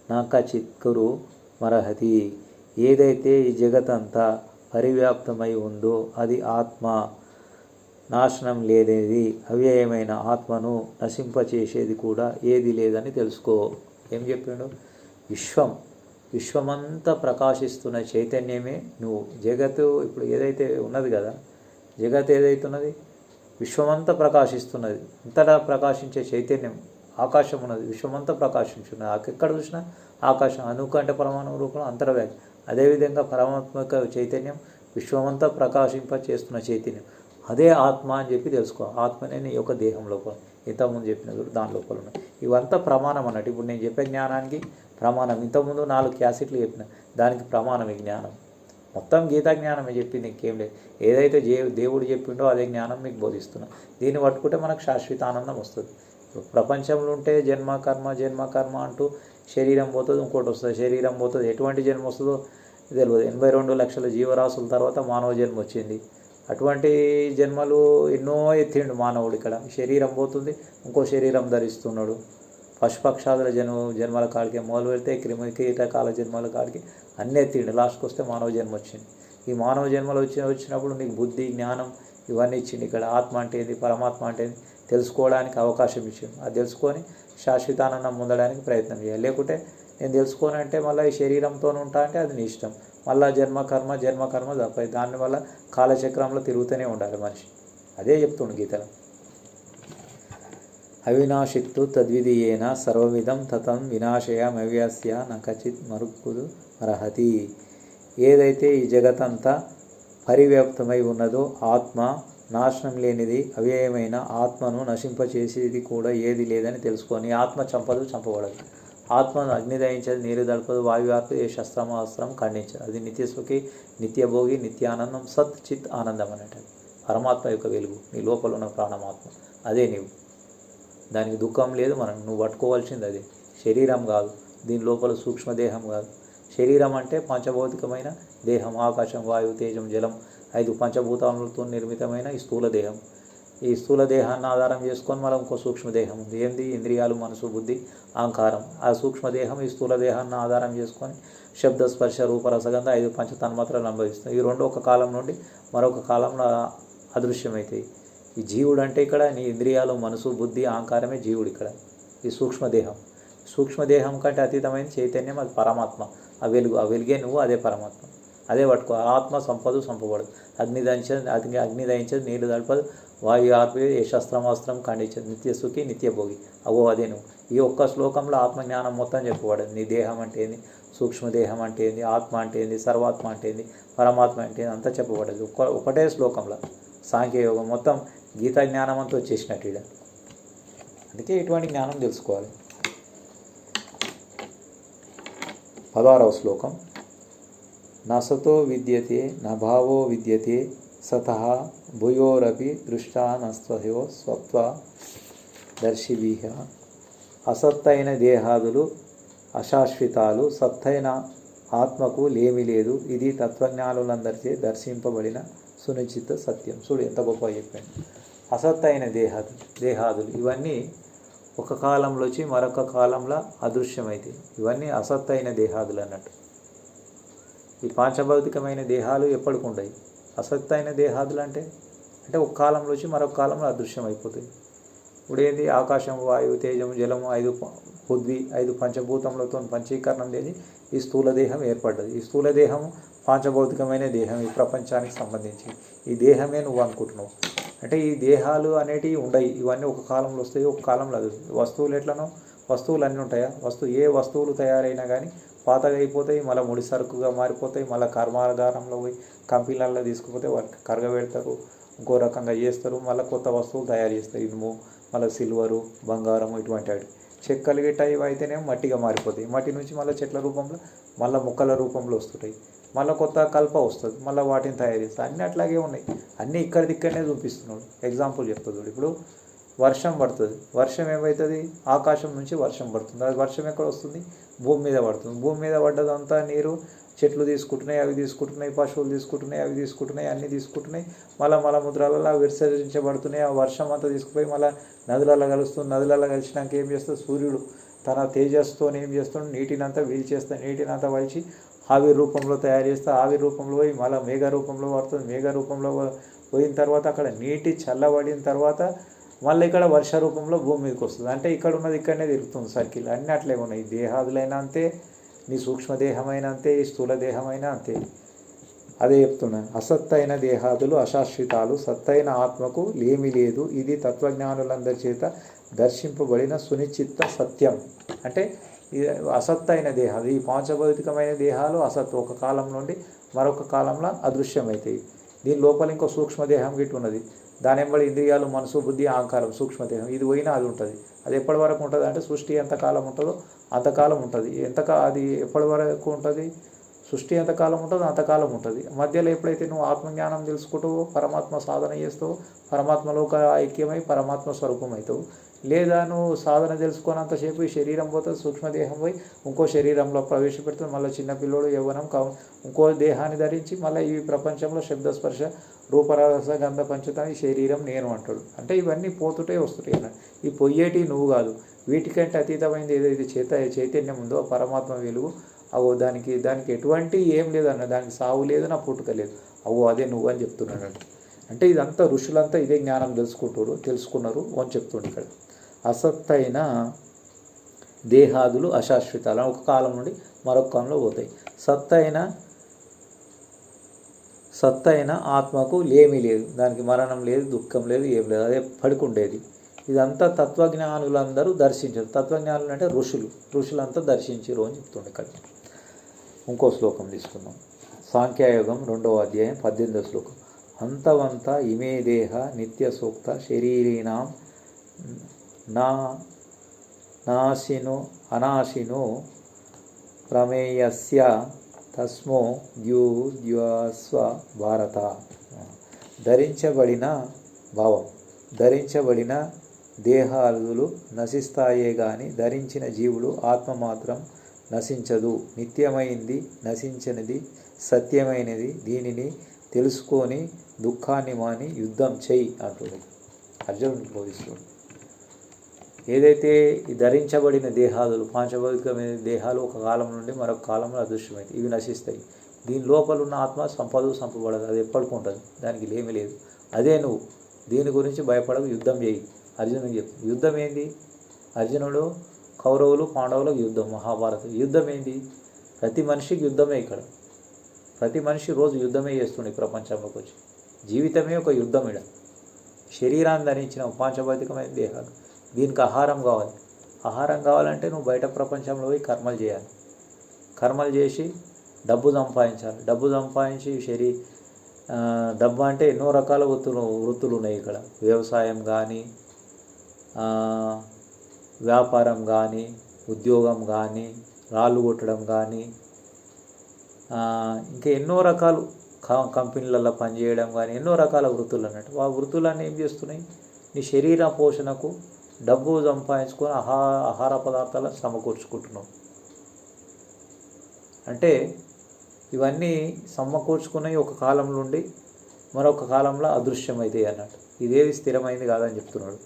నకచిత్ కురు మరహతి. ఏదైతే ఈ జగతంతా పరివ్యాప్తమై ఉందో అది ఆత్మ, నాశనం లేనిది, అవ్యయమైన ఆత్మను నశింపచేసేది కూడా ఏది లేదని తెలుసుకో. ఏం చెప్పాడు? విశ్వమంతా ప్రకాశిస్తున్న చైతన్యమే నువ్వు. జగత్తు ఇప్పుడు ఏదైతే ఉన్నది కదా, జగత్ ఏదైతే ఉన్నది విశ్వమంతా ప్రకాశిస్తున్నది. అంతటా ప్రకాశించే చైతన్యం ఆకాశం ఉన్నది. విశ్వమంతా ప్రకాశించున్నది. ఎక్కడ చూసినా ఆకాశం. అనుకంటే పరమాణు రూపంలో అంతర్వ్యాధి. అదేవిధంగా పరమాత్మక చైతన్యం విశ్వమంతా ప్రకాశింప చేస్తున్న చైతన్యం అదే ఆత్మ అని చెప్పి తెలుసుకో. ఆత్మనే నీ యొక్క దేహం లోపల, ఇంతకుముందు చెప్పిన దాని లోపల ఉన్నాయి. ఇవంతా ప్రమాణం అన్నట్టు. ఇప్పుడు నేను చెప్పే జ్ఞానానికి ప్రమాణం. ఇంతకుముందు 4 క్యాసెట్లు చెప్పిన, దానికి ప్రమాణం ఈ జ్ఞానం. మొత్తం గీతా జ్ఞానమే చెప్పింది, ఇంకేం లేదు. ఏదైతే దేవుడు చెప్పిండో అదే జ్ఞానం మీకు బోధిస్తున్నా. దీన్ని పట్టుకుంటే మనకు శాశ్వత ఆనందం వస్తుంది. ప్రపంచంలో ఉంటే జన్మ కర్మ అంటూ శరీరం పోతుంది, ఇంకోటి వస్తుంది, శరీరం పోతుంది. ఎటువంటి జన్మ వస్తుందో తెలియదు. 82 లక్షల జీవరాశుల తర్వాత మానవ జన్మ వచ్చింది. అటువంటి జన్మలు ఎన్నో ఎత్తిండు మానవుడు. ఇక్కడ శరీరం పోతుంది, ఇంకో శరీరం ధరిస్తున్నాడు. పశుపక్షాదుల జన్మల కాడికి మొదలు పెడితే కీటకాల జన్మల కాడికి అన్నీ ఎత్తిండు. లాస్ట్కి వస్తే మానవ జన్మ వచ్చింది. ఈ మానవ జన్మలు వచ్చినప్పుడు నీకు బుద్ధి, జ్ఞానం ఇవన్నీ ఇచ్చింది. ఇక్కడ ఆత్మ అంటే ఏంది, పరమాత్మ అంటే ఏంది తెలుసుకోవడానికి అవకాశం ఇచ్చింది. అది తెలుసుకొని శాశ్వతానందం పొందడానికి ప్రయత్నం చేయాలి. లేకుంటే నేను తెలుసుకోనంటే మళ్ళీ ఈ శరీరంతో ఉంటా అంటే అది నీ ఇష్టం. మళ్ళీ జన్మ కర్మ తప్ప దానివల్ల కాలచక్రంలో తిరుగుతూనే ఉండాలి మనిషి. అదే చెప్తుండు గీతలో. అవినాశిత్తు తద్విధీయేన సర్వవిధం తతం వినాశయమవ్యస్య నకచిత్ మరుక్కుదు అర్హతి. ఏదైతే ఈ జగతంతా పరివ్యాప్తమై ఉన్నదో ఆత్మ, నాశనం లేనిది, అవ్యయమైన ఆత్మను నశింపచేసేది కూడా ఏది లేదని తెలుసుకొని ఆత్మ చంపబడదు. ఆత్మ అగ్ని దహించదు, నీరు దడపదు, వాయువు ఆర్పదు, ఏ శస్త్రం ఖండించదు. అది నిత్యసుఖి, నిత్యభోగి, నిత్యానందం, సత్ చిత్ ఆనందం అనేట పరమాత్మ యొక్క వెలుగు. నీ లోపల ఉన్న ప్రాణమాత్మ అదే నీవు. దానికి దుఃఖం లేదు. నువ్వు పట్టుకోవాల్సింది అదే. శరీరం కాదు, దీని లోపల సూక్ష్మదేహం కాదు. శరీరం అంటే పంచభౌతికమైన దేహం, ఆకాశం, వాయువు, తేజం, జలం 5 పంచభూతాలతో నిర్మితమైన ఈ స్థూల దేహం. ఈ స్థూల దేహాన్ని ఆధారం చేసుకొని మనం ఇంకో సూక్ష్మదేహం ఉంది. ఏంది? ఇంద్రియాలు, మనసు, బుద్ధి, అహంకారం. ఆ సూక్ష్మదేహం ఈ స్థూల దేహాన్ని ఆధారం చేసుకొని శబ్ద, స్పర్శ, రూప, రసగంధ 5 పంచతన్మాత్రలు అనుభవిస్తాయి. ఈ 2 ఒక కాలం నుండి మరొక కాలంలో అదృశ్యమవుతాయి. ఈ జీవుడు అంటే ఇక్కడ నీ ఇంద్రియాలు, మనసు, బుద్ధి, అహంకారమే జీవుడు. ఇక్కడ ఈ సూక్ష్మదేహం కంటే అతీతమైన చైతన్యం అది పరమాత్మ. ఆ వెలుగే నువ్వు, అదే పరమాత్మ. అదే పట్టుకో. ఆత్మ సంపబడదు. అగ్ని దహించదు, నీళ్లు దడపదు, వాయు ఆర్పేది, ఏ శస్త్రం ఖండించదు, నిత్యసుఖి, నిత్యభోగి. అదే నువ్వు. ఈ ఒక్క శ్లోకంలో ఆత్మజ్ఞానం మొత్తం చెప్పబడదు. నీ దేహం అంటే ఏంది, సూక్ష్మదేహం అంటే ఏంది, ఆత్మ అంటే ఏంది, సర్వాత్మ అంటే ఏంది, పరమాత్మ అంటే ఏంది అంతా చెప్పబడదు ఒకటే శ్లోకంలో. సాంఖ్యయోగం మొత్తం గీతా జ్ఞానం అంతా వచ్చేసినట్టు ఇక్కడ. అందుకే ఇటువంటి జ్ఞానం తెలుసుకోవాలి. 16వ శ్లోకం. నసతో విద్యతే నభావో విద్యతే సతః భూయోరపి దృష్టా నస్త్వయో స్వత్వ దర్శిభిః అసత్తైన దేహాదులు అశాశ్వతాలు, సత్తైన ఆత్మకు లేమి లేదు, ఇది తత్వజ్ఞానులందరిచే దర్శింపబడిన సునిశ్చిత సత్యం. చూడు ఎంత గొప్ప చెప్పాను. అసత్తైన దేహాదులు ఇవన్నీ ఒక కాలంలో వచ్చి మరొక కాలంలో అదృశ్యమైతాయి. ఇవన్నీ అసత్తైన దేహాదులు అన్నట్టు. ఈ పాంచభౌతికమైన దేహాలు ఎప్పటికి ఉండవు. అసత్తైన దేహాదులు అంటే ఒక కాలంలో వచ్చి మరొక కాలంలో అదృశ్యం అయిపోతాయి. ఇప్పుడు ఏంది, ఆకాశం, వాయువు, తేజము, జలము, 5 పృథ్వీ, 5 పంచభూతములతో పంచీకరణం చేసి ఈ స్థూల దేహం ఏర్పడ్డది. ఈ స్థూల దేహము పాంచభౌతికమైన దేహం, ఈ ప్రపంచానికి సంబంధించి. ఈ దేహమే నువ్వు అనుకుంటున్నావు. అంటే ఈ దేహాలు అనేటివి ఉండవు. ఇవన్నీ ఒక కాలంలో వస్తాయి, ఒక కాలంలో అది. వస్తువులు ఎట్లనో వస్తువులు అన్నీ ఉంటాయా? ఏ వస్తువులు తయారైనా కానీ పాతగా అయిపోతాయి, మళ్ళీ ముడి సరుకుగా మారిపోతాయి, మళ్ళీ కర్మాగారంలో పోయి కంపెనీలలో తీసుకుపోతే వాటికి కరగబెడతారు, ఇంకో రకంగా చేస్తారు, మళ్ళీ కొత్త వస్తువులు తయారు చేస్తారు. ఇనుము, మళ్ళీ సిల్వరు, బంగారం, ఇటువంటి వాటి. చెక్కలు గిట్ట ఇవి అయితేనేమో మట్టిగా మారిపోతాయి. మట్టి నుంచి మళ్ళీ చెట్ల రూపంలో, మళ్ళీ మొక్కల రూపంలో వస్తుంటాయి. మళ్ళీ కొత్త కల్ప వస్తుంది, మళ్ళీ వాటిని తయారు చేస్తారు. అన్నీ అట్లాగే ఉన్నాయి. అన్నీ ఇక్కడిక్కడనే చూపిస్తున్నాడు. ఎగ్జాంపుల్ చెప్తుంది. ఇప్పుడు వర్షం పడుతుంది. వర్షం ఏమవుతుంది? ఆకాశం నుంచి వర్షం పడుతుంది. అది వర్షం ఎక్కడ వస్తుంది? భూమి మీద పడుతుంది. భూమి మీద పడ్డదంతా నీరు చెట్లు తీసుకుంటున్నాయి, అవి తీసుకుంటున్నాయి, పశువులు తీసుకుంటున్నాయి, అవి తీసుకుంటున్నాయి, అన్నీ తీసుకుంటున్నాయి. మళ్ళీ మలమూత్రాలలో విసర్జించబడుతున్నాయి. ఆ వర్షం అంతా తీసుకుపోయి మళ్ళీ నదులలో కలుస్తుంది. నదులలో కలిసినాక ఏం చేస్తుంది? సూర్యుడు తన తేజస్సుతో ఏం చేస్తాడు? నీటినంతా వీల్చేస్తాడు. నీటినంతా వలిచి ఆవిరి రూపంలో తయారు చేస్తే ఆవిరి రూపంలో పోయి మళ్ళీ మేఘ రూపంలో పడుతుంది. మేఘ రూపంలో పోయిన తర్వాత అక్కడ నీటి చల్లబడిన తర్వాత మళ్ళీ ఇక్కడ వర్ష రూపంలో భూమి మీదకి వస్తుంది. అంటే ఇక్కడ ఉన్నది ఇక్కడనే తిరుగుతుంది సర్కిల్. అన్నీ అట్లే ఉన్నాయి. దేహాదులైనా అంతే, నీ సూక్ష్మదేహమైన అంతే, ఈ స్థూల దేహమైనా అంతే. అదే చెప్తున్నాను. అసత్తైన దేహాదులు అశాశ్వతాలు, సత్తైన ఆత్మకు లేమి లేదు, ఇది తత్వజ్ఞానులందరి చేత దర్శింపబడిన సునిశ్చిత సత్యం. అంటే అసత్తైన దేహాలు, ఈ పాంచభౌతికమైన దేహాలు అసత్తు, ఒక కాలం నుండి మరొక కాలంలో అదృశ్యమవుతాయి. దీని లోపల ఇంకో సూక్ష్మదేహం గిట్టు ఉన్నది. దాని వెంబడి ఇంద్రియాలు, మనసు, బుద్ధి, అహంకారం, సూక్ష్మదేహం. ఇది పోయినా అది ఉంటుంది. అది ఎప్పటి వరకు ఉంటుంది అంటే సృష్టి ఎంతకాలం ఉంటుందో అంతకాలం ఉంటుంది. అది ఎప్పటి వరకు ఉంటుంది? సృష్టి ఎంతకాలం ఉంటుందో అంతకాలం ఉంటుంది. మధ్యలో ఎప్పుడైతే నువ్వు ఆత్మజ్ఞానం తెలుసుకుంటావో, పరమాత్మ సాధన చేస్తావో, పరమాత్మలోక ఐక్యమై పరమాత్మ స్వరూపం అవుతావు. లేదా నువ్వు సాధన తెలుసుకున్నంతసేపు ఈ శరీరం పోతుంది, సూక్ష్మదేహం పోయి ఇంకో శరీరంలో ప్రవేశపెడుతుంది. మళ్ళీ చిన్నపిల్లోడు యవ్వనం ఇంకో దేహాన్ని ధరించి మళ్ళీ ఈ ప్రపంచంలో శబ్దస్పర్శ రూపరస గంధ పంచత ఈ శరీరం నేను అంటాడు. అంటే ఇవన్నీ పోతుంటే వస్తుంటాయి అన్నాడు. ఈ పొయ్యేటి నువ్వు కాదు. వీటికంటే అతీతమైనది ఏదైతే చైతన్యం ఉందో పరమాత్మ వెలుగు, అవో దానికి ఎటువంటి ఏం లేదన్న, దానికి సావు లేదు, నా పుట్టుక లేదు, అదే నువ్వు అని చెప్తున్నాడు. అంటే ఇదంతా ఋషులంతా ఇదే జ్ఞానం తెలుసుకున్నారు అని చెప్తుండే ఇక్కడ. అసత్తైన దేహాదులు అశాశ్వతాలు, ఒక కాలం నుండి మరొక కాలంలో పోతాయి. సత్తైన ఆత్మకు లేమి లేదు, దానికి మరణం లేదు, దుఃఖం లేదు, ఏం లేదు, అదే పడుకుండేది. ఇదంతా తత్వజ్ఞానులందరూ దర్శించారు. తత్వజ్ఞానులు అంటే ఋషులంతా దర్శించారు అని చెప్తుండే ఇక్కడ. ఇంకో శ్లోకం తీసుకుందాం. సాంఖ్యయోగం 2వ అధ్యాయం 18వ శ్లోకం. అంతవంత ఇమే దేహ నిత్య సూక్త శరీరీనాం అనాశినో ప్రమేయస్య తస్మో ద్యుస్వ భారత. ధరించబడిన దేహాదులు నశిస్తాయే గాని ధరించిన జీవుడు ఆత్మ మాత్రం నశించదు. నిత్యమైంది, నశించినది, సత్యమైనది. దీనిని తెలుసుకొని దుఃఖాన్ని మాని యుద్ధం చెయ్యి అంటుంది అర్జునుడికి బోధిస్తున్నాడు. ఏదైతే ఈ ధరించబడిన దేహాదులు, పాంచభౌతికమైన దేహాలు ఒక కాలం నుండి మరొక కాలంలో అదృశ్యమైంది. ఇవి నశిస్తాయి. దీని లోపల ఉన్న ఆత్మ సంపబడదు. అది ఎప్పటికీ ఉంటుంది, దానికి లేమి లేదు. అదే నువ్వు. దీని గురించి భయపడకు, యుద్ధం చేయి అర్జునుడికి చెప్పు. యుద్ధం ఏంది? అర్జునుడు కౌరవులు పాండవులకు యుద్ధం, మహాభారతం. యుద్ధం ఏంది? ప్రతి మనిషికి యుద్ధమే. ఇక్కడ ప్రతి మనిషి రోజు యుద్ధమే చేస్తుండే ప్రపంచంలోకి వచ్చి. జీవితమే ఒక యుద్ధం. ఇక్కడ శరీరాన్ని ధరించిన పాంచభౌతికమైన దేహాలు, దీనికి ఆహారం కావాలి. ఆహారం కావాలంటే నువ్వు బయట ప్రపంచంలో పోయి కర్మలు చేయాలి. కర్మలు చేసి డబ్బు సంపాదించాలి. డబ్బు సంపాదించి డబ్బు అంటే ఎన్నో రకాల వృత్తులు ఉన్నాయి ఇక్కడ. వ్యవసాయం కానీ, వ్యాపారం కానీ, ఉద్యోగం కానీ, రాళ్ళు కొట్టడం కానీ, ఇంకా ఎన్నో రకాలు కంపెనీలలో పనిచేయడం కానీ, ఎన్నో రకాల వృత్తులు అన్నట్టు. ఆ వృత్తులన్నీ ఏం చేస్తున్నాయి? నీ శరీర పోషణకు, డబ్బు సంపాదించుకొని ఆహార పదార్థాలను సమకూర్చుకుంటున్నావు. అంటే ఇవన్నీ సమకూర్చుకున్నవి ఒక కాలం నుండి మరొక కాలంలో అదృశ్యమవుతాయి అన్నట్టు. ఇదేది స్థిరమైంది కాదని చెప్తున్నాడు.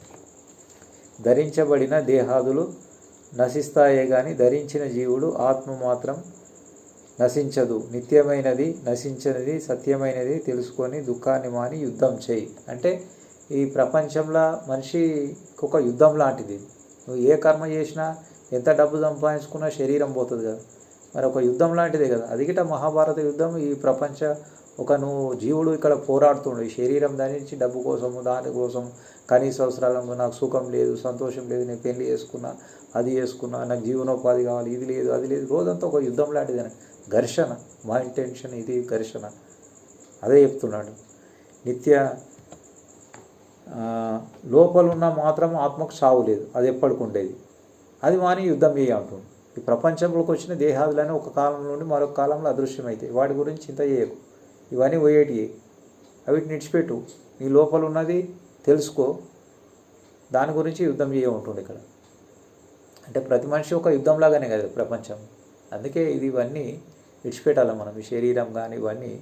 ధరించబడిన దేహాదులు నశిస్తాయే కానీ ధరించిన జీవుడు ఆత్మ మాత్రం నశించదు. నిత్యమైనది, నశించినది, సత్యమైనది తెలుసుకొని దుఃఖాన్ని మాని యుద్ధం చేయి. అంటే ఈ ప్రపంచంలో మనిషికి ఒక యుద్ధం లాంటిది. నువ్వు ఏ కర్మ చేసినా, ఎంత డబ్బు సంపాదించుకున్నా శరీరం పోతుంది కదా, మరి ఒక యుద్ధం లాంటిదే కదా. అది గిట మహాభారత యుద్ధం. ఈ ప్రపంచ నువ్వు జీవుడు ఇక్కడ పోరాడుతుండు ఈ శరీరం ధరించి డబ్బు కోసము, దానికోసం, కనీస అవసరాలకు, నాకు సుఖం లేదు, సంతోషం లేదు, నేను పెళ్లి చేసుకున్నా, అది చేసుకున్నా, నాకు జీవనోపాధి కావాలి, ఇది లేదు, అది లేదు, రోజంతా ఒక యుద్ధం లాంటిది. ఘర్షణ, మా ఇంటెన్షన్ ఇది ఘర్షణ. అదే చెప్తున్నాడు. నిత్య లోపలున్న మాత్రం ఆత్మకు సావు లేదు, అది ఎప్పటికి ఉండేది. అది మాని యుద్ధం చేయంటుంది. ఈ ప్రపంచంలోకి వచ్చిన దేహాదులని ఒక కాలం నుండి మరొక కాలంలో అదృశ్యమవుతాయి. వాటి గురించి చింత చేయకు. ఇవన్నీ పోయేటివి, అవిటిని విడిచిపెట్టు. నీ లోపల ఉన్నది తెలుసుకో, దాని గురించి యుద్ధం ఉంటుంది ఇక్కడ. అంటే ప్రతి మనిషి ఒక యుద్ధంలాగానే కదా ప్రపంచం. అందుకే ఇవన్నీ విడిచిపెట్టాలి మనం. ఈ శరీరం కానీ ఇవన్నీ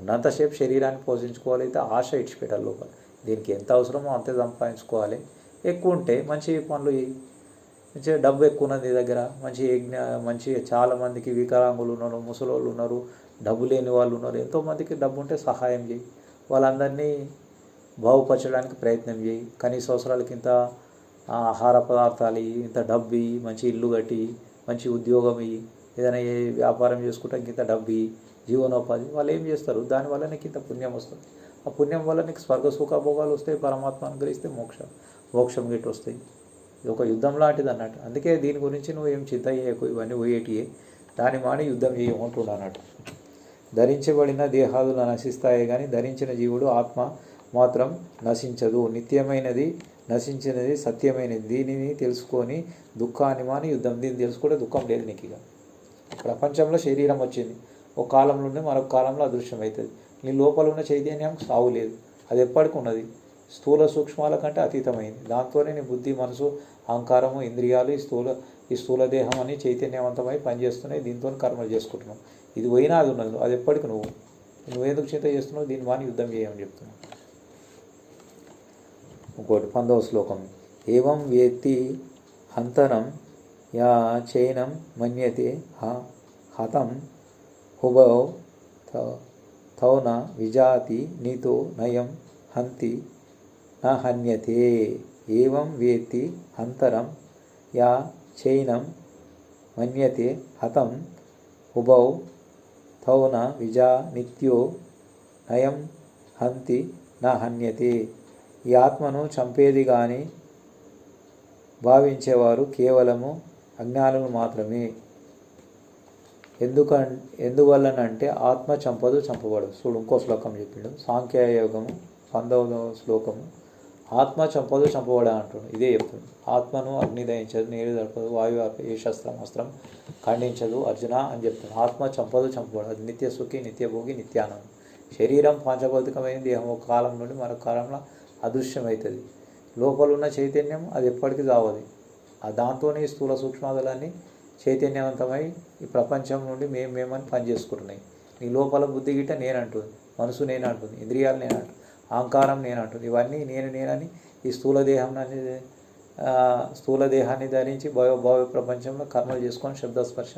ఉన్నంతసేపు శరీరాన్ని పోషించుకోవాలి. అయితే ఆశ విడిచిపెట్టాలి లోపల. దీనికి ఎంత అవసరమో అంతే సంపాదించుకోవాలి. ఎక్కువ ఉంటే మంచి పనులు చేయి. మంచిగా డబ్బు ఎక్కువ ఉన్నది నీ దగ్గర, మంచి చాలామందికి వికలాంగులు ఉన్నారు, ముసలోళ్ళు ఉన్నారు, డబ్బు లేని వాళ్ళు ఉన్నారు. ఎంతోమందికి డబ్బు ఉంటే సహాయం చేయి. వాళ్ళందరినీ బాగుపరచడానికి ప్రయత్నం చేయి. కనీస అవసరాలకి ఇంత ఆహార పదార్థాలు ఇవి, ఇంత డబ్బు ఇవి, మంచి ఇల్లు కట్టి, మంచి ఉద్యోగం ఇవి, ఏదైనా వ్యాపారం చేసుకుంటే ఇంత డబ్బు ఇవి, జీవనోపాధి. వాళ్ళు ఏం చేస్తారు? దానివల్ల నీకు ఇంత పుణ్యం వస్తుంది. ఆ పుణ్యం వల్ల నీకు స్వర్గ సుఖభోగాలు వస్తాయి, పరమాత్మ అనుగ్రహిస్తే మోక్షం గిట్టు వస్తాయి. ఇది ఒక యుద్ధం లాంటిది అన్నట్టు. అందుకే దీని గురించి నువ్వు ఏం చింత చేయకు. ఇవన్నీ పోయేటియే, దాని మాని యుద్ధం చేయమంటుడు అన్నట్టు. ధరించబడిన దేహాదులు నశిస్తాయే కానీ ధరించిన జీవుడు ఆత్మ మాత్రం నశించదు. నిత్యమైనది, నశించినది, సత్యమైనది. దీనిని తెలుసుకొని దుఃఖాన్ని మాని యుద్ధం. దీన్ని తెలుసుకుంటే దుఃఖం లేదు నీకు. ఇక ప్రపంచంలో శరీరం వచ్చింది, ఒక కాలం నుండి మరొక కాలంలో అదృశ్యమవుతుంది. నీ లోపల ఉన్న చైతన్యం సావు లేదు, అది ఎప్పటికి ఉన్నది. స్థూల సూక్ష్మాల కంటే అతీతమైంది. దాంతోనే నీ బుద్ధి, మనసు, అహంకారము, ఇంద్రియాలు, ఈ స్థూల దేహం అని చైతన్యవంతమై పనిచేస్తున్నాయి. దీంతో కర్మలు చేసుకుంటున్నావు. ఇది పోయినా అది ఉన్నది, అది ఎప్పటికి నువ్వెందుకు చింత చేస్తున్నావు? దీని మాని యుద్ధం చేయమని చెప్తున్నావు. ఇంకోటి 11వ శ్లోకం. ఏవం వేత్తి హంతరం యా చైనం మన్యతే హతం హుభౌ తౌ న విజాతి నీతో నయం హంతి న హన్యతే. ఏవం వేత్తి హంతరం యా చైనం మన్యతే హతం హుభౌ తౌ న విజానిత్యో నయం హంతి న హన్యతే. ఈ ఆత్మను చంపేది కానీ భావించేవారు కేవలము అజ్ఞానులు మాత్రమే. ఎందువల్లనంటే ఆత్మ చంపదు, చంపబడదు. చూడు, ఇంకో శ్లోకం చెప్పిండు. సాంఖ్యయోగము 11వ శ్లోకము. ఆత్మ చంపదు, చంపబడ అంటాడు. ఇదే చెప్తుంది. ఆత్మను అగ్ని దహించదు, నీరు దడపదు, వాయువు ఏ అస్త్రం ఖండించదు అర్జున అని చెప్తాడు. ఆత్మ చంపదు, చంపబడదు. అది నిత్య సుఖి, నిత్యభోగి, నిత్యానందం. శరీరం పాంచభౌతికమైన దేహం ఒక కాలం నుండి మరొక కాలంలో అదృశ్యమవుతుంది. లోపలున్న చైతన్యం అది ఎప్పటికీ చావదు. దాంతోనే స్థూల సూక్ష్మాదులన్నీ చైతన్యవంతమై ఈ ప్రపంచం నుండి మేమని పనిచేసుకుంటున్నాయి. నీ లోపల బుద్ధి గిట్ట నేనంటుంది, మనసు నేనంటుంది, ఇంద్రియాలు నేనంటుంది, అహంకారం నేనంటుంది. ఇవన్నీ నేనని ఈ స్థూల దేహాన్ని ధరించి భౌతిక ప్రపంచంలో కర్మలు చేసుకొని శబ్దస్పర్శ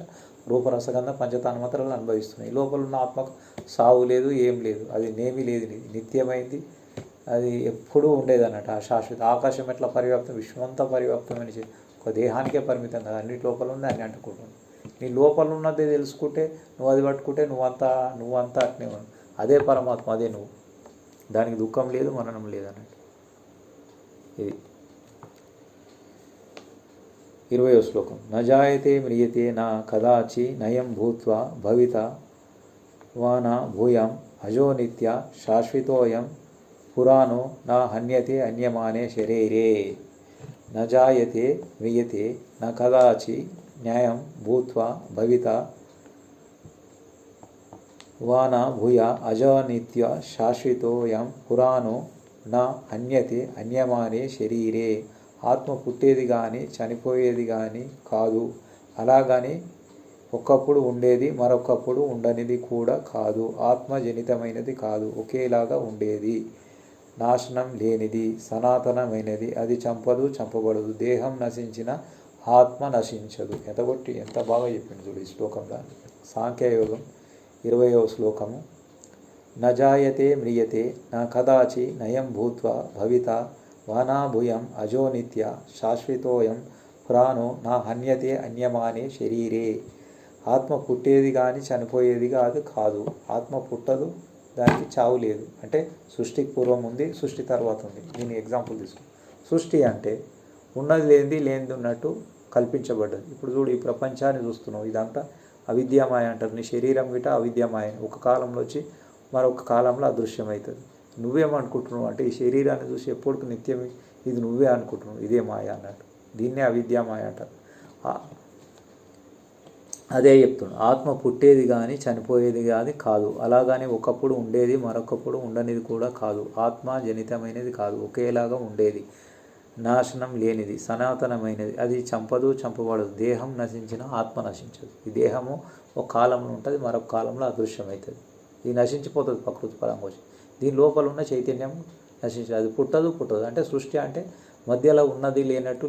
రూపరసగంధ పంచతన్మాత్రలు అనుభవిస్తున్నాయి. లోపల ఉన్న ఆత్మకు సావు లేదు, ఏం లేదు. అది నేమి లేదు, నిత్యమైంది. అది ఎప్పుడూ ఉండేది అన్నట్టు. ఆ శాశ్వత ఆకాశం ఎట్లా పరివ్యాప్తం, విశ్వమంతా పరివ్యాప్తమైన ఒక దేహానికే పరిమితం కదా. అన్నిటి లోపల ఉంది, అన్ని అంటుకుంటుంది. నీ లోపల ఉన్నదే తెలుసుకుంటే, నువ్వు అది పట్టుకుంటే నువ్వంతా అట్నే ఉన్నావు. అదే పరమాత్మ, అదే నువ్వు. దానికి దుఃఖం లేదు, మరణం లేదు అన్నట్టు. ఇది 20వ శ్లోకం. నజాయతే మ్రియతే నా కదాచి నయం భూత్వా భవిత వానా భూయం అజో నిత్య శాశ్వతోయం పురాణో నా హన్యతే అన్యమానే శరీరే. నజాయతే మ్రియతే నా కదాచి న్యాయం భూత్వా భవిత వాన భూయ అజనిత్య శాశ్వతోయం పురాణో నా హన్యతే అన్యమానే శరీరే. ఆత్మ పుట్టేది కానీ చనిపోయేది కానీ కాదు, అలాగని ఒకప్పుడు ఉండేది మరొకప్పుడు ఉండనిది కూడా కాదు, ఆత్మ జనితమైనది కాదు, ఒకేలాగా ఉండేది, నాశనం లేనిది, సనాతనమైనది, అది చంపదు చంపబడదు, దేహం నశించిన ఆత్మ నశించదు. ఎంత బాగా చెప్పింది చూడు ఈ శ్లోకంలో. సాంఖ్యయోగం 20వ శ్లోకము. నజాయతే మ్రియతే న కదాచి నయం భూత్వా భవిత వానాభూయం అజో నిత్య శాశ్వతోయం పురాణో నా హన్యతే అన్యమానే శరీరే. ఆత్మ పుట్టేది కానీ చనిపోయేది కాదు. ఆత్మ పుట్టదు, దానికి చావు లేదు. అంటే సృష్టికి పూర్వం ఉంది, సృష్టి తర్వాత ఉంది. దీని ఎగ్జాంపుల్ తీసుకో. సృష్టి అంటే ఉన్నది లేనిది ఉన్నట్టు కల్పించబడ్డది. ఇప్పుడు చూడు, ఈ ప్రపంచాన్ని చూస్తున్నావు, ఇదంతా అవిద్యామాయ అంటారు. నీ శరీరం గిట అవిద్యామాయ, ఒక కాలంలో వచ్చి మరొక కాలంలో అదృశ్యమవుతుంది. నువ్వేమనుకుంటున్నావు అంటే ఈ శరీరాన్ని చూసి ఎప్పటికి నిత్యం ఇది నువ్వే అనుకుంటున్నావు, ఇదే మాయ అన్నట్టు. దీన్నే అవిద్యామాయ అంటారు. అదే చెప్తున్నాడు, ఆత్మ పుట్టేది కానీ చనిపోయేది కాదు, అలాగని ఒకప్పుడు ఉండేది మరొకప్పుడు ఉండనిది కూడా కాదు, ఆత్మ జనితమైనది కాదు, ఒకేలాగా ఉండేది, నాశనం లేనిది, సనాతనమైనది, అది చంపదు చంపబడదు, దేహం నశించిన ఆత్మ నశించదు. ఈ దేహము ఒక కాలంలో ఉంటుంది, మరొక కాలంలో అదృశ్యమవుతుంది. ఇది నశించిపోతుంది ప్రకృతి పరంగా వచ్చి. దీని లోపల ఉన్న చైతన్యం నశించదు, అది పుట్టదు. అంటే సృష్టి అంటే మధ్యలో ఉన్నది లేనట్టు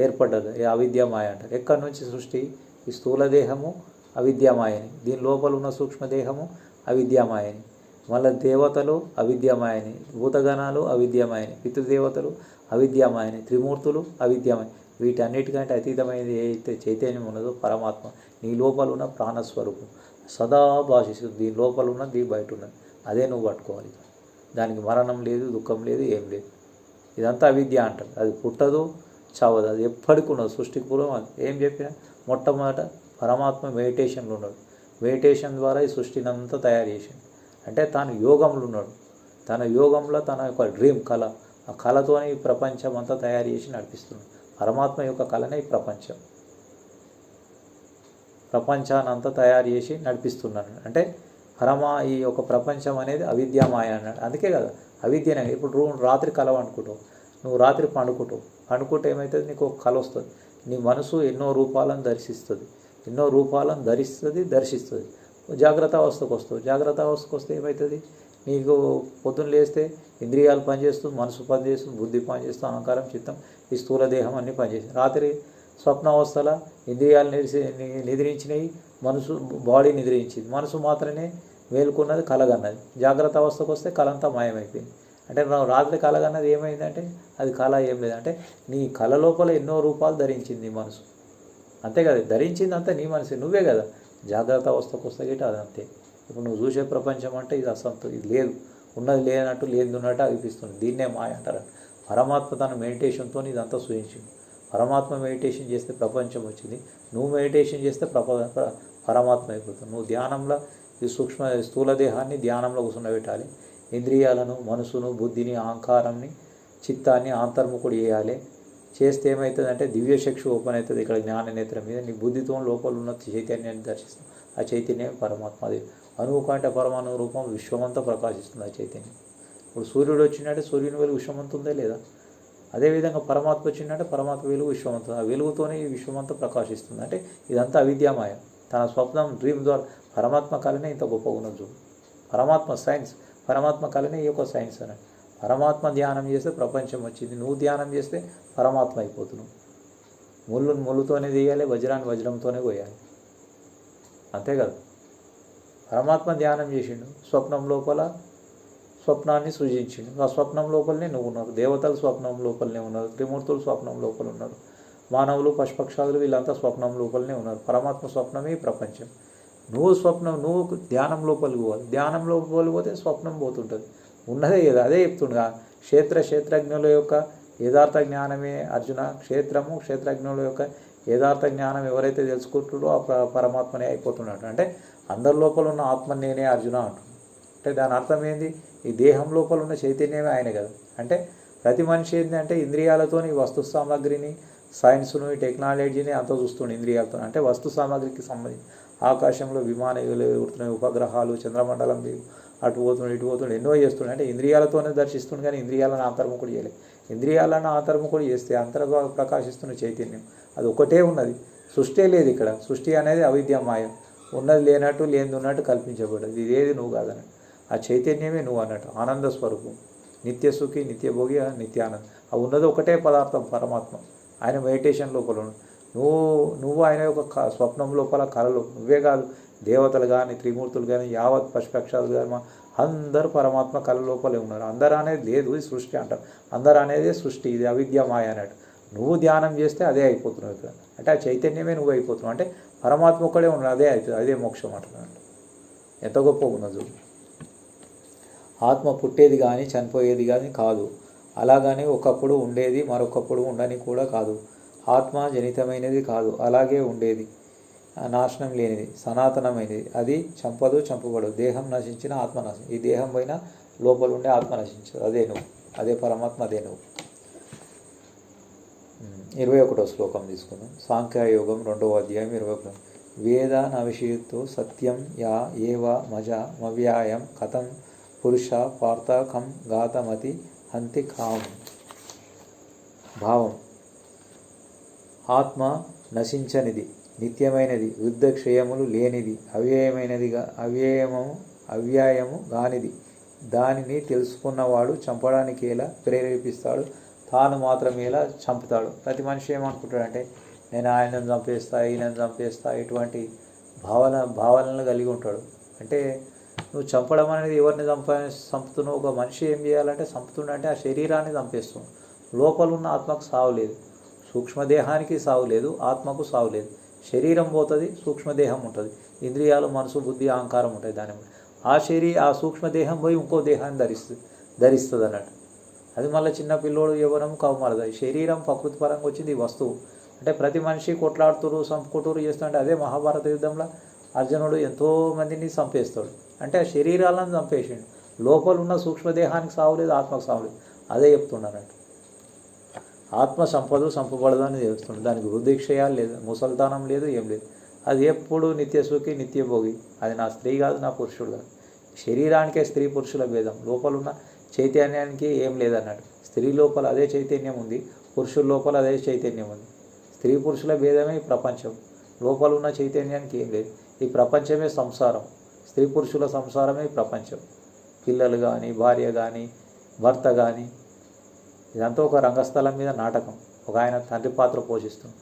ఏర్పడ్డది, అవిద్యామాయ అంటారు. ఎక్కడి నుంచి సృష్టి? ఈ స్థూల దేహము అవిద్యామాయని, దీని లోపల ఉన్న సూక్ష్మదేహము అవిద్యామాయని, మళ్ళీ దేవతలు అవిద్యామాయని, భూతగణాలు అవిద్యామాయని, పితృదేవతలు అవిద్యామాయని, త్రిమూర్తులు అవిద్యామాయని. వీటన్నిటికంటే అతీతమైనది ఏదైతే చైతన్యం ఉన్నదో పరమాత్మ, నీ లోపల ఉన్న ప్రాణస్వరూపం సదా భాషిస్తుంది. దీని లోపల ఉన్నది, దీని బయట ఉన్నది, అదే నువ్వు పట్టుకోవాలి. దానికి మరణం లేదు, దుఃఖం లేదు, ఏం లేదు. ఇదంతా అవిద్య అంటారు. అది పుట్టదు చావదు, అది ఎప్పటికి ఉన్నది. సృష్టికి పూర్వం అది ఏం చెప్పినా మొట్టమొదట పరమాత్మ మెడిటేషన్లో ఉన్నాడు. మెడిటేషన్ ద్వారా ఈ సృష్టిని అంతా తయారు చేసింది. అంటే తాను యోగంలో ఉన్నాడు. తన యోగంలో తన యొక్క డ్రీమ్ కళ, ఆ కళతోనే ఈ ప్రపంచం అంతా తయారు చేసి నడిపిస్తున్నాడు. పరమాత్మ యొక్క కళనే ఈ ప్రపంచాన్ని అంతా తయారు చేసి నడిపిస్తున్నాడు. అంటే ఈ యొక్క ప్రపంచం అనేది అవిద్యామాయ అన్నాడు. అందుకే కదా అవిద్యనే. ఇప్పుడు రాత్రి కళ అనుకుంటావు, నువ్వు రాత్రి పండుకుంటే ఏమవుతుంది? నీకు ఒక కళ వస్తుంది. నీ మనసు ఎన్నో రూపాలను దర్శిస్తుంది. జాగ్రత్త అవస్థకు వస్తుంది. జాగ్రత్త అవస్థకు వస్తే ఏమవుతుంది? నీకు పొద్దున్న లేస్తే ఇంద్రియాలు పనిచేస్తుంది, మనసు పనిచేస్తుంది, బుద్ధి పనిచేస్తుంది, అహంకారం, చిత్తం, ఈ స్థూల దేహం అన్నీ పనిచేస్తుంది. రాత్రి స్వప్నావస్థల ఇంద్రియాలు నిద్రించినాయి, బాడీ నిద్రించింది, మనసు మాత్రమే మేలుకున్నది, కలగన్నది. జాగ్రత్త అవస్థకు వస్తే కలంతా మాయమైపోయింది. అంటే రాత్రి కలగన్నది ఏమైందంటే అది కళ ఏం లేదంటే నీ కళ లోపల ఎన్నో రూపాలు ధరించింది మనసు. అంతే కదా, ధరించింది అంతా నీ మనసు, నువ్వే కదా. జాగ్రత్త అవస్థకు వస్తే గిట్ట అది అంతే. ఇప్పుడు నువ్వు చూసే ప్రపంచం అంటే ఇది ఇది లేదు, ఉన్నది లేనట్టు ఉన్నట్టు అనిపిస్తుంది. దీన్నే మాయ అంటారు. పరమాత్మ తన మెడిటేషన్తో ఇదంతా సూచించింది. పరమాత్మ మెడిటేషన్ చేస్తే ప్రపంచం వచ్చింది, నువ్వు మెడిటేషన్ చేస్తే పరమాత్మ అయిపోతుంది. నువ్వు ధ్యానంలో ఈ స్థూల దేహాన్ని ధ్యానంలో కూర్చుండబెట్టాలి. ఇంద్రియాలను, మనసును, బుద్ధిని, అహంకారాన్ని, చిత్తాన్ని అంతర్ముఖుడు చేయాలి. చేస్తే ఏమవుతుందంటే దివ్యచక్షు ఓపెన్ అవుతుంది. ఇక్కడ జ్ఞాననేత్రం మీద నీ బుద్ధితో లోపల ఉన్న చైతన్యాన్ని దర్శిస్తాం. ఆ చైతన్యం పరమాత్మ. అది అణువు కంటే పరమాణు రూపం విశ్వమంతా ప్రకాశిస్తుంది ఆ చైతన్యం. ఇప్పుడు సూర్యుడు వచ్చిందంటే సూర్యుని వెలుగు విశ్వమంతా ఉందా లేదా? అదేవిధంగా పరమాత్మ వచ్చిందంటే పరమాత్మ వెలుగు విశ్వమంతా, ఆ వెలుగుతోనే ఈ విశ్వమంతా ప్రకాశిస్తుంది. అంటే ఇదంతా అవిద్యామాయ. తన స్వప్నం, డ్రీమ్ ద్వారా పరమాత్మ కళనే ఇంత గొప్పగా ఉన్నది చూడు. పరమాత్మ సైన్స్, పరమాత్మ కళనే ఈ యొక్క సైన్స్ అని. పరమాత్మ ధ్యానం చేస్తే ప్రపంచం వచ్చింది, నువ్వు ధ్యానం చేస్తే పరమాత్మ అయిపోతున్నావు. ముళ్ళును ముళ్ళుతోనే తీయాలి, వజ్రాన్ని వజ్రంతోనే పోయాలి. అంతే కదా. పరమాత్మ ధ్యానం చేసిండు, స్వప్నం లోపల స్వప్నాన్ని సృజించిండు. ఆ స్వప్నం లోపలనే నువ్వు ఉన్నారు. దేవతలు స్వప్నం లోపలనే ఉన్నారు, త్రిమూర్తులు స్వప్నం లోపల ఉన్నారు, మానవులు, పశుపక్షాదులు వీళ్ళంతా స్వప్నం లోపలనే ఉన్నారు. పరమాత్మ స్వప్నమే ప్రపంచం. నువ్వు ధ్యానం లోపలికి పోవాలి. ధ్యానం లోపలికి పోతే స్వప్నం పోతుంటుంది. ఉన్నదే కదా, అదే చెప్తుండగా క్షేత్రజ్ఞుల యొక్క యథార్థ జ్ఞానమే అర్జున. క్షేత్రజ్ఞుల యొక్క యథార్థ జ్ఞానం ఎవరైతే తెలుసుకుంటాడో ఆ పరమాత్మనే అయిపోతున్నాడు. అంటే అందరి లోపల ఉన్న ఆత్మ నేనే అర్జున అంటున్నాడు. అంటే దాని అర్థం ఏంది? ఈ దేహం లోపల ఉన్న చైతన్యమే ఆయన కదా. అంటే ప్రతి మనిషి ఏంటంటే ఇంద్రియాలతో ఈ వస్తు సామాగ్రిని, సైన్స్ను, ఈ టెక్నాలజీని అంతా చూస్తుండే ఇంద్రియాలతో. అంటే వస్తు సామాగ్రికి సంబంధించి ఆకాశంలో విమానాలు ఎగురుతున్నాయి, ఉపగ్రహాలు, చంద్రమండలం అటు పోతుండే ఇటు పోతుండే ఎన్నో చేస్తుండే. అంటే ఇంద్రియాలతోనే దర్శిస్తుండే, కానీ ఇంద్రియాలను అంతర్ముఖుడు చేయలేదు. ఇంద్రియాలను అంతర్ముఖుడు చేస్తే అంతర్భాగ ప్రకాశిస్తున్న చైతన్యం అది ఒకటే ఉన్నది. సృష్టి లేదు ఇక్కడ. సృష్టి అనేది అవిద్య మాయ. ఉన్నది లేనట్టు లేనిది ఉన్నట్టు కల్పించబడ్డది. ఇదేది నువ్వు కాదన్నట్టు. ఆ చైతన్యమే నువ్వు అన్నట్టు. ఆనంద స్వరూపం, నిత్యసుఖి, నిత్యభోగి, నిత్యానందం. ఆ ఉన్నది ఒకటే పదార్థం పరమాత్మ. ఆయన మెడిటేషన్ లోపల నువ్వు ఆయన యొక్క స్వప్నం లోపల కళలో నువ్వే కాదు, దేవతలు కానీ త్రిమూర్తులు కానీ యావత్ పశుపక్షాలు కానీ అందరూ పరమాత్మ కళ లోపలే ఉన్నారు. అందరూ అనేది లేదు, ఇది సృష్టి అంటారు. అందరూ అనేది సృష్టి, ఇది అవిద్య మాయ అన్నట్టు. నువ్వు ధ్యానం చేస్తే అదే అయిపోతున్నావు ఇక్కడ. అంటే ఆ చైతన్యమే నువ్వు అయిపోతున్నావు. అంటే పరమాత్మ ఒక్కడే ఉన్నాడు, అదే అవుతుంది, అదే మోక్షం అంటున్నాడు. ఎంత గొప్ప ఉన్నది. ఆత్మ పుట్టేది కానీ చనిపోయేది కానీ కాదు. అలాగని ఒకప్పుడు ఉండేది మరొకప్పుడు ఉండని కూడా కాదు. ఆత్మ జనితమైనది కాదు, అలాగే ఉండేది, నాశనం లేనిది, సనాతనమైనది. అది చంపదు, చంపబడదు. దేహం నశించిన ఆత్మ నశించదు. ఈ దేహం పైన లోపల ఉండే ఆత్మ నశించదు. అదే నువ్వు, అదే పరమాత్మ, అదే నువ్వు. 21వ శ్లోకం తీసుకుందాం. సాంఖ్యయోగం 2వ అధ్యాయం 21. వేద నవిషయత్తు సత్యం యా ఏవ మజ మవ్యాయం కథం పురుష పార్థ కం గాతమతి హంతి కాం. భావం: ఆత్మ నశించనిది, నిత్యమైనది, వృద్ధక్షయములు లేనిది, అవ్యయమైనదిగా అవ్యాయము గానిది. దానిని తెలుసుకున్నవాడు చంపడానికి ఎలా ప్రేరేపిస్తాడు, తాను మాత్రమే ఎలా చంపుతాడు. ప్రతి మనిషి ఏమనుకుంటాడంటే నేను ఆయనను చంపేస్తా, ఈయనను చంపేస్తా, ఇటువంటి భావనలు కలిగి ఉంటాడు. అంటే నువ్వు చంపడం అనేది ఎవరిని చంపుతున్నావు? ఒక మనిషి ఏం చేయాలంటే చంపుతుండంటే ఆ శరీరాన్ని చంపేస్తున్నావు. లోపల ఉన్న ఆత్మకు సావు లేదు, సూక్ష్మదేహానికి సావు లేదు, ఆత్మకు సావు లేదు. శరీరం పోతుంది, సూక్ష్మదేహం ఉంటుంది, ఇంద్రియాలు, మనసు, బుద్ధి, అహంకారం ఉంటాయి. దాని ఆ సూక్ష్మదేహం పోయి ఇంకో దేహాన్ని ధరిస్తుంది అన్నట్టు. అది మళ్ళీ చిన్న పిల్లోడు, యవ్వనం, కౌమారది. శరీరం ప్రకృతి పరంగా వచ్చింది ఈ వస్తువు. అంటే ప్రతి మనిషి కొట్లాడుతురు, చంపుకుంటూరు చేస్తుంటే అదే మహాభారత యుద్ధంలో అర్జునుడు ఎంతోమందిని చంపేస్తాడు. అంటే ఆ శరీరాలను చంపేసిండు. లోపల ఉన్న సూక్ష్మదేహానికి సావు లేదు, ఆత్మకు సావు లేదు. అదే చెప్తుండన్నట్టు. ఆత్మ సంపబడదు అని తెలుస్తుంది. దానికి వృద్ధిక్షయాలు లేదు, ముసల్తానం లేదు, ఏం లేదు. అది ఎప్పుడు నిత్యసుఖి, నిత్యభోగి. అది నా స్త్రీ కాదు, నా పురుషుడు కాదు. శరీరానికే స్త్రీ పురుషుల భేదం. లోపల ఉన్న చైతన్యానికి ఏం లేదన్నట్టు. స్త్రీ లోపల అదే చైతన్యం ఉంది, పురుషుల లోపల అదే చైతన్యం ఉంది. స్త్రీ పురుషుల భేదమే ఈ ప్రపంచం. లోపల ఉన్న చైతన్యానికి ఏం లేదు. ఈ ప్రపంచమే సంసారం, స్త్రీ పురుషుల సంసారమే ఈ ప్రపంచం. పిల్లలు కానీ, భార్య కానీ, భర్త కానీ, ఇదంతా ఒక రంగస్థలం మీద నాటకం. ఒక ఆయన తండ్రి పాత్ర పోషిస్తుంది,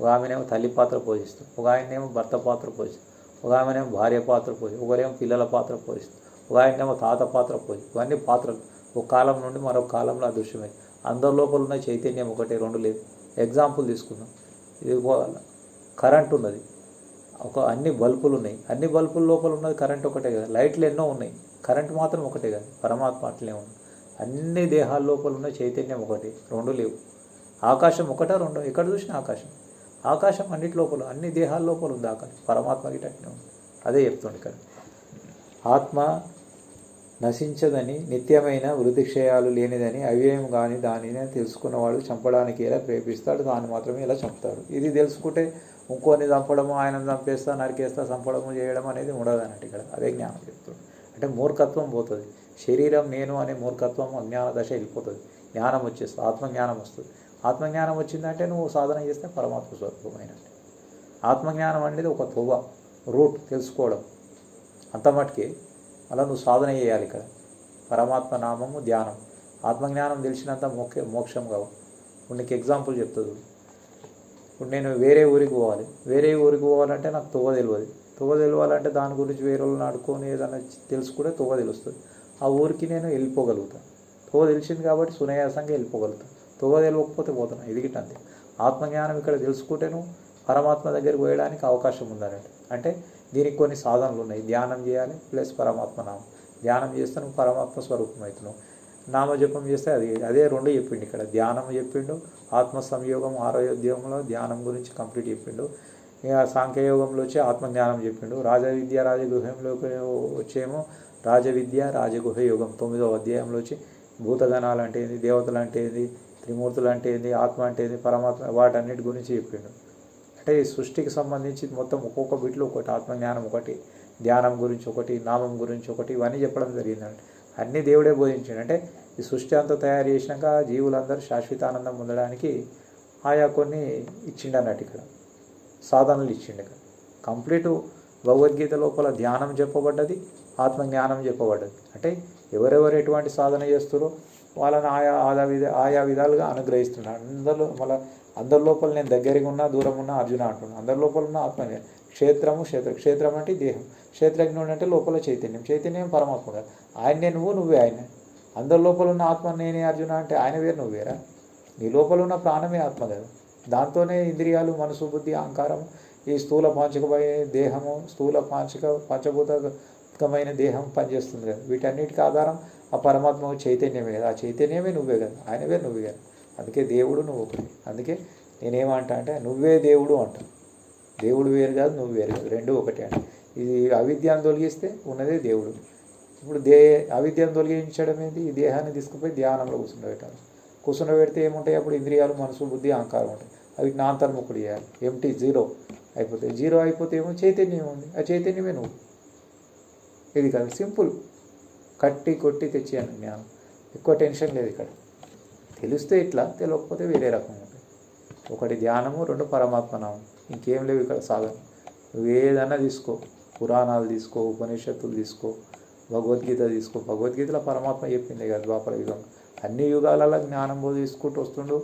ఒక ఆమెనేమో తల్లి పాత్ర పోషిస్తుంది, ఒక ఆయనేమో భర్త పాత్ర పోషిస్తుంది, ఒక ఆమెనేమో భార్య పాత్ర పోషిస్తుంది, ఒకరేమో పిల్లల పాత్ర పోషిస్తుంది, ఒక ఆయనేమో తాత పాత్ర పోషిస్తుంది. ఇవన్నీ పాత్రలు ఒక కాలం నుండి మరొక కాలంలో అదృశ్యమై అందరి లోపల ఉన్న చైతన్యం ఒకటే, రెండు లేదు. ఎగ్జాంపుల్ తీసుకుందాం. ఇది కరెంట్ ఉన్నది, అన్ని బల్బులు ఉన్నాయి. అన్ని బల్బుల లోపల ఉన్నది కరెంట్ ఒకటే కదా. లైట్లు ఎన్నో ఉన్నాయి, కరెంట్ మాత్రం ఒకటే కదా. పరమాత్మ అట్లే ఉంది. అన్ని దేహాల లోపల ఉన్న చైతన్యం ఒకటి, రెండు లేవు. ఆకాశం ఒకటా రెండో? ఎక్కడ చూసినా ఆకాశం అన్నిటి లోపల, అన్ని దేహాల లోపల ఉంది ఆకాశం. పరమాత్మకి అట్లే ఉంది. అదే చెప్తుంది ఇక్కడ. ఆత్మ నశించదని, నిత్యమైన వృద్ధిక్షయాలు లేనిదని, అవ్యయం కానీ దానిని తెలుసుకున్నవాడు చంపడానికి ఎలా ప్రేరేపిస్తాడు, తాను మాత్రమే ఎలా చంపుతాడు. ఇది తెలుసుకుంటే ఇంకోని చంపడము, ఆయన చంపేస్తా, నరికేస్తా, చంపడము చేయడం అనేది ఉండదు అన్నట్టు ఇక్కడ. అదే జ్ఞానం చెప్తుంది. అంటే మూర్ఖత్వం పోతుంది. శరీరం నేను అనే మూర్ఖత్వం, అజ్ఞాన దశ వెళ్ళిపోతుంది. జ్ఞానం వచ్చేస్తుంది, ఆత్మజ్ఞానం వస్తుంది. ఆత్మజ్ఞానం వచ్చిందంటే నువ్వు సాధన చేస్తే పరమాత్మ స్వరూపమైనట్టు. ఆత్మజ్ఞానం అనేది ఒక తొవ్వ, రూట్ తెలుసుకోవడం అంత మటుకే. అలా నువ్వు సాధన చేయాలి ఇక్కడ. పరమాత్మ నామము, ధ్యానం, ఆత్మజ్ఞానం తెలిసినంత మోక్షం కావు. ఇప్పుడు నీకు ఎగ్జాంపుల్ చెప్తుంది. ఇప్పుడు నేను వేరే ఊరికి పోవాలంటే నాకు తొవ్వ తెలియాలంటే దాని గురించి వేరే వాళ్ళని ఆడుకొని ఏదైనా తెలుసుకుంటే తొవ్వ తెలుస్తుంది. ఆ ఊరికి నేను వెళ్ళిపోగలుగుతాను. తొవ్వ తెలిసింది కాబట్టి సునాయాసంగా వెళ్ళిపోగలుగుతాను. తొవ్వ తెలియకపోతే పోతాను. ఇది గిట్ట అంతే. ఆత్మజ్ఞానం ఇక్కడ తెలుసుకుంటే నువ్వు పరమాత్మ దగ్గరికి పోయడానికి అవకాశం ఉందన్నట్టు. అంటే దీనికి కొన్ని సాధనలు ఉన్నాయి. ధ్యానం చేయాలి ప్లస్ పరమాత్మ నామం. ధ్యానం చేస్తే నువ్వు పరమాత్మ స్వరూపం అవుతున్నావు. నామజపం చేస్తే అదే రెండు చెప్పిండు ఇక్కడ. ధ్యానం చెప్పిండు, ఆత్మ సంయోగం 6వ అధ్యాయంలో ధ్యానం గురించి కంప్లీట్ చెప్పిండు. ఇక సాంఖ్యయోగంలో వచ్చి ఆత్మజ్ఞానం చెప్పిండు. రాజవిద్య రాజగుహ్యంలోకి వచ్చేమో రాజవిద్య రాజగుహ యోగం 9వ అధ్యాయంలో వచ్చి భూతగణాలు అంటే ఏంది, దేవతలు అంటే ఏంది, త్రిమూర్తులు అంటే ఏంది, ఆత్మ అంటే ఏంది, పరమాత్మ, వాటన్నిటి గురించి చెప్పిండు. అంటే ఈ సృష్టికి సంబంధించి మొత్తం ఒక్కొక్క బిట్లో ఒకటి, ఆత్మజ్ఞానం ఒకటి, ధ్యానం గురించి ఒకటి, నామం గురించి ఒకటి, ఇవన్నీ చెప్పడం జరిగిందంటే అన్నీ దేవుడే బోధించాడు. అంటే ఈ సృష్టి అంతా తయారు చేసినాక జీవులందరూ శాశ్వతానందం పొందడానికి ఆయా కొన్ని ఇచ్చిండు అన్నట్టు ఇక్కడ సాధనలు ఇచ్చిండు ఇక్కడ. కంప్లీట్ భగవద్గీత లోపల ధ్యానం చెప్పబడ్డది, ఆత్మజ్ఞానం చెప్పబడ్డది. అంటే ఎవరెవరు ఎటువంటి సాధన చేస్తారో వాళ్ళని ఆయా విధాలుగా అనుగ్రహిస్తున్నాడు. అందరి లోపల నేను దగ్గరగా ఉన్నా దూరం ఉన్నా అర్జున అంటున్నాను. అందరి లోపల ఉన్న ఆత్మనే. క్షేత్రం అంటే దేహం, క్షేత్రజ్ఞుడు అంటే లోపల చైతన్యం పరమాత్మ కదా. ఆయనే నువ్వే ఆయన. అందరి లోపల ఉన్న ఆత్మ నేనే అర్జున అంటే ఆయన వేరు నువ్వు వేరా. నీ లోపల ఉన్న ప్రాణమే ఆత్మ కదా. దాంతోనే ఇంద్రియాలు, మనసు, బుద్ధి, అహంకారం, ఈ స్థూల పాంచకమైన దేహము, స్థూల పంచభూతమైన దేహం పనిచేస్తుంది కదా. వీటన్నిటికీ ఆధారం ఆ పరమాత్మ చైతన్యమే కదా. ఆ చైతన్యమే నువ్వే కదా, ఆయన వేరు నువ్వే కదా. అందుకే దేవుడు నువ్వు ఒకటి. అందుకే నేనేమంటా అంటే నువ్వే దేవుడు అంటా. దేవుడు వేరు కాదు, నువ్వు వేరు కాదు, రెండు ఒకటే అంటే. ఇది అవిద్యను తొలగిస్తే ఉన్నదే దేవుడు. ఇప్పుడు అవిద్యను తొలగించడం ఏంటి? ఈ దేహాన్ని తీసుకుపోయి ధ్యానంలో కూర్చుండబెడితే ఏముంటాయి? అప్పుడు ఇంద్రియాలు, మనసు, బుద్ధి, అహంకారం ఉంటాయి. అవి నాంతర్ముఖుడు చేయాలి. ఎంటీ జీరో అయిపోతాయి. జీరో అయిపోతే ఏమో చైతన్యం ఉంది. ఆ చైతన్యమే నువ్వు. ఇది కాదు, సింపుల్. కట్టి కొట్టి తెచ్చేయాలి జ్ఞానం. ఎక్కువ టెన్షన్ లేదు ఇక్కడ. తెలిస్తే ఇట్లా, తెలియకపోతే వేరే రకం ఉంటుంది. ఒకటి ధ్యానము, రెండు పరమాత్మనామం. ఇంకేం లేవు ఇక్కడ సాధన. నువ్వు ఏదైనా తీసుకో, పురాణాలు తీసుకో, ఉపనిషత్తులు తీసుకో, భగవద్గీత తీసుకో. భగవద్గీతలో పరమాత్మ చెప్పింది కదా ద్వాపర యుగం. అన్ని యుగాలలో జ్ఞానం తీసుకుంటూ వస్తుండు.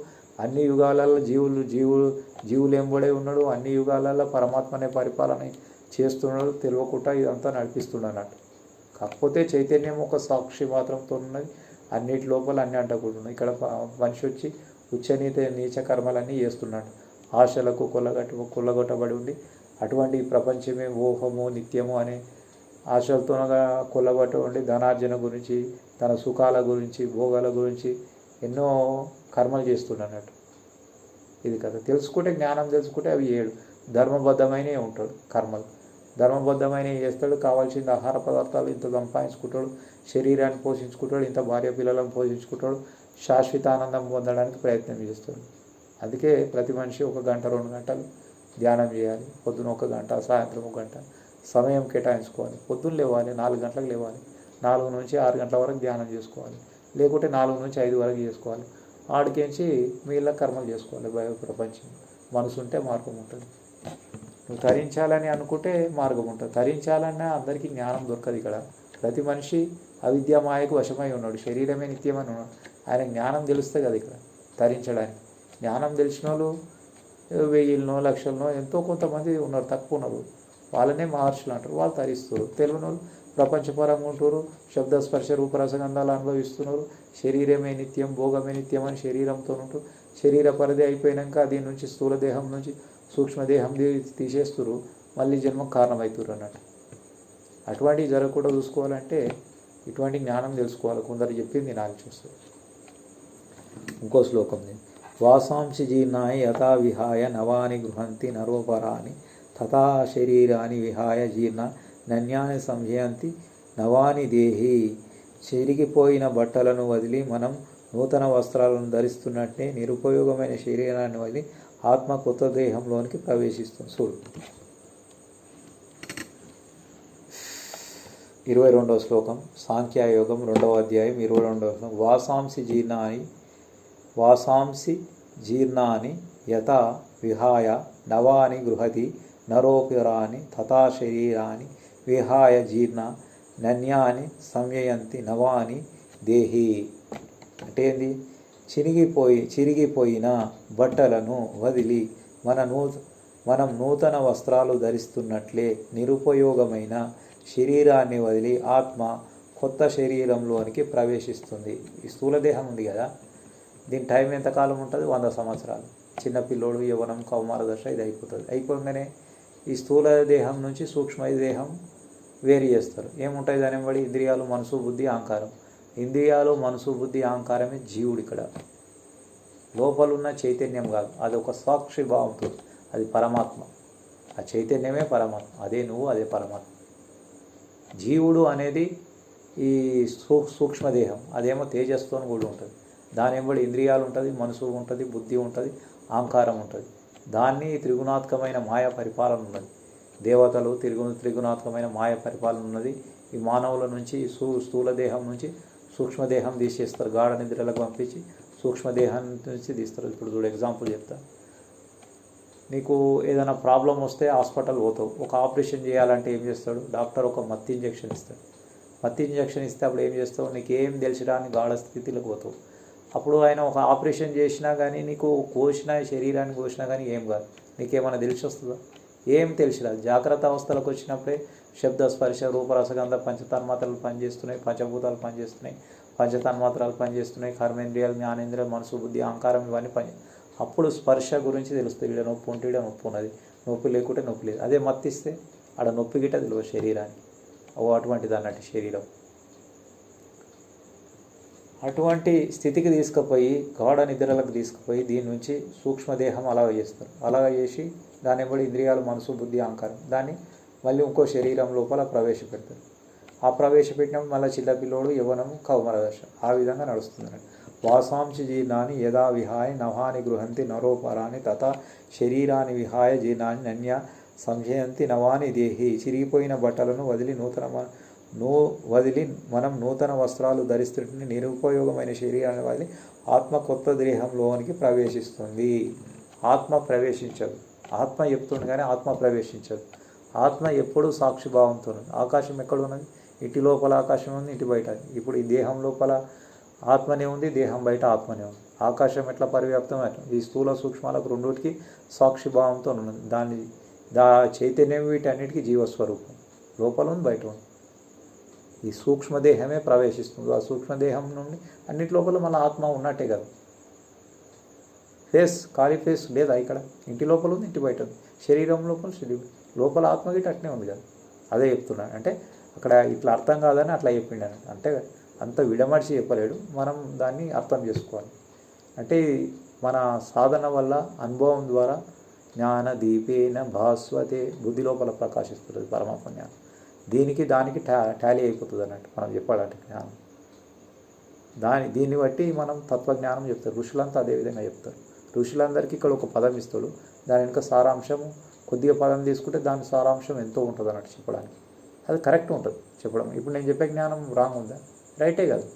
అన్ని యుగాలలో జీవులు ఎంబడే ఉన్నాడు. అన్ని యుగాలలో పరమాత్మనే పరిపాలన చేస్తున్నాడు. తెలియకుండా ఇదంతా నడిపిస్తున్నాడు అన్నట్టు. కాకపోతే చైతన్యం ఒక సాక్షి మాత్రంతో ఉన్నది. అన్నిటి లోపల అన్నీ అంటకుంటున్నాయి. ఇక్కడ మనిషి వచ్చి నీచ కర్మలన్నీ చేస్తున్నాడు. ఆశలకు కొల్లగొట్టబడి ఉండి అటువంటి ప్రపంచమే మోహము నిత్యము అనే ఆశలతోనగా కొల్లగొట్ట ఉండి ధనార్జన గురించి, తన సుఖాల గురించి, భోగాల గురించి ఎన్నో కర్మలు చేస్తున్నట్టు. ఇది కదా. తెలుసుకుంటే, జ్ఞానం తెలుసుకుంటే అవి 7 ధర్మబద్ధమైనవి ఉంటాడు కర్మలు. ధర్మబద్ధమైనవి చేస్తాడు. కావాల్సిన ఆహార పదార్థాలు ఇంత సంపాదించుకుంటాడు, శరీరాన్ని పోషించుకుంటాడు, ఇంత భార్య పిల్లలను పోషించుకుంటాడు, శాశ్వత ఆనందం పొందడానికి ప్రయత్నం చేస్తాడు. అందుకే ప్రతి మనిషి 1 గంట 2 గంటలు ధ్యానం చేయాలి. పొద్దున 1 గంట, సాయంత్రం 1 గంట సమయం కేటాయించుకోవాలి. పొద్దున్న లేవాలి, 4 గంటలకు లేవాలి. 4 నుంచి 6 గంటల వరకు ధ్యానం చేసుకోవాలి. లేకుంటే 4 నుంచి 5 వరకు చేసుకోవాలి. ఆడికించి మిగిలిన కర్మలు చేసుకోవాలి. ప్రపంచం మనసు ఉంటే మార్గం ఉంటుంది. నువ్వు తరించాలని అనుకుంటే మార్గం ఉంటుంది. తరించాలన్నా అందరికీ జ్ఞానం దొరకదు ఇక్కడ. ప్రతి మనిషి అవిద్య మాయకు వశమై ఉన్నాడు. శరీరమే నిత్యమని ఉన్నాడు. ఆయన జ్ఞానం తెలుస్తే కదా ఇక్కడ తరించడానికి. జ్ఞానం తెలిసిన వాళ్ళు 1000 లక్షలనో ఎంతో కొంతమంది ఉన్నారు, తక్కువ ఉన్నారు. వాళ్ళనే మహర్షులు అంటారు. వాళ్ళు తరిస్తారు. తెలియని వాళ్ళు ప్రపంచపరంగా ఉంటున్నారు. శబ్దస్పర్శ రూపరసగంధాలు అనుభవిస్తున్నారు. శరీరమే నిత్యం, భోగమే నిత్యం అని శరీరంతో ఉంటూ శరీర పరిధి అయిపోయినాక దీని నుంచి స్థూల దేహం నుంచి సూక్ష్మదేహం తీసేస్తున్నారు. మళ్ళీ జన్మకు కారణమవుతారు అన్నట్టు. అటువంటివి జరగకుండా చూసుకోవాలంటే ఇటువంటి జ్ఞానం తెలుసుకోవాలి. కొందరు చెప్పింది నాకు చూస్తారు. ఇంకో శ్లోకం వాసాంసి జీర్ణాయి యథా విహాయ నవాని గృహంతి నరోపరాని తథా శరీరాన్ని విహాయ జీర్ణ నన్యాన్ని సంజయంతి నవాని దేహి. చిరిగిపోయిన బట్టలను వదిలి మనం నూతన వస్త్రాలను ధరిస్తున్నట్టే నిరుపయోగమైన శరీరాన్ని వదిలి ఆత్మ కొత్త దేహంలోనికి ప్రవేశిస్తుంది. చూడు 22వ శ్లోకం సాంఖ్యయోగం 2వ అధ్యాయం 22వ శ్లోకం. వాసాంసి జీర్ణాని యథా విహాయ నవాని గృహతి నరోపిరాని తథా శరీరాన్ని విహాయ జీర్ణ నన్యాని సంయయంతి నవాని దేహి. అంటే ఏంది? చిరిగిపోయిన బట్టలను వదిలి మనం నూతన వస్త్రాలు ధరిస్తున్నట్లే నిరుపయోగమైన శరీరాన్ని వదిలి ఆత్మ కొత్త శరీరంలోనికి ప్రవేశిస్తుంది. ఈ స్థూలదేహం ఉంది కదా, దీని టైం ఎంతకాలం ఉంటుంది? 100 సంవత్సరాలు. చిన్నపిల్లోడు యవ్వనం కౌమార దశ ఇది అయిపోతుంది. అయిపోగానే ఈ స్థూల దేహం నుంచి సూక్ష్మ దేహం వేరు చేస్తారు. ఏముంటుంది దాని బడి? ఇంద్రియాలు, మనసు, బుద్ధి, అహంకారం. ఇంద్రియాలు, మనసు, బుద్ధి, అహంకారమే జీవుడు. ఇక్కడ లోపలున్న చైతన్యం కాదు, అది ఒక సాక్షి భావంతో, అది పరమాత్మ. ఆ చైతన్యమే పరమాత్మ. అదే నువ్వు, అదే పరమాత్మ. జీవుడు అనేది ఈ సూక్ష్మదేహం, అదేమో తేజస్తో కూడా ఉంటుంది. దాని వెంబడి ఇంద్రియాలు ఉంటుంది, మనసు ఉంటుంది, బుద్ధి ఉంటుంది, అహంకారం ఉంటుంది. దాన్ని త్రిగుణాత్మకమైన మాయ పరిపాలన ఉన్నది. దేవతలు త్రిగుణాత్మకమైన మాయ పరిపాలన ఉన్నది. ఈ మానవుల నుంచి స్థూల దేహం నుంచి సూక్ష్మదేహం తీసేస్తారు, గాఢ నిద్రలకు పంపించి సూక్ష్మదేహం నుంచి తీస్తారు. ఇప్పుడు చూడు ఎగ్జాంపుల్ చెప్తా. నీకు ఏదైనా ప్రాబ్లం వస్తే హాస్పిటల్ పోతావు, ఒక ఆపరేషన్ చేయాలంటే ఏం చేస్తాడు డాక్టర్? ఒక మత్తు ఇంజెక్షన్ ఇస్తాడు. మత్తు ఇంజెక్షన్ ఇస్తే అప్పుడు ఏం చేస్తావు? నీకు ఏం తెలిసిరాని గాఢ స్థితిలోకి పోతావు. అప్పుడు ఆయన ఒక ఆపరేషన్ చేసినా కానీ, నీకు కోసినా, శరీరాన్ని కోసినా కానీ ఏం కాదు. నీకేమైనా తెలిసి వస్తుందా? ఏం తెలిసిరాదు. జాగ్రత్త అవస్థలకు వచ్చినప్పుడే శబ్ద, స్పర్శ, రూపరసగంధ పంచతన్మాత్రలు పనిచేస్తున్నాయి, పంచభూతాలు పనిచేస్తున్నాయి, పంచతన్మాత్రాలు పనిచేస్తున్నాయి, కర్మేంద్రియాలు, జ్ఞానేంద్రియాలు, మనసు, బుద్ధి, అహంకారం ఇవన్నీ అప్పుడు స్పర్శ గురించి తెలుస్తుంది. ఈడ నొప్పి ఉంటే ఈడ నొప్పి ఉన్నది, నొప్పి లేకుంటే నొప్పి లేదు. అదే మత్తిస్తే ఆడ నొప్పి గిట్ట తెలియదు శరీరానికి. అటువంటిది అన్నట్టు శరీరం. అటువంటి స్థితికి తీసుకుపోయి గాఢ నిద్రలకు తీసుకుపోయి దీని నుంచి సూక్ష్మదేహం అలాగ చేస్తారు. అలాగ చేసి దాన్ని బట్టి ఇంద్రియాలు, మనసు, బుద్ధి, అహంకారం దాన్ని మళ్ళీ ఇంకో శరీరం లోపల ప్రవేశపెడతారు. ఆ ప్రవేశపెట్టినప్పుడు మళ్ళీ చిన్నపిల్లోడు యవ్వనము, కౌమార దశ ఆ విధంగా నడుస్తుంది. వాసాంశి జీర్ణాన్ని యథా విహాయ నవాని గృహంతి నరోపరాని తథా శరీరాన్ని విహాయ జీర్ణాన్ని నన్య సంశయంతి నవాని దేహి. చిరిగిపోయిన బట్టలను వదిలి మనం నూతన వస్త్రాలు ధరిస్తుంటే నిరుపయోగమైన శరీరాన్ని వదిలి ఆత్మ కొత్త దేహంలోనికి ప్రవేశిస్తుంది. ఆత్మ ప్రవేశించదు. ఆత్మ చెప్తుంది కానీ ఆత్మ ప్రవేశించదు. ఆత్మ ఎప్పుడూ సాక్షిభావంతో ఉంది. ఆకాశం ఎక్కడ ఉన్నది? ఇంటి లోపల ఆకాశం ఉంది, ఇంటి బయట. ఇప్పుడు ఈ దేహం లోపల ఆత్మనే ఉంది, దేహం బయట ఆత్మనే ఉంది. ఆకాశం ఎట్లా పరివ్యాప్తం అవుతుంది? ఈ స్థూల సూక్ష్మాలకు రెండుటికి సాక్షిభావంతో ఉన్నది. చైతన్యం వీటన్నిటికీ జీవస్వరూపం. లోపల ఉంది, బయట ఉంది. ఈ సూక్ష్మదేహమే ప్రవేశిస్తుంది. ఆ సూక్ష్మదేహం నుండి అన్నిటి లోపల మళ్ళీ ఆత్మ ఉన్నట్టే కదా. ఖాళీ ఫేస్ లేదా ఇక్కడ? ఇంటి లోపల ఉంది, ఇంటి బయట ఉంది. శరీరం లోపల లోపల ఆత్మ గిట్ట అట్నే ఉంది కదా. అదే చెప్తున్నాను. అంటే అక్కడ ఇట్లా అర్థం కాదని అట్లా చెప్పిండాను. అంటే అంత విడమర్చి చెప్పలేడు, మనం దాన్ని అర్థం చేసుకోవాలి. అంటే మన సాధన వల్ల, అనుభవం ద్వారా జ్ఞాన దీపేన భాస్వతే బుద్ధి లోపల ప్రకాశిస్తుంది పరమాత్మ జ్ఞానం. దానికి టాలీ అయిపోతుంది అన్నట్టు మనం చెప్పాలంటే జ్ఞానం. దీన్ని బట్టి మనం తత్వజ్ఞానం చెప్తారు. ఋషులంతా అదేవిధంగా చెప్తారు. ఋషులందరికీ ఇక్కడ ఒక పదం ఇస్తాడు, దాని వెనుక సారాంశము కొద్దిగా పదం తీసుకుంటే దాని సారాంశం ఎంతో ఉంటుంది అన్నట్టు చెప్పడానికి. అది కరెక్ట్ ఉంటుంది చెప్పడం. ఇప్పుడు నేను చెప్పే జ్ఞానం రాంగ్ ఉందా? రైటే కాదు.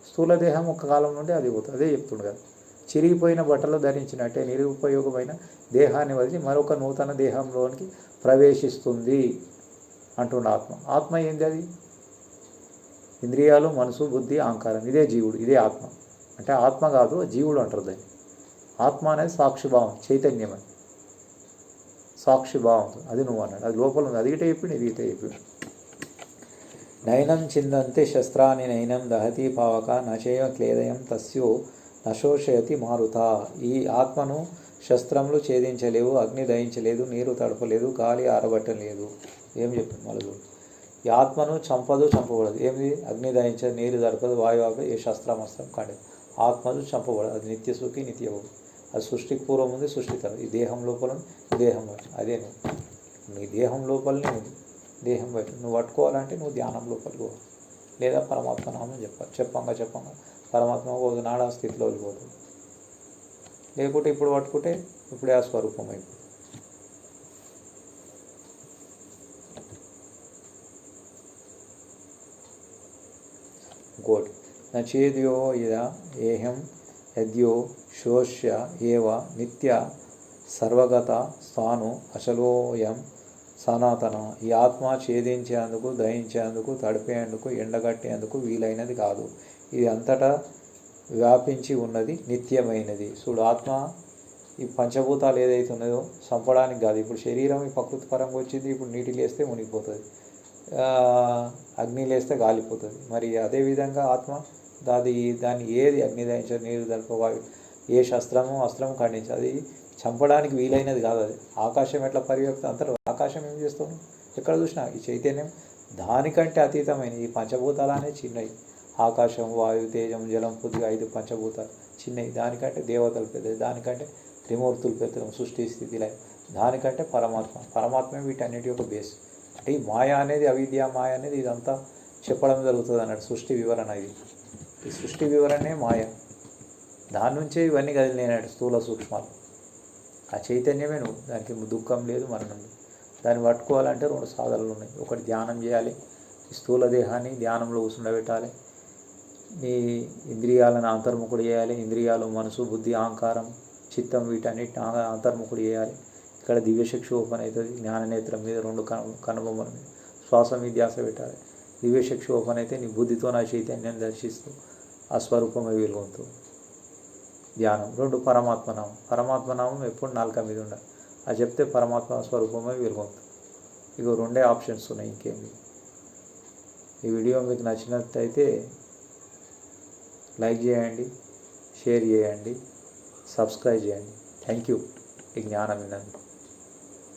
స్థూల దేహం ఒక కాలం నుండి అది పోతుంది. అదే చెప్తుండు కదా. చిరిగిపోయిన బట్టలు ధరించినట్టే నిరుపయోగమైన దేహాన్ని వదిలి మరొక నూతన దేహంలోనికి ప్రవేశిస్తుంది అంటుండ ఆత్మ. ఆత్మ ఏంది? అది ఇంద్రియాలు, మనసు, బుద్ధి, అహంకారం. ఇదే జీవుడు, ఇదే ఆత్మ. అంటే ఆత్మ కాదు, జీవుడు అంటారు దాన్ని. ఆత్మ అనేది సాక్షిభావం, చైతన్యం. అది సాక్షిభావం, అది నువ్వు అన్నాడు. అది లోపల ఉంది. అది గిటే చెప్పిండు, ఇది గిటే చెప్పిండు. నైనం చిందంతే శస్త్రాన్ని నైనం దహతి పావక నచేయ క్లేదయం తస్యో నశోషయతి మారుత. ఈ ఆత్మను శస్త్రములు ఛేదించలేవు, అగ్ని దహించలేదు, నీరు తడపలేదు, గాలి ఆరబట్టలేదు. ఏం చెప్పింది మళ్ళీ? ఈ ఆత్మను చంపకూడదు. ఏమిది? అగ్ని దహించదు, నీరు తడపదు, వాయువు, ఏ శస్త్రం కాదు. ఆత్మను చంపకూడదు. అది నిత్య సుఖి, నిత్యభోగి. అది సృష్టికి పూర్వం ఉంది, సృష్టి తర్వాత. ఈ దేహం లోపల, దేహం బయట. అదే నువ్వు. నీ దేహం లోపలనే ఉంది, దేహం బయట. నువ్వు పట్టుకోవాలంటే నువ్వు ధ్యానం లోపలికి పోవాలి, లేదా పరమాత్మ నామం చెప్పాలి. చెప్పంగా పరమాత్మ ఒక నాడా స్థితిలో వెళ్ళిపోతుంది. లేకుంటే ఇప్పుడు పట్టుకుంటే ఇప్పుడే ఆ స్వరూపం అయిపోతుంది. ఇంకోటి నచేద్యో యదా ఏహం యద్యో శోష్య ఏవ నిత్య సర్వగత స్థాను అచలోయం సనాతన. ఈ ఆత్మ ఛేదించేందుకు, దహించేందుకు, తడిపేందుకు, ఎండగట్టేందుకు వీలైనది కాదు. ఇది అంతటా వ్యాపించి ఉన్నది, నిత్యమైనది. చూడు, ఆత్మ ఈ పంచభూతాలు ఏదైతే ఉన్నదో చంపడానికి కాదు. ఇప్పుడు శరీరం ఈ ప్రకృతి పరంగా వచ్చింది. ఇప్పుడు నీటి లేస్తే మునిగిపోతుంది, అగ్ని లేస్తే గాలిపోతుంది. మరి అదేవిధంగా ఆత్మ దాన్ని ఏది అగ్ని దహించదు, నీరు తడపవాయు, ఏ అస్త్రము ఖండించదు. అది చంపడానికి వీలైనది కాదు. అది ఆకాశం ఎట్లా పరివ్యాప్తం అంతర్. ఆకాశం ఏం చేస్తాను? ఎక్కడ చూసినా ఈ చైతన్యం దానికంటే అతీతమైన ఈ పంచభూతాలనే చిన్నవి. ఆకాశం, వాయు, తేజం, జలం, పృథ్వీ 5 పంచభూతాలు చిన్నవి. దానికంటే దేవతలు పెద్దది, దానికంటే త్రిమూర్తులు పెద్దది, సృష్టి స్థితిలో. దానికంటే పరమాత్మ వీటన్నిటి యొక్క బేస్. అంటే ఈ మాయ అనేది, అవిద్య మాయ అనేది ఇదంతా చెప్పడం జరుగుతుంది అన్నట్టు. సృష్టి వివరణ ఇది. ఈ సృష్టి వివరణే మాయ. దాని నుంచే ఇవన్నీ కదిలినాడు స్థూల సూక్ష్మాలు. ఆ చైతన్యమే నువ్వు. దానికి దుఃఖం లేదు, మరణం లేదు. దాన్ని పట్టుకోవాలంటే 2 సాధనలు ఉన్నాయి. ఒకటి ధ్యానం చేయాలి, ఈ స్థూల దేహాన్ని ధ్యానంలో కూర్చుండబెట్టాలి. నీ ఇంద్రియాలను అంతర్ముఖుడు చేయాలి. ఇంద్రియాలు, మనసు, బుద్ధి, అహంకారం, చిత్తం వీటన్నిటిని అంతర్ముఖుడు చేయాలి. ఇక్కడ దివ్యచక్షు ఓపెన్ అవుతుంది. జ్ఞాననేత్రం మీద 2 కనుబొమ్మల మీద శ్వాస మీద ధ్యాస పెట్టాలి. దివ్యచక్షు ఓపెన్ అయితే నీ బుద్ధితో నా చైతన్యం దర్శిస్తూ ఆ స్వరూపమై వెలుగుతూ ధ్యానం. 2 పరమాత్మనామం. పరమాత్మనామం ఎప్పుడు నాలుక మీద ఉండాలి. అది చెప్తే పరమాత్మ స్వరూపమై వెలుగుతుంది. ఇక 2 ఆప్షన్స్ ఉన్నాయి, ఇంకేం లేదు. ఈ వీడియో మీకు నచ్చినట్లయితే లైక్ చేయండి, షేర్ చేయండి, సబ్స్క్రైబ్ చేయండి. Thank you. ఈ జ్ఞానం విన్నందుకు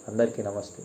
అందరికీ నమస్తే.